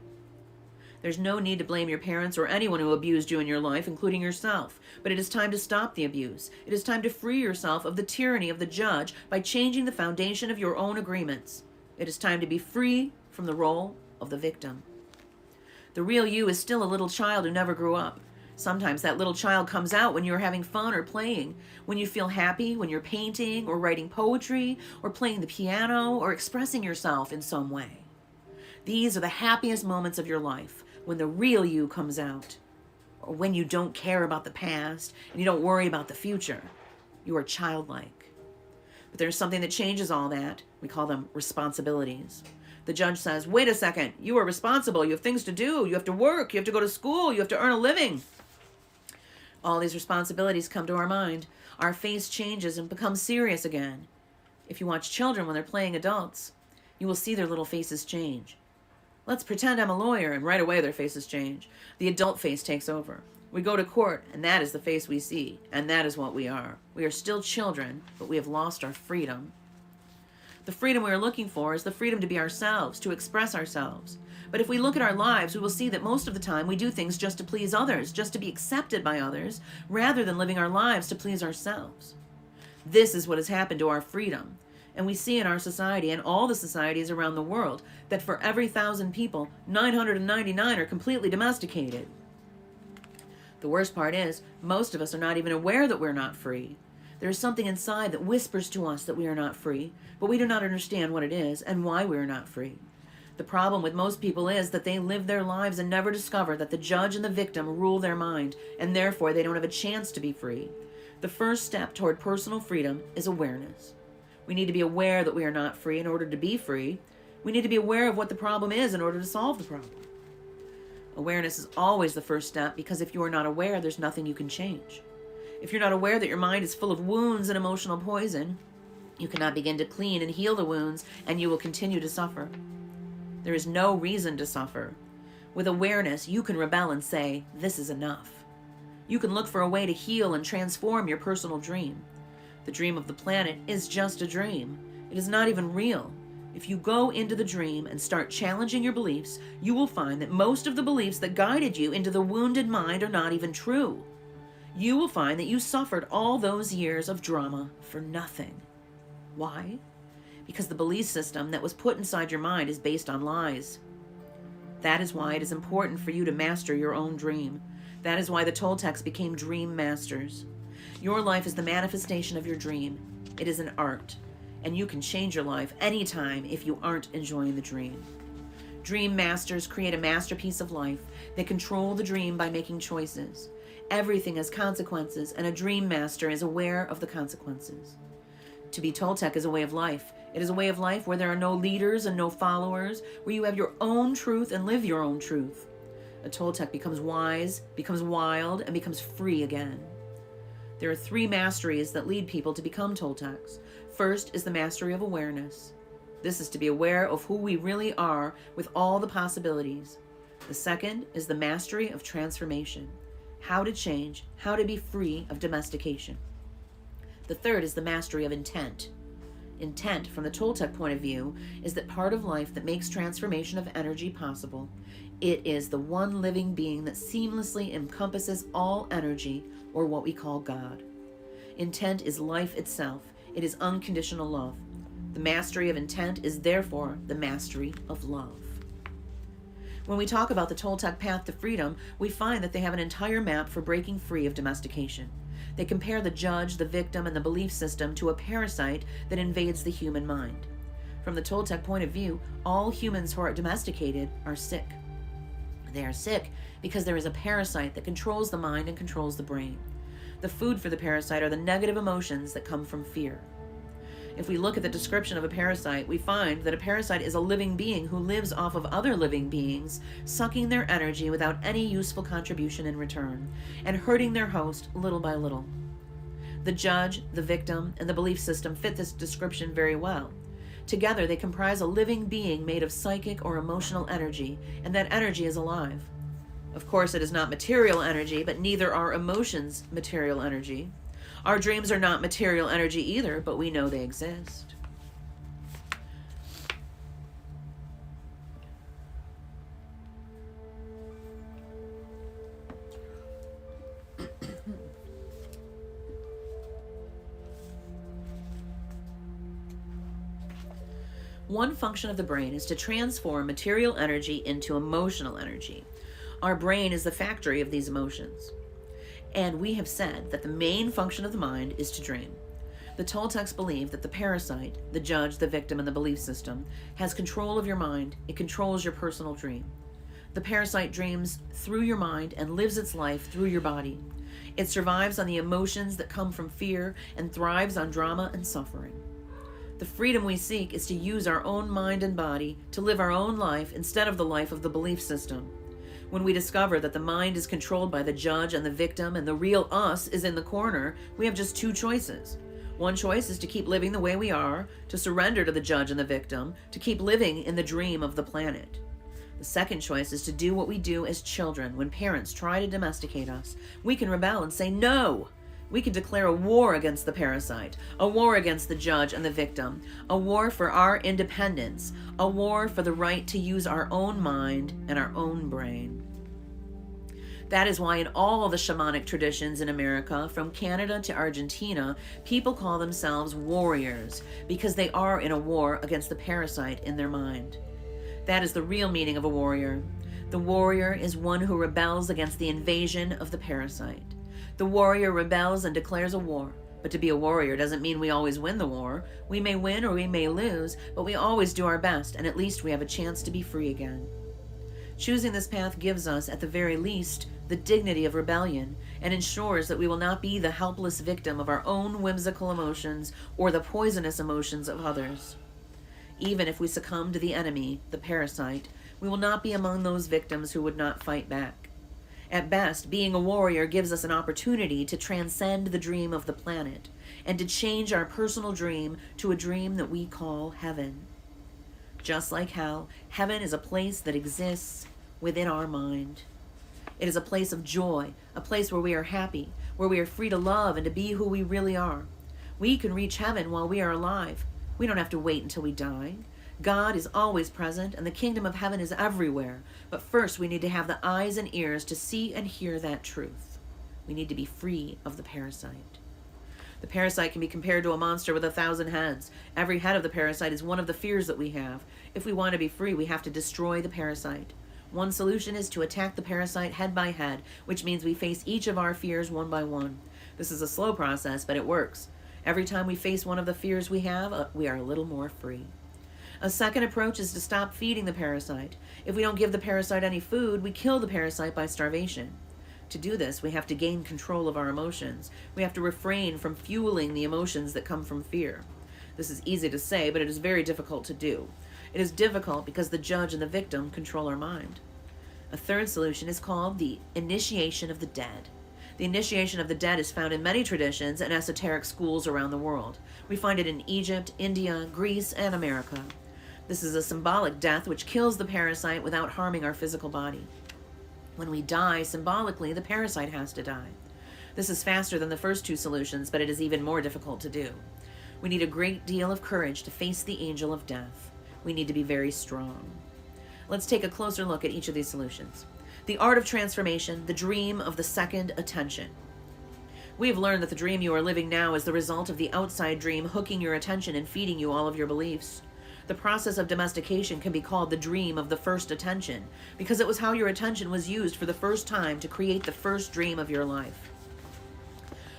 There's no need to blame your parents or anyone who abused you in your life, including yourself. But it is time to stop the abuse. It is time to free yourself of the tyranny of the judge by changing the foundation of your own agreements. It is time to be free from the role of the victim. The real you is still a little child who never grew up. Sometimes that little child comes out when you're having fun or playing, when you feel happy, when you're painting or writing poetry or playing the piano or expressing yourself in some way. These are the happiest moments of your life, when the real you comes out, or when you don't care about the past and you don't worry about the future. You are childlike. But there's something that changes all that. We call them responsibilities. The judge says, wait a second, you are responsible. You have things to do. You have to work. You have to go to school. You have to earn a living. All these responsibilities come to our mind. Our face changes and becomes serious again. If you watch children when they're playing adults, you will see their little faces change. Let's pretend I'm a lawyer, and right away their faces change. The adult face takes over. We go to court, and that is the face we see, and that is what we are. We are still children, but we have lost our freedom. The freedom we are looking for is the freedom to be ourselves, to express ourselves. But if we look at our lives, we will see that most of the time we do things just to please others, just to be accepted by others, rather than living our lives to please ourselves. This is what has happened to our freedom. And we see in our society and all the societies around the world that for every 1,000 people, 999 are completely domesticated. The worst part is, most of us are not even aware that we're not free. There is something inside that whispers to us that we are not free, but we do not understand what it is and why we are not free. The problem with most people is that they live their lives and never discover that the judge and the victim rule their mind, and therefore they don't have a chance to be free. The first step toward personal freedom is awareness. We need to be aware that we are not free in order to be free. We need to be aware of what the problem is in order to solve the problem. Awareness is always the first step, because if you are not aware, there's nothing you can change. If you're not aware that your mind is full of wounds and emotional poison, you cannot begin to clean and heal the wounds, and you will continue to suffer. There is no reason to suffer. With awareness, you can rebel and say, this is enough. You can look for a way to heal and transform your personal dream. The dream of the planet is just a dream. It is not even real. If you go into the dream and start challenging your beliefs, you will find that most of the beliefs that guided you into the wounded mind are not even true. You will find that you suffered all those years of drama for nothing. Why? Because the belief system that was put inside your mind is based on lies. That is why it is important for you to master your own dream. That is why the Toltecs became dream masters. Your life is the manifestation of your dream. It is an art, and you can change your life anytime if you aren't enjoying the dream. Dream masters create a masterpiece of life. They control the dream by making choices. Everything has consequences, and a dream master is aware of the consequences. To be Toltec is a way of life. It is a way of life where there are no leaders and no followers, where you have your own truth and live your own truth. A Toltec becomes wise, becomes wild, and becomes free again. There are 3 masteries that lead people to become Toltecs. First is the mastery of awareness. This is to be aware of who we really are with all the possibilities. The second is the mastery of transformation. How to change, how to be free of domestication. The third is the mastery of intent. Intent, from the Toltec point of view, is that part of life that makes transformation of energy possible. It is the one living being that seamlessly encompasses all energy, or what we call God. Intent is life itself. It is unconditional love. The mastery of intent is therefore the mastery of love. When we talk about the Toltec path to freedom, we find that they have an entire map for breaking free of domestication. They compare the judge, the victim, and the belief system to a parasite that invades the human mind. From the Toltec point of view, all humans who are domesticated are sick. They are sick because there is a parasite that controls the mind and controls the brain. The food for the parasite are the negative emotions that come from fear. If we look at the description of a parasite, we find that a parasite is a living being who lives off of other living beings, sucking their energy without any useful contribution in return, and hurting their host little by little. The judge, the victim, and the belief system fit this description very well. Together, they comprise a living being made of psychic or emotional energy, and that energy is alive. Of course, it is not material energy, but neither are emotions material energy. Our dreams are not material energy either, but we know they exist. One function of the brain is to transform material energy into emotional energy. Our brain is the factory of these emotions. And we have said that the main function of the mind is to dream. The Toltecs believe that the parasite, the judge, the victim, and the belief system, has control of your mind. It controls your personal dream. The parasite dreams through your mind and lives its life through your body. It survives on the emotions that come from fear and thrives on drama and suffering. The freedom we seek is to use our own mind and body to live our own life instead of the life of the belief system. When we discover that the mind is controlled by the judge and the victim and the real us is in the corner, we have just two choices. One choice is to keep living the way we are, to surrender to the judge and the victim, to keep living in the dream of the planet. The second choice is to do what we do as children when parents try to domesticate us. We can rebel and say no. We can declare a war against the parasite, a war against the judge and the victim, a war for our independence, a war for the right to use our own mind and our own brain. That is why in all the shamanic traditions in America, from Canada to Argentina, people call themselves warriors because they are in a war against the parasite in their mind. That is the real meaning of a warrior. The warrior is one who rebels against the invasion of the parasite. The warrior rebels and declares a war. But to be a warrior doesn't mean we always win the war. We may win or we may lose, but we always do our best, and at least we have a chance to be free again. Choosing this path gives us, at the very least, the dignity of rebellion, and ensures that we will not be the helpless victim of our own whimsical emotions or the poisonous emotions of others. Even if we succumb to the enemy, the parasite, we will not be among those victims who would not fight back. At best, being a warrior gives us an opportunity to transcend the dream of the planet and to change our personal dream to a dream that we call heaven. Just like hell, heaven is a place that exists within our mind. It is a place of joy, a place where we are happy, where we are free to love and to be who we really are. We can reach heaven while we are alive. We don't have to wait until we die. God is always present, and the kingdom of heaven is everywhere. But first, we need to have the eyes and ears to see and hear that truth. We need to be free of the parasite. The parasite can be compared to a monster with 1,000 heads. Every head of the parasite is one of the fears that we have. If we want to be free, we have to destroy the parasite. One solution is to attack the parasite head by head, which means we face each of our fears one by one. This is a slow process, but it works. Every time we face one of the fears we have, we are a little more free. A second approach is to stop feeding the parasite. If we don't give the parasite any food, we kill the parasite by starvation. To do this, we have to gain control of our emotions. We have to refrain from fueling the emotions that come from fear. This is easy to say, but it is very difficult to do. It is difficult because the judge and the victim control our mind. A third solution is called the initiation of the dead. The initiation of the dead is found in many traditions and esoteric schools around the world. We find it in Egypt, India, Greece, and America. This is a symbolic death which kills the parasite without harming our physical body. When we die, symbolically, the parasite has to die. This is faster than the first two solutions, but it is even more difficult to do. We need a great deal of courage to face the angel of death. We need to be very strong. Let's take a closer look at each of these solutions. The art of transformation, the dream of the second attention. We have learned that the dream you are living now is the result of the outside dream hooking your attention and feeding you all of your beliefs. The process of domestication can be called the dream of the first attention, because it was how your attention was used for the first time to create the first dream of your life.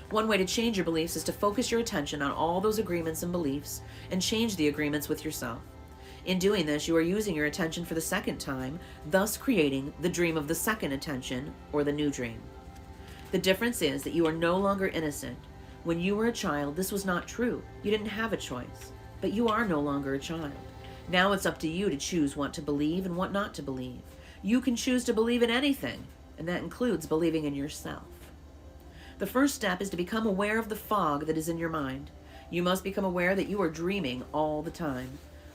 One way to change your beliefs is to focus your attention on all those agreements and beliefs and change the agreements with yourself. In doing this, you are using your attention for the second time, thus creating the dream of the second attention, or the new dream. The difference is that you are no longer innocent. When you were a child, this was not true. You didn't have a choice. But you are no longer a child. Now it's up to you to choose what to believe and what not to believe. You can choose to believe in anything, and that includes believing in yourself. The first step is to become aware of the fog that is in your mind. You must become aware that you are dreaming all the time.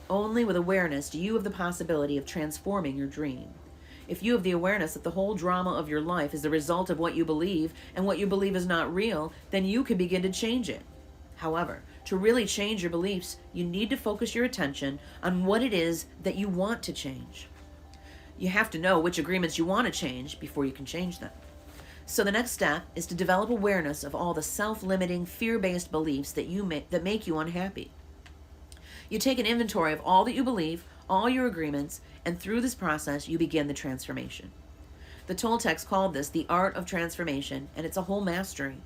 Only with awareness do you have the possibility of transforming your dream. If you have the awareness that the whole drama of your life is the result of what you believe, and what you believe is not real, then you can begin to change it. However, to really change your beliefs, you need to focus your attention on what it is that you want to change. You have to know which agreements you want to change before you can change them. So the next step is to develop awareness of all the self-limiting, fear-based beliefs that make you unhappy. You take an inventory of all that you believe, all your agreements, and through this process, you begin the transformation. The Toltecs called this the art of transformation, and it's a whole mastery.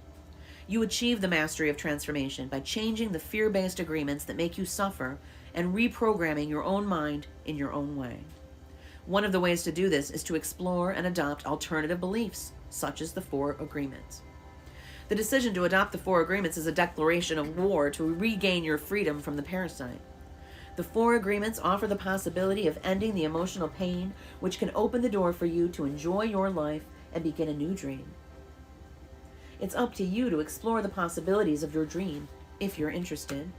You achieve the mastery of transformation by changing the fear-based agreements that make you suffer and reprogramming your own mind in your own way. One of the ways to do this is to explore and adopt alternative beliefs, such as the 4 agreements. The decision to adopt the 4 agreements is a declaration of war to regain your freedom from the parasite. The 4 agreements offer the possibility of ending the emotional pain, which can open the door for you to enjoy your life and begin a new dream. It's up to you to explore the possibilities of your dream, if you're interested.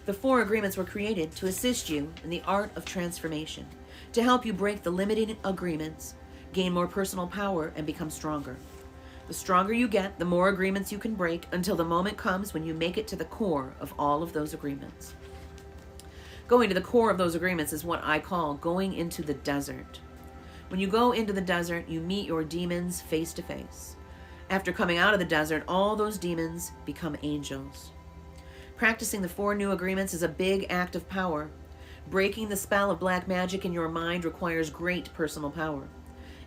The 4 agreements were created to assist you in the art of transformation, to help you break the limiting agreements, gain more personal power, and become stronger. The stronger you get, the more agreements you can break until the moment comes when you make it to the core of all of those agreements. Going to the core of those agreements is what I call going into the desert. When you go into the desert, you meet your demons face to face. After coming out of the desert, all those demons become angels. Practicing the 4 new agreements is a big act of power. Breaking the spell of black magic in your mind requires great personal power.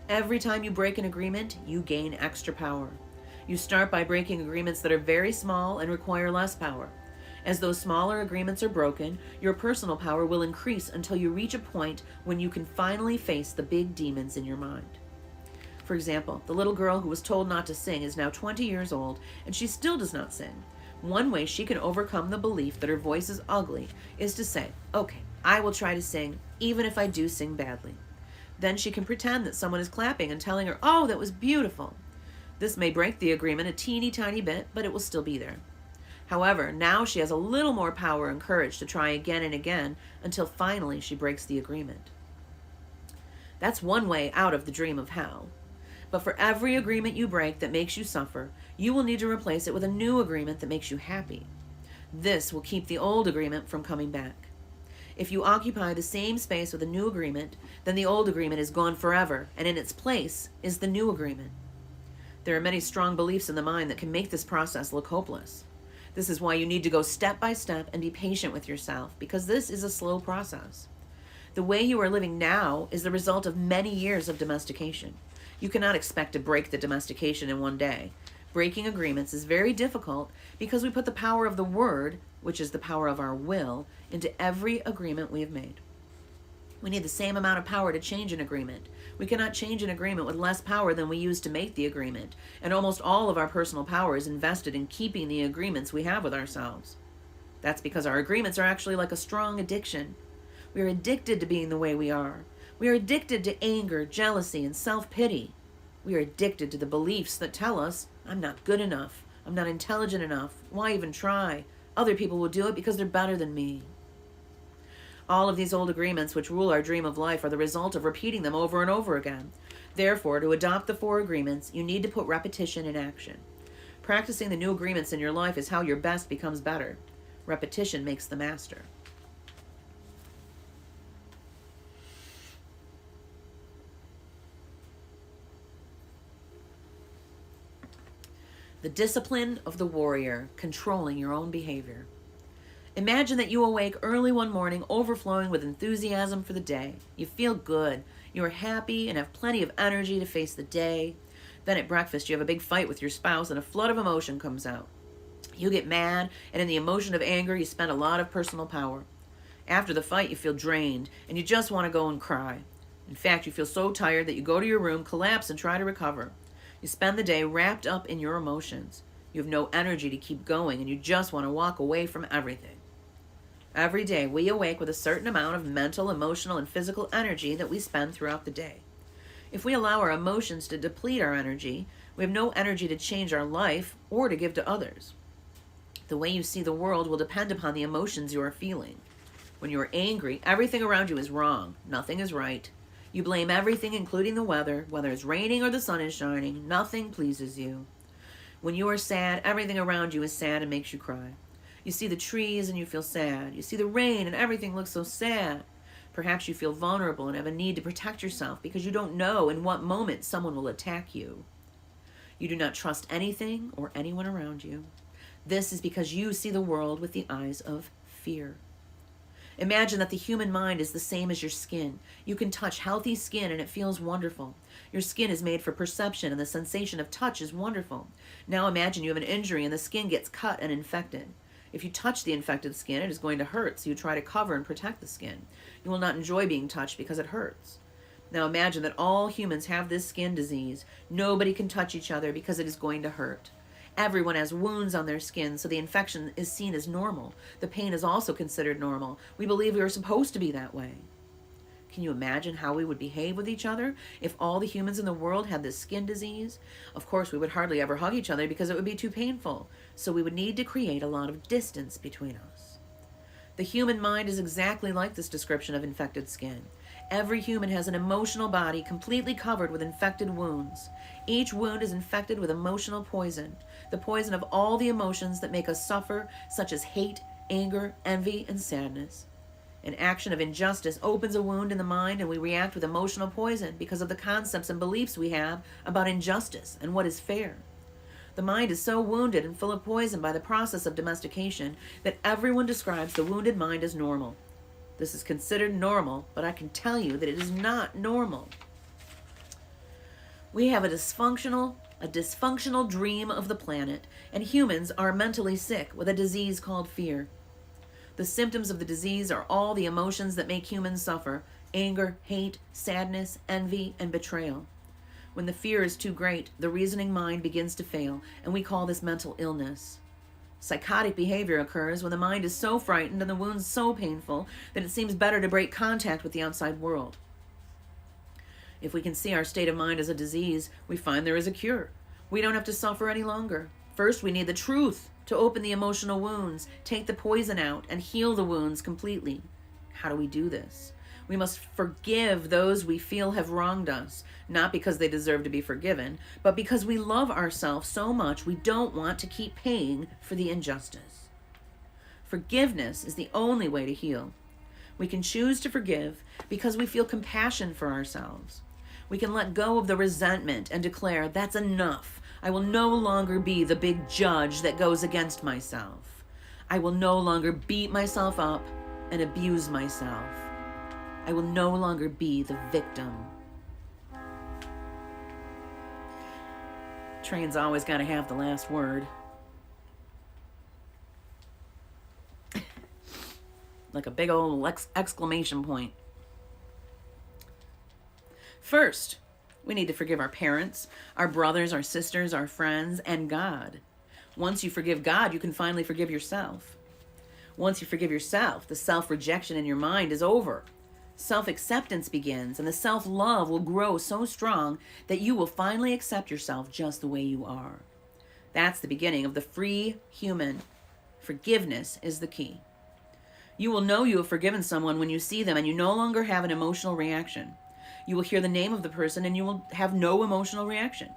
Every time you break an agreement, you gain extra power. You start by breaking agreements that are very small and require less power. As those smaller agreements are broken, your personal power will increase until you reach a point when you can finally face the big demons in your mind. For example, the little girl who was told not to sing is now 20 years old, and she still does not sing. One way she can overcome the belief that her voice is ugly is to say, okay, I will try to sing, even if I do sing badly. Then she can pretend that someone is clapping and telling her, oh, that was beautiful. This may break the agreement a teeny tiny bit, but it will still be there. However, now she has a little more power and courage to try again and again until finally she breaks the agreement. That's one way out of the dream of hell. But for every agreement you break that makes you suffer, you will need to replace it with a new agreement that makes you happy. This will keep the old agreement from coming back. If you occupy the same space with a new agreement, then the old agreement is gone forever, and in its place is the new agreement. There are many strong beliefs in the mind that can make this process look hopeless. This is why you need to go step by step and be patient with yourself, because this is a slow process. The way you are living now is the result of many years of domestication. You cannot expect to break the domestication in one day. Breaking agreements is very difficult because we put the power of the word, which is the power of our will, into every agreement we have made. We need the same amount of power to change an agreement. We cannot change an agreement with less power than we used to make the agreement, and almost all of our personal power is invested in keeping the agreements we have with ourselves. That's because our agreements are actually like a strong addiction. We are addicted to being the way we are. We are addicted to anger, jealousy, and self-pity. We are addicted to the beliefs that tell us, I'm not good enough, I'm not intelligent enough, why even try? Other people will do it because they're better than me. All of these old agreements which rule our dream of life are the result of repeating them over and over again. Therefore, to adopt the 4 agreements, you need to put repetition in action. Practicing the new agreements in your life is how your best becomes better. Repetition makes the master. The discipline of the warrior, controlling your own behavior. Imagine that you awake early one morning, overflowing with enthusiasm for the day. You feel good. You are happy and have plenty of energy to face the day. Then at breakfast, you have a big fight with your spouse and a flood of emotion comes out. You get mad, and in the emotion of anger, you spend a lot of personal power. After the fight, you feel drained, and you just want to go and cry. In fact, you feel so tired that you go to your room, collapse, and try to recover. You spend the day wrapped up in your emotions. You have no energy to keep going, and you just want to walk away from everything. Every day, we awake with a certain amount of mental, emotional, and physical energy that we spend throughout the day. If we allow our emotions to deplete our energy, we have no energy to change our life or to give to others. The way you see the world will depend upon the emotions you are feeling. When you are angry, everything around you is wrong. Nothing is right. You blame everything, including the weather. Whether it's raining or the sun is shining, nothing pleases you. When you are sad, everything around you is sad and makes you cry. You see the trees and you feel sad. You see the rain and everything looks so sad. Perhaps you feel vulnerable and have a need to protect yourself because you don't know in what moment someone will attack you. You do not trust anything or anyone around you. This is because you see the world with the eyes of fear. Imagine that the human mind is the same as your skin. You can touch healthy skin and it feels wonderful. Your skin is made for perception and the sensation of touch is wonderful. Now imagine you have an injury and the skin gets cut and infected. If you touch the infected skin, it is going to hurt, so you try to cover and protect the skin. You will not enjoy being touched because it hurts. Now imagine that all humans have this skin disease. Nobody can touch each other because it is going to hurt. Everyone has wounds on their skin, so the infection is seen as normal. The pain is also considered normal. We believe we are supposed to be that way. Can you imagine how we would behave with each other if all the humans in the world had this skin disease? Of course, we would hardly ever hug each other because it would be too painful. So we would need to create a lot of distance between us. The human mind is exactly like this description of infected skin. Every human has an emotional body completely covered with infected wounds. Each wound is infected with emotional poison, the poison of all the emotions that make us suffer, such as hate, anger, envy, and sadness. An action of injustice opens a wound in the mind, and we react with emotional poison because of the concepts and beliefs we have about injustice and what is fair. The mind is so wounded and full of poison by the process of domestication that everyone describes the wounded mind as normal. This is considered normal, but I can tell you that it is not normal. We have a dysfunctional dream of the planet, and humans are mentally sick with a disease called fear. The symptoms of the disease are all the emotions that make humans suffer: anger, hate, sadness, envy, and betrayal. When the fear is too great, the reasoning mind begins to fail, and we call this mental illness. Psychotic behavior occurs when the mind is so frightened and the wounds so painful that it seems better to break contact with the outside world. If we can see our state of mind as a disease, we find there is a cure. We don't have to suffer any longer. First, we need the truth to open the emotional wounds, take the poison out, and heal the wounds completely. How do we do this? We must forgive those we feel have wronged us, not because they deserve to be forgiven, but because we love ourselves so much we don't want to keep paying for the injustice. Forgiveness is the only way to heal. We can choose to forgive because we feel compassion for ourselves. We can let go of the resentment and declare, that's enough. I will no longer be the big judge that goes against myself. I will no longer beat myself up and abuse myself. I will no longer be the victim. Train's always got to have the last word. Like a big old exclamation point. First, we need to forgive our parents, our brothers, our sisters, our friends, and God. Once you forgive God, you can finally forgive yourself. Once you forgive yourself, the self-rejection in your mind is over. Self-acceptance begins, and the self-love will grow so strong that you will finally accept yourself just the way you are. That's the beginning of the free human. Forgiveness is the key. You will know you have forgiven someone when you see them and you no longer have an emotional reaction. You will hear the name of the person and you will have no emotional reaction.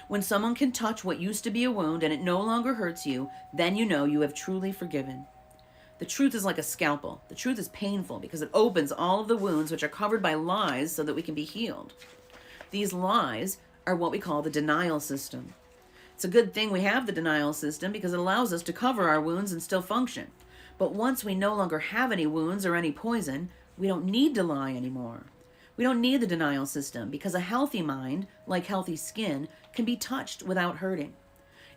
When someone can touch what used to be a wound and it no longer hurts you, then you know you have truly forgiven. The truth is like a scalpel. The truth is painful because it opens all of the wounds which are covered by lies so that we can be healed. These lies are what we call the denial system. It's a good thing we have the denial system because it allows us to cover our wounds and still function. But once we no longer have any wounds or any poison, we don't need to lie anymore. We don't need the denial system because a healthy mind, like healthy skin, can be touched without hurting.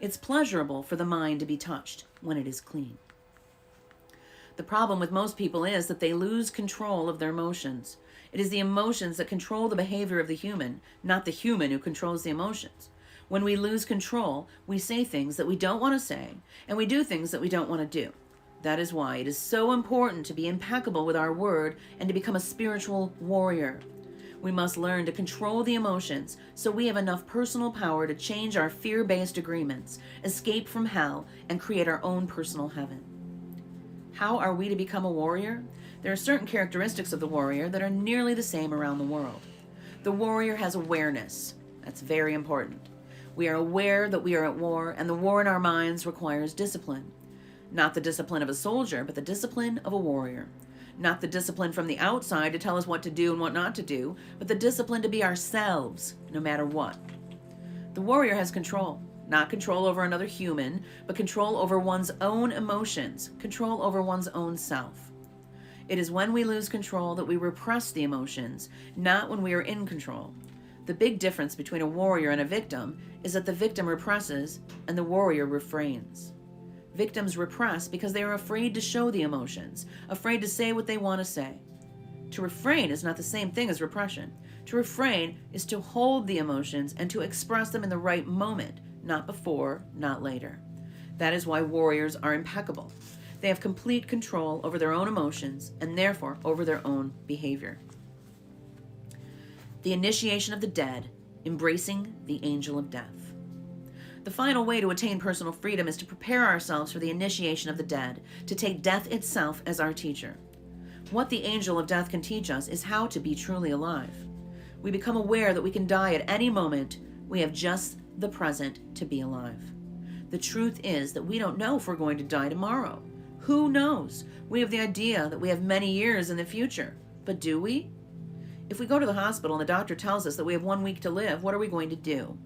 It's pleasurable for the mind to be touched when it is clean. The problem with most people is that they lose control of their emotions. It is the emotions that control the behavior of the human, not the human who controls the emotions. When we lose control, we say things that we don't want to say, and we do things that we don't want to do. That is why it is so important to be impeccable with our word and to become a spiritual warrior. We must learn to control the emotions so we have enough personal power to change our fear-based agreements, escape from hell, and create our own personal heaven. How are we to become a warrior? There are certain characteristics of the warrior that are nearly the same around the world. The warrior has awareness. That's very important. We are aware that we are at war, and the war in our minds requires discipline. Not the discipline of a soldier, but the discipline of a warrior. Not the discipline from the outside to tell us what to do and what not to do, but the discipline to be ourselves, no matter what. The warrior has control. Not control over another human, but control over one's own emotions, control over one's own self. It is when we lose control that we repress the emotions, not when we are in control. The big difference between a warrior and a victim is that the victim represses and the warrior refrains. Victims repress because they are afraid to show the emotions, afraid to say what they want to say. To refrain is not the same thing as repression. To refrain is to hold the emotions and to express them in the right moment, not before, not later. That is why warriors are impeccable. They have complete control over their own emotions and therefore over their own behavior. The initiation of the dead, embracing the angel of death. The final way to attain personal freedom is to prepare ourselves for the initiation of the dead, to take death itself as our teacher. What the angel of death can teach us is how to be truly alive. We become aware that we can die at any moment. We have just the present to be alive. The truth is that we don't know if we're going to die tomorrow. Who knows? We have the idea that we have many years in the future. But do we? If we go to the hospital and the doctor tells us that we have 1 week to live, what are we going to do?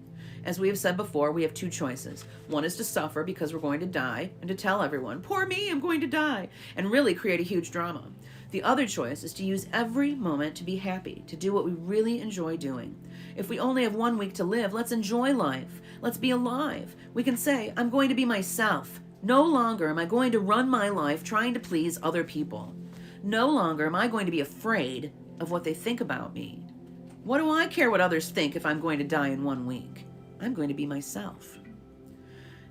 As we have said before, we have two choices. One is to suffer because we're going to die and to tell everyone, poor me, I'm going to die, and really create a huge drama. The other choice is to use every moment to be happy, to do what we really enjoy doing. If we only have 1 week to live, let's enjoy life. Let's be alive. We can say, I'm going to be myself. No longer am I going to run my life trying to please other people. No longer am I going to be afraid of what they think about me. What do I care what others think if I'm going to die in 1 week? I'm going to be myself.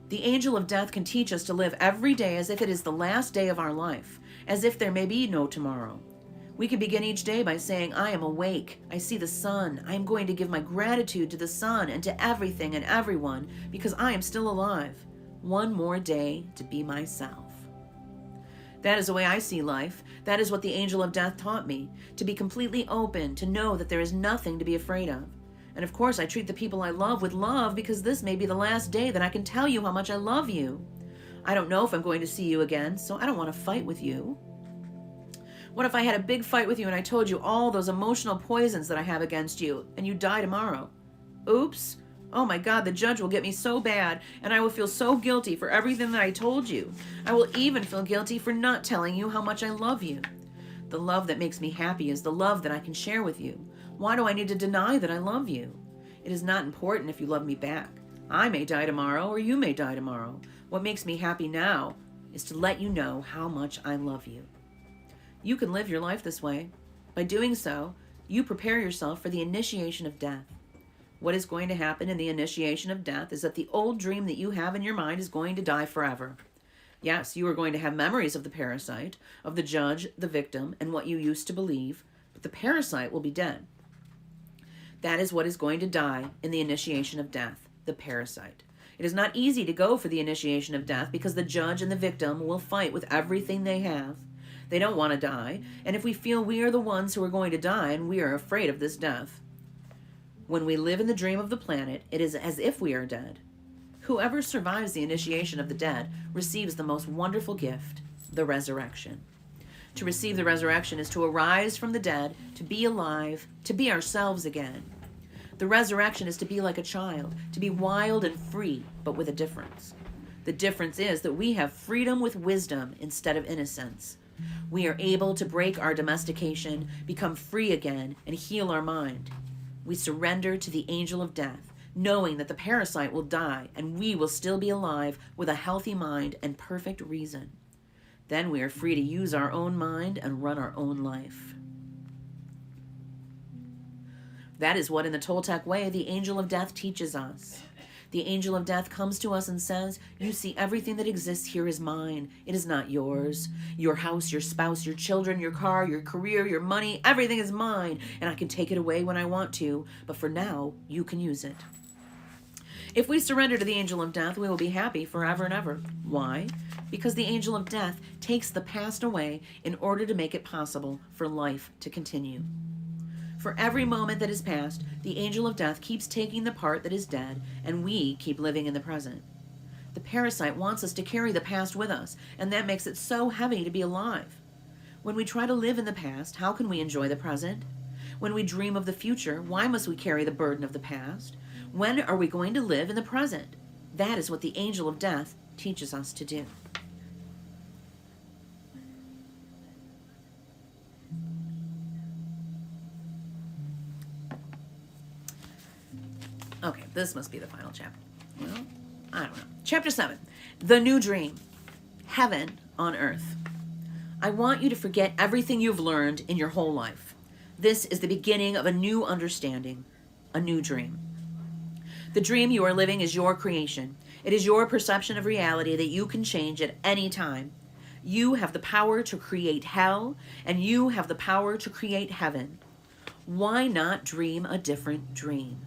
The angel of death can teach us to live every day as if it is the last day of our life, as if there may be no tomorrow. We can begin each day by saying, I am awake. I see the sun. I am going to give my gratitude to the sun and to everything and everyone because I am still alive. 1 more day to be myself. That is the way I see life. That is what the angel of death taught me, to be completely open, to know that there is nothing to be afraid of. And of course, I treat the people I love with love because this may be the last day that I can tell you how much I love you. I don't know if I'm going to see you again, so I don't want to fight with you. What if I had a big fight with you and I told you all those emotional poisons that I have against you and you die tomorrow? Oops. Oh my God, the judge will get me so bad and I will feel so guilty for everything that I told you. I will even feel guilty for not telling you how much I love you. The love that makes me happy is the love that I can share with you. Why do I need to deny that I love you? It is not important if you love me back. I may die tomorrow or you may die tomorrow. What makes me happy now is to let you know how much I love you. You can live your life this way. By doing so, you prepare yourself for the initiation of death. What is going to happen in the initiation of death is that the old dream that you have in your mind is going to die forever. Yes, you are going to have memories of the parasite, of the judge, the victim, and what you used to believe, but the parasite will be dead. That is what is going to die in the initiation of death, the parasite. It is not easy to go for the initiation of death because the judge and the victim will fight with everything they have. They don't want to die, and if we feel we are the ones who are going to die and we are afraid of this death. When we live in the dream of the planet, it is as if we are dead. Whoever survives the initiation of the dead receives the most wonderful gift, the resurrection. To receive the resurrection is to arise from the dead, to be alive, to be ourselves again. The resurrection is to be like a child, to be wild and free, but with a difference. The difference is that we have freedom with wisdom instead of innocence. We are able to break our domestication, become free again, and heal our mind. We surrender to the angel of death, knowing that the parasite will die and we will still be alive with a healthy mind and perfect reason. Then we are free to use our own mind and run our own life. That is what in the Toltec way the angel of death teaches us. The angel of death comes to us and says, you see, everything that exists here is mine. It is not yours. Your house, your spouse, your children, your car, your career, your money, everything is mine, and I can take it away when I want to, but for now, you can use it. If we surrender to the angel of death, we will be happy forever and ever. Why? Because the angel of death takes the past away in order to make it possible for life to continue. For every moment that is past, the angel of death keeps taking the part that is dead, and we keep living in the present. The parasite wants us to carry the past with us, and that makes it so heavy to be alive. When we try to live in the past, how can we enjoy the present? When we dream of the future, why must we carry the burden of the past? When are we going to live in the present? That is what the angel of death teaches us to do. Okay, this must be the final chapter. Well, I don't know. Chapter 7, the new dream, heaven on earth. I want you to forget everything you've learned in your whole life. This is the beginning of a new understanding, a new dream. The dream you are living is your creation. It is your perception of reality that you can change at any time. You have the power to create hell, and you have the power to create heaven. Why not dream a different dream?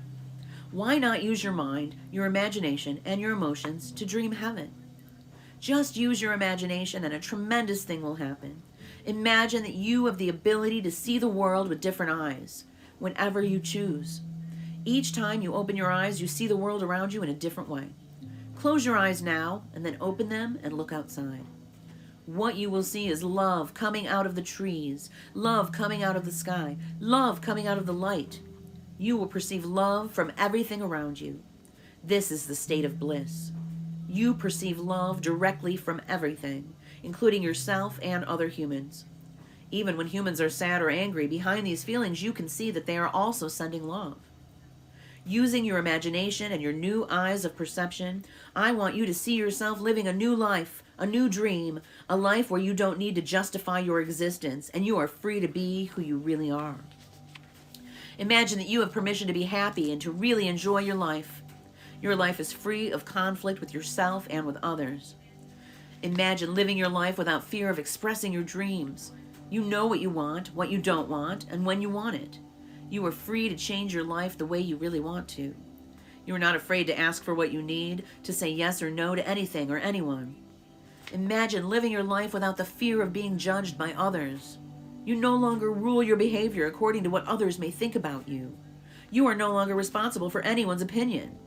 Why not use your mind, your imagination, and your emotions to dream heaven? Just use your imagination and a tremendous thing will happen. Imagine that you have the ability to see the world with different eyes, whenever you choose. Each time you open your eyes, you see the world around you in a different way. Close your eyes now, and then open them and look outside. What you will see is love coming out of the trees, love coming out of the sky, love coming out of the light. You will perceive love from everything around you. This is the state of bliss. You perceive love directly from everything, including yourself and other humans. Even when humans are sad or angry, behind these feelings you can see that they are also sending love. Using your imagination and your new eyes of perception, I want you to see yourself living a new life, a new dream, a life where you don't need to justify your existence and you are free to be who you really are. Imagine that you have permission to be happy and to really enjoy your life. Your life is free of conflict with yourself and with others. Imagine living your life without fear of expressing your dreams. You know what you want, what you don't want, and when you want it. You are free to change your life the way you really want to. You are not afraid to ask for what you need, to say yes or no to anything or anyone. Imagine living your life without the fear of being judged by others. You no longer rule your behavior according to what others may think about you. You are no longer responsible for anyone's opinion.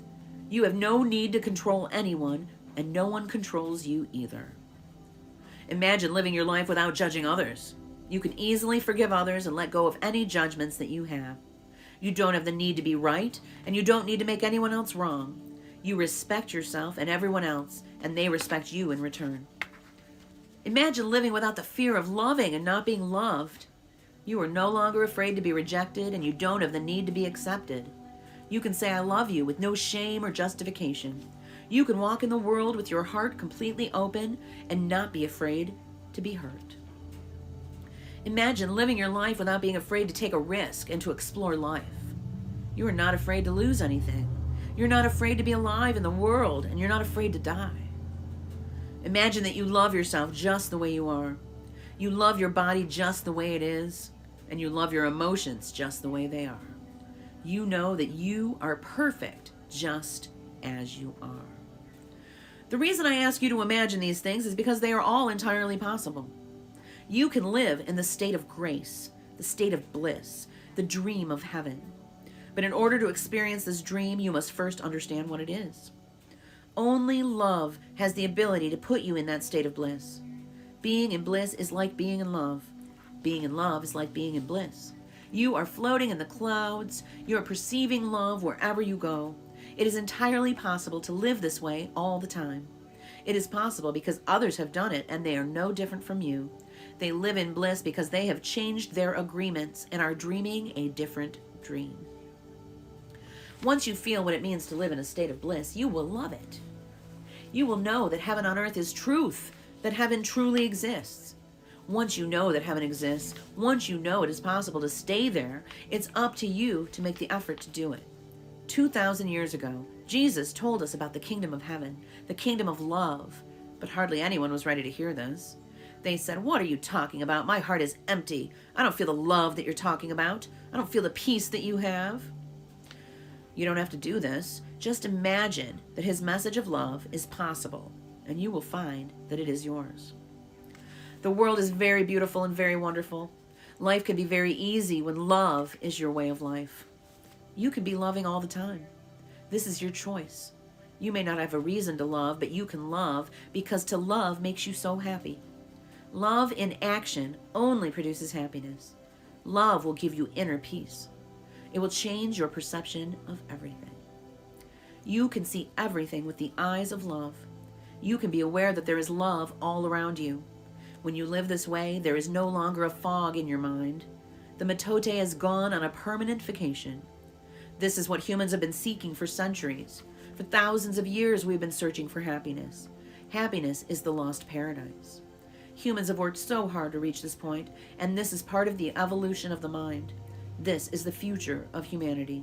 You have no need to control anyone, and no one controls you either. Imagine living your life without judging others. You can easily forgive others and let go of any judgments that you have. You don't have the need to be right, and you don't need to make anyone else wrong. You respect yourself and everyone else, and they respect you in return. Imagine living without the fear of loving and not being loved. You are no longer afraid to be rejected, and you don't have the need to be accepted. You can say I love you with no shame or justification. You can walk in the world with your heart completely open and not be afraid to be hurt. Imagine living your life without being afraid to take a risk and to explore life. You are not afraid to lose anything. You're not afraid to be alive in the world, and you're not afraid to die. Imagine that you love yourself just the way you are. You love your body just the way it is, and you love your emotions just the way they are. You know that you are perfect just as you are. The reason I ask you to imagine these things is because they are all entirely possible. You can live in the state of grace, the state of bliss, the dream of heaven. But in order to experience this dream, you must first understand what it is. Only love has the ability to put you in that state of bliss. Being in bliss is like being in love. Being in love is like being in bliss. You are floating in the clouds. You are perceiving love wherever you go. It is entirely possible to live this way all the time. It is possible because others have done it and they are no different from you. They live in bliss because they have changed their agreements and are dreaming a different dream. Once you feel what it means to live in a state of bliss, you will love it. You will know that heaven on earth is truth, that heaven truly exists. Once you know that heaven exists, once you know it is possible to stay there, it's up to you to make the effort to do it. 2,000 years ago, Jesus told us about the kingdom of heaven, the kingdom of love, but hardly anyone was ready to hear this. They said, "What are you talking about? My heart is empty. I don't feel the love that you're talking about. I don't feel the peace that you have." You don't have to do this. Just imagine that his message of love is possible, and you will find that it is yours. The world is very beautiful and very wonderful. Life can be very easy when love is your way of life. You can be loving all the time. This is your choice. You may not have a reason to love, but you can love because to love makes you so happy. Love in action only produces happiness. Love will give you inner peace. It will change your perception of everything. You can see everything with the eyes of love. You can be aware that there is love all around you. When you live this way, there is no longer a fog in your mind. The mitote has gone on a permanent vacation. This is what humans have been seeking for centuries. For thousands of years, we've been searching for happiness. Happiness is the lost paradise. Humans have worked so hard to reach this point, and this is part of the evolution of the mind. This is the future of humanity.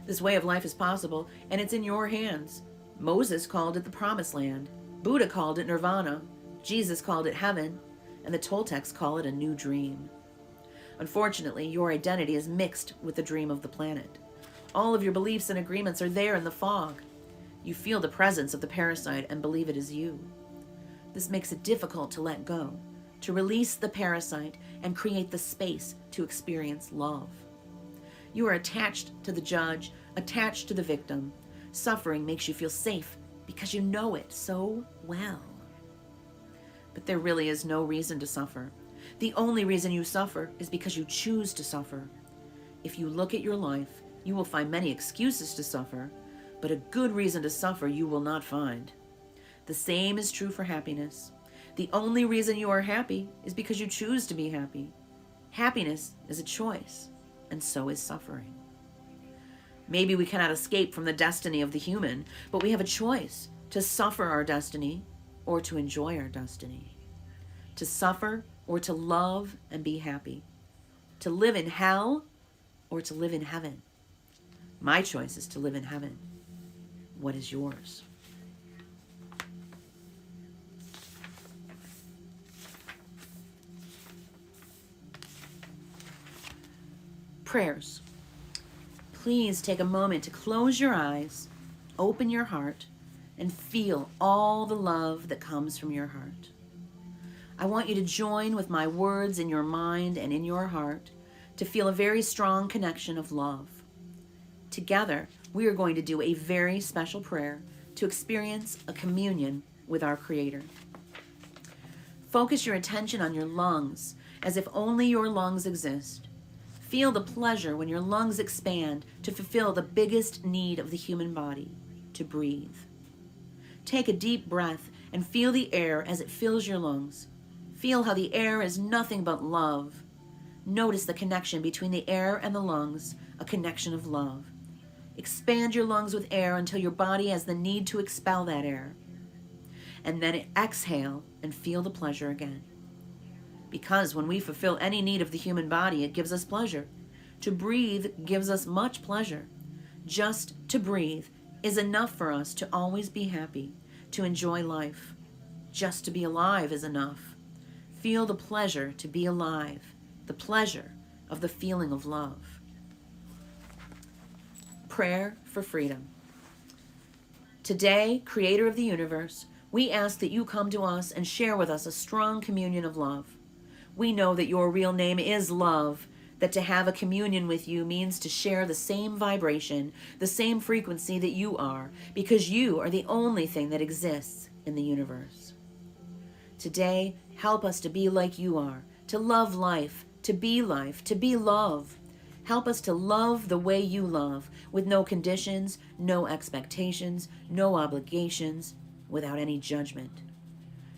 This way of life is possible, and it's in your hands. Moses called it the Promised Land. Buddha called it Nirvana. Jesus called it heaven. And the Toltecs call it a new dream. Unfortunately, your identity is mixed with the dream of the planet. All of your beliefs and agreements are there in the fog. You feel the presence of the parasite and believe it is you. This makes it difficult to let go, to release the parasite and create the space to experience love. You are attached to the judge, attached to the victim. Suffering makes you feel safe because you know it so well. But there really is no reason to suffer. The only reason you suffer is because you choose to suffer. If you look at your life, you will find many excuses to suffer, but a good reason to suffer you will not find. The same is true for happiness. The only reason you are happy is because you choose to be happy. Happiness is a choice, and so is suffering. Maybe we cannot escape from the destiny of the human, but we have a choice to suffer our destiny or to enjoy our destiny. To suffer or to love and be happy. To live in hell or to live in heaven. My choice is to live in heaven. What is yours? Prayers. Please take a moment to close your eyes, open your heart, and feel all the love that comes from your heart. I want you to join with my words in your mind and in your heart to feel a very strong connection of love. Together, we are going to do a very special prayer to experience a communion with our Creator. Focus your attention on your lungs as if only your lungs exist. Feel the pleasure when your lungs expand to fulfill the biggest need of the human body, to breathe. Take a deep breath and feel the air as it fills your lungs. Feel how the air is nothing but love. Notice the connection between the air and the lungs, a connection of love. Expand your lungs with air until your body has the need to expel that air. And then exhale and feel the pleasure again. Because when we fulfill any need of the human body, it gives us pleasure. To breathe gives us much pleasure. Just to breathe is enough for us to always be happy, to enjoy life. Just to be alive is enough. Feel the pleasure to be alive, the pleasure of the feeling of love. Prayer for freedom. Today, Creator of the universe, we ask that you come to us and share with us a strong communion of love. We know that your real name is love, that to have a communion with you means to share the same vibration, the same frequency that you are, because you are the only thing that exists in the universe. Today, help us to be like you are, to love life, to be love. Help us to love the way you love, with no conditions, no expectations, no obligations, without any judgment.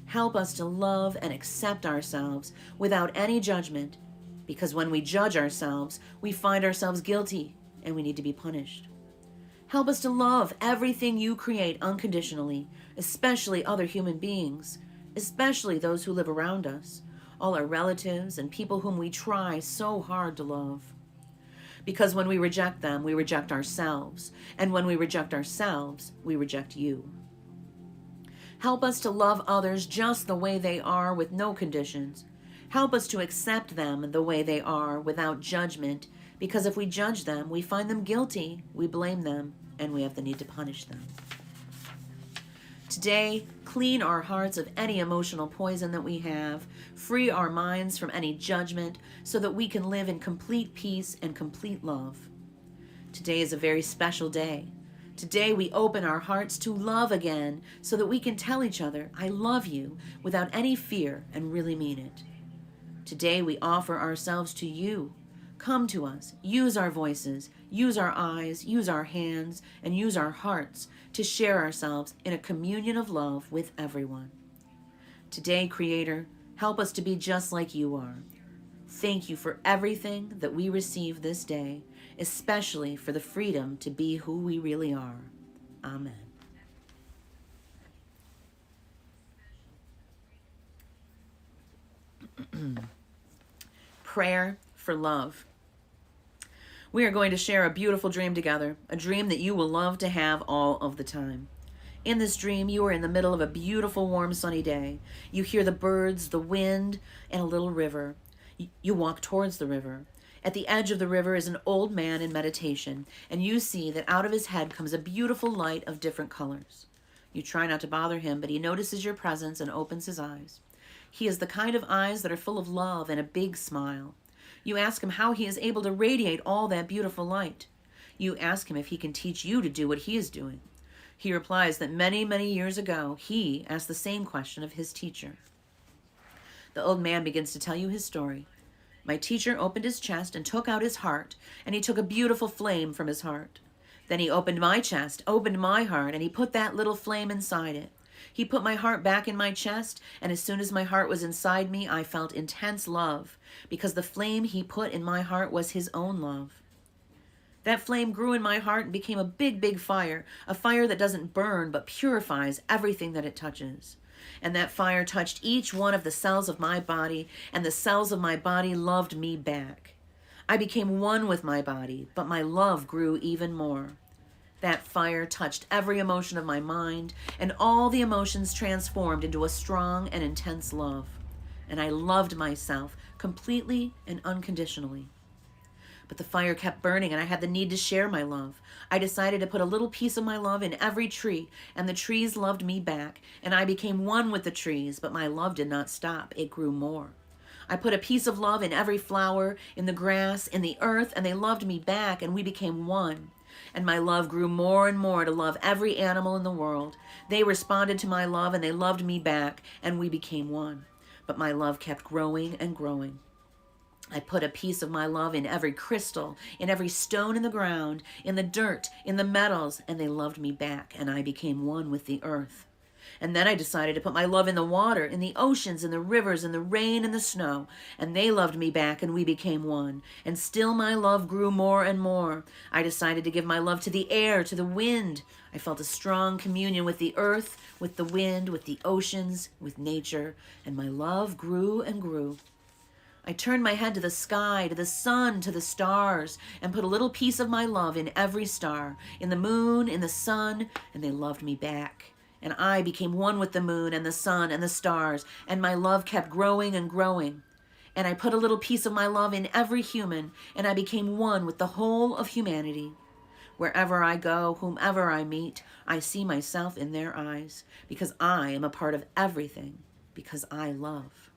Help us to love and accept ourselves without any judgment, because when we judge ourselves, we find ourselves guilty and we need to be punished. Help us to love everything you create unconditionally, especially other human beings, especially those who live around us, all our relatives and people whom we try so hard to love. Because when we reject them, we reject ourselves, and when we reject ourselves, we reject you. Help us to love others just the way they are with no conditions. Help us to accept them the way they are without judgment, because if we judge them, we find them guilty, we blame them, and we have the need to punish them. Today, clean our hearts of any emotional poison that we have, free our minds from any judgment, so that we can live in complete peace and complete love. Today is a very special day. Today we open our hearts to love again, so that we can tell each other, I love you, without any fear and really mean it. Today we offer ourselves to you. Come to us, use our voices, use our eyes, use our hands, and use our hearts to share ourselves in a communion of love with everyone. Today, Creator, help us to be just like you are. Thank you for everything that we receive this day, especially for the freedom to be who we really are. Amen. Prayer for love. We are going to share a beautiful dream together, a dream that you will love to have all of the time. In this dream, you are in the middle of a beautiful, warm, sunny day. You hear the birds, the wind, and a little river. You walk towards the river. At the edge of the river is an old man in meditation, and you see that out of his head comes a beautiful light of different colors. You try not to bother him, but he notices your presence and opens his eyes. He has the kind of eyes that are full of love and a big smile. You ask him how he is able to radiate all that beautiful light. You ask him if he can teach you to do what he is doing. He replies that many, many years ago, he asked the same question of his teacher. The old man begins to tell you his story. My teacher opened his chest and took out his heart, and he took a beautiful flame from his heart. Then he opened my chest, opened my heart, and he put that little flame inside it. He put my heart back in my chest, and as soon as my heart was inside me, I felt intense love, because the flame he put in my heart was his own love. That flame grew in my heart and became a big, big fire, a fire that doesn't burn but purifies everything that it touches. And that fire touched each one of the cells of my body, and the cells of my body loved me back. I became one with my body, but my love grew even more. That fire touched every emotion of my mind, and all the emotions transformed into a strong and intense love. And I loved myself completely and unconditionally. But the fire kept burning, and I had the need to share my love. I decided to put a little piece of my love in every tree, and the trees loved me back, and I became one with the trees, but my love did not stop. It grew more. I put a piece of love in every flower, in the grass, in the earth, and they loved me back, and we became one. And my love grew more and more to love every animal in the world. They responded to my love, and they loved me back, and we became one. But my love kept growing and growing. I put a piece of my love in every crystal, in every stone in the ground, in the dirt, in the metals, and they loved me back, and I became one with the earth. And then I decided to put my love in the water, in the oceans, in the rivers, in the rain, and the snow, and they loved me back, and we became one. And still my love grew more and more. I decided to give my love to the air, to the wind. I felt a strong communion with the earth, with the wind, with the oceans, with nature, and my love grew and grew. I turned my head to the sky, to the sun, to the stars, and put a little piece of my love in every star, in the moon, in the sun, and they loved me back. And I became one with the moon and the sun and the stars, and my love kept growing and growing. And I put a little piece of my love in every human, and I became one with the whole of humanity. Wherever I go, whomever I meet, I see myself in their eyes, because I am a part of everything, because I love.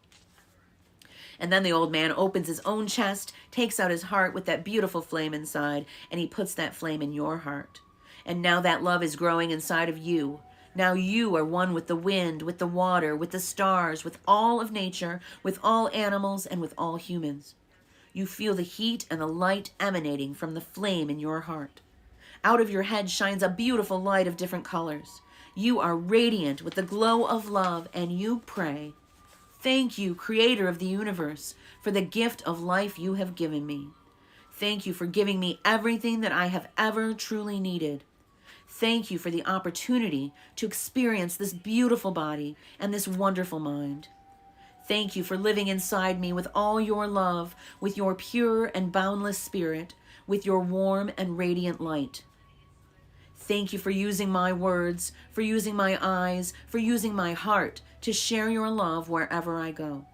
And then the old man opens his own chest, takes out his heart with that beautiful flame inside, and he puts that flame in your heart. And now that love is growing inside of you. Now you are one with the wind, with the water, with the stars, with all of nature, with all animals, and with all humans. You feel the heat and the light emanating from the flame in your heart. Out of your head shines a beautiful light of different colors. You are radiant with the glow of love, and you pray, "Thank you, Creator of the universe, for the gift of life you have given me. Thank you for giving me everything that I have ever truly needed. Thank you for the opportunity to experience this beautiful body and this wonderful mind. Thank you for living inside me with all your love, with your pure and boundless spirit, with your warm and radiant light. Thank you for using my words, for using my eyes, for using my heart to share your love wherever I go.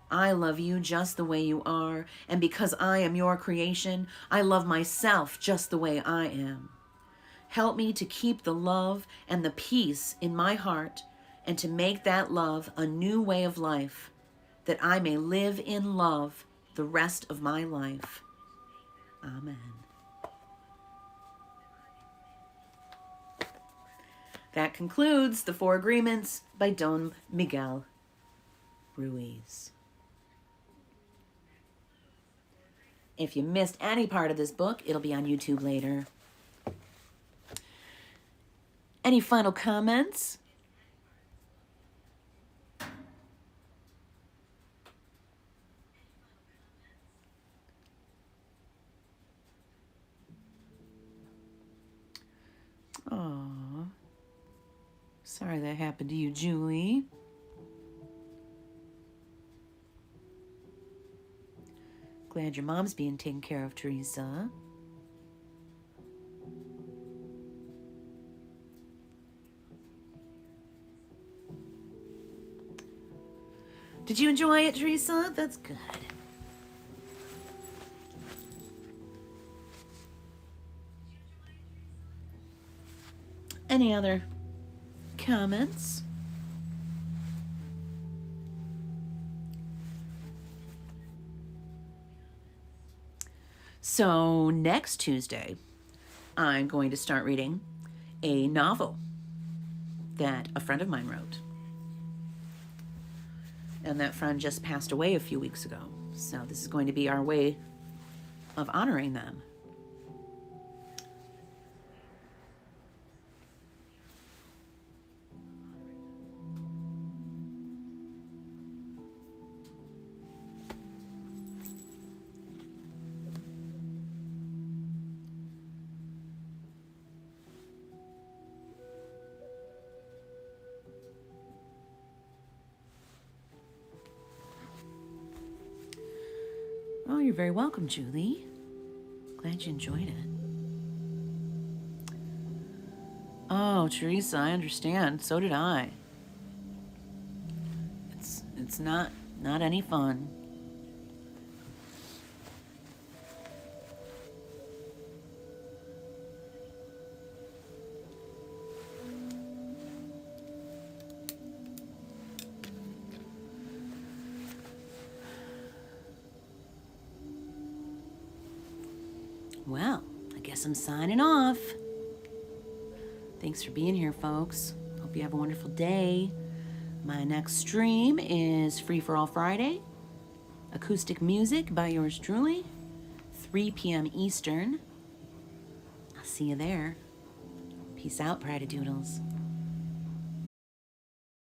I love you just the way you are, and because I am your creation, I love myself just the way I am. Help me to keep the love and the peace in my heart and to make that love a new way of life, that I may live in love the rest of my life. Amen." That concludes the Four Agreements by Don Miguel Ruiz. If you missed any part of this book, it'll be on YouTube later. Any final comments? Aw. Sorry that happened to you, Julie. Glad your mom's being taken care of, Teresa. Did you enjoy it, Teresa? That's good. Any other comments? So next Tuesday, I'm going to start reading a novel that a friend of mine wrote. And that friend just passed away a few weeks ago. So this is going to be our way of honoring them. Oh, you're very welcome, Julie. Glad you enjoyed it. Oh, Teresa, I understand. So did I. It's not any fun. Well, I guess I'm signing off. Thanks for being here, folks. Hope you have a wonderful day. My next stream is Free for All Friday. Acoustic music by yours truly. 3 p.m. Eastern. I'll see you there. Peace out, Pride of Doodles.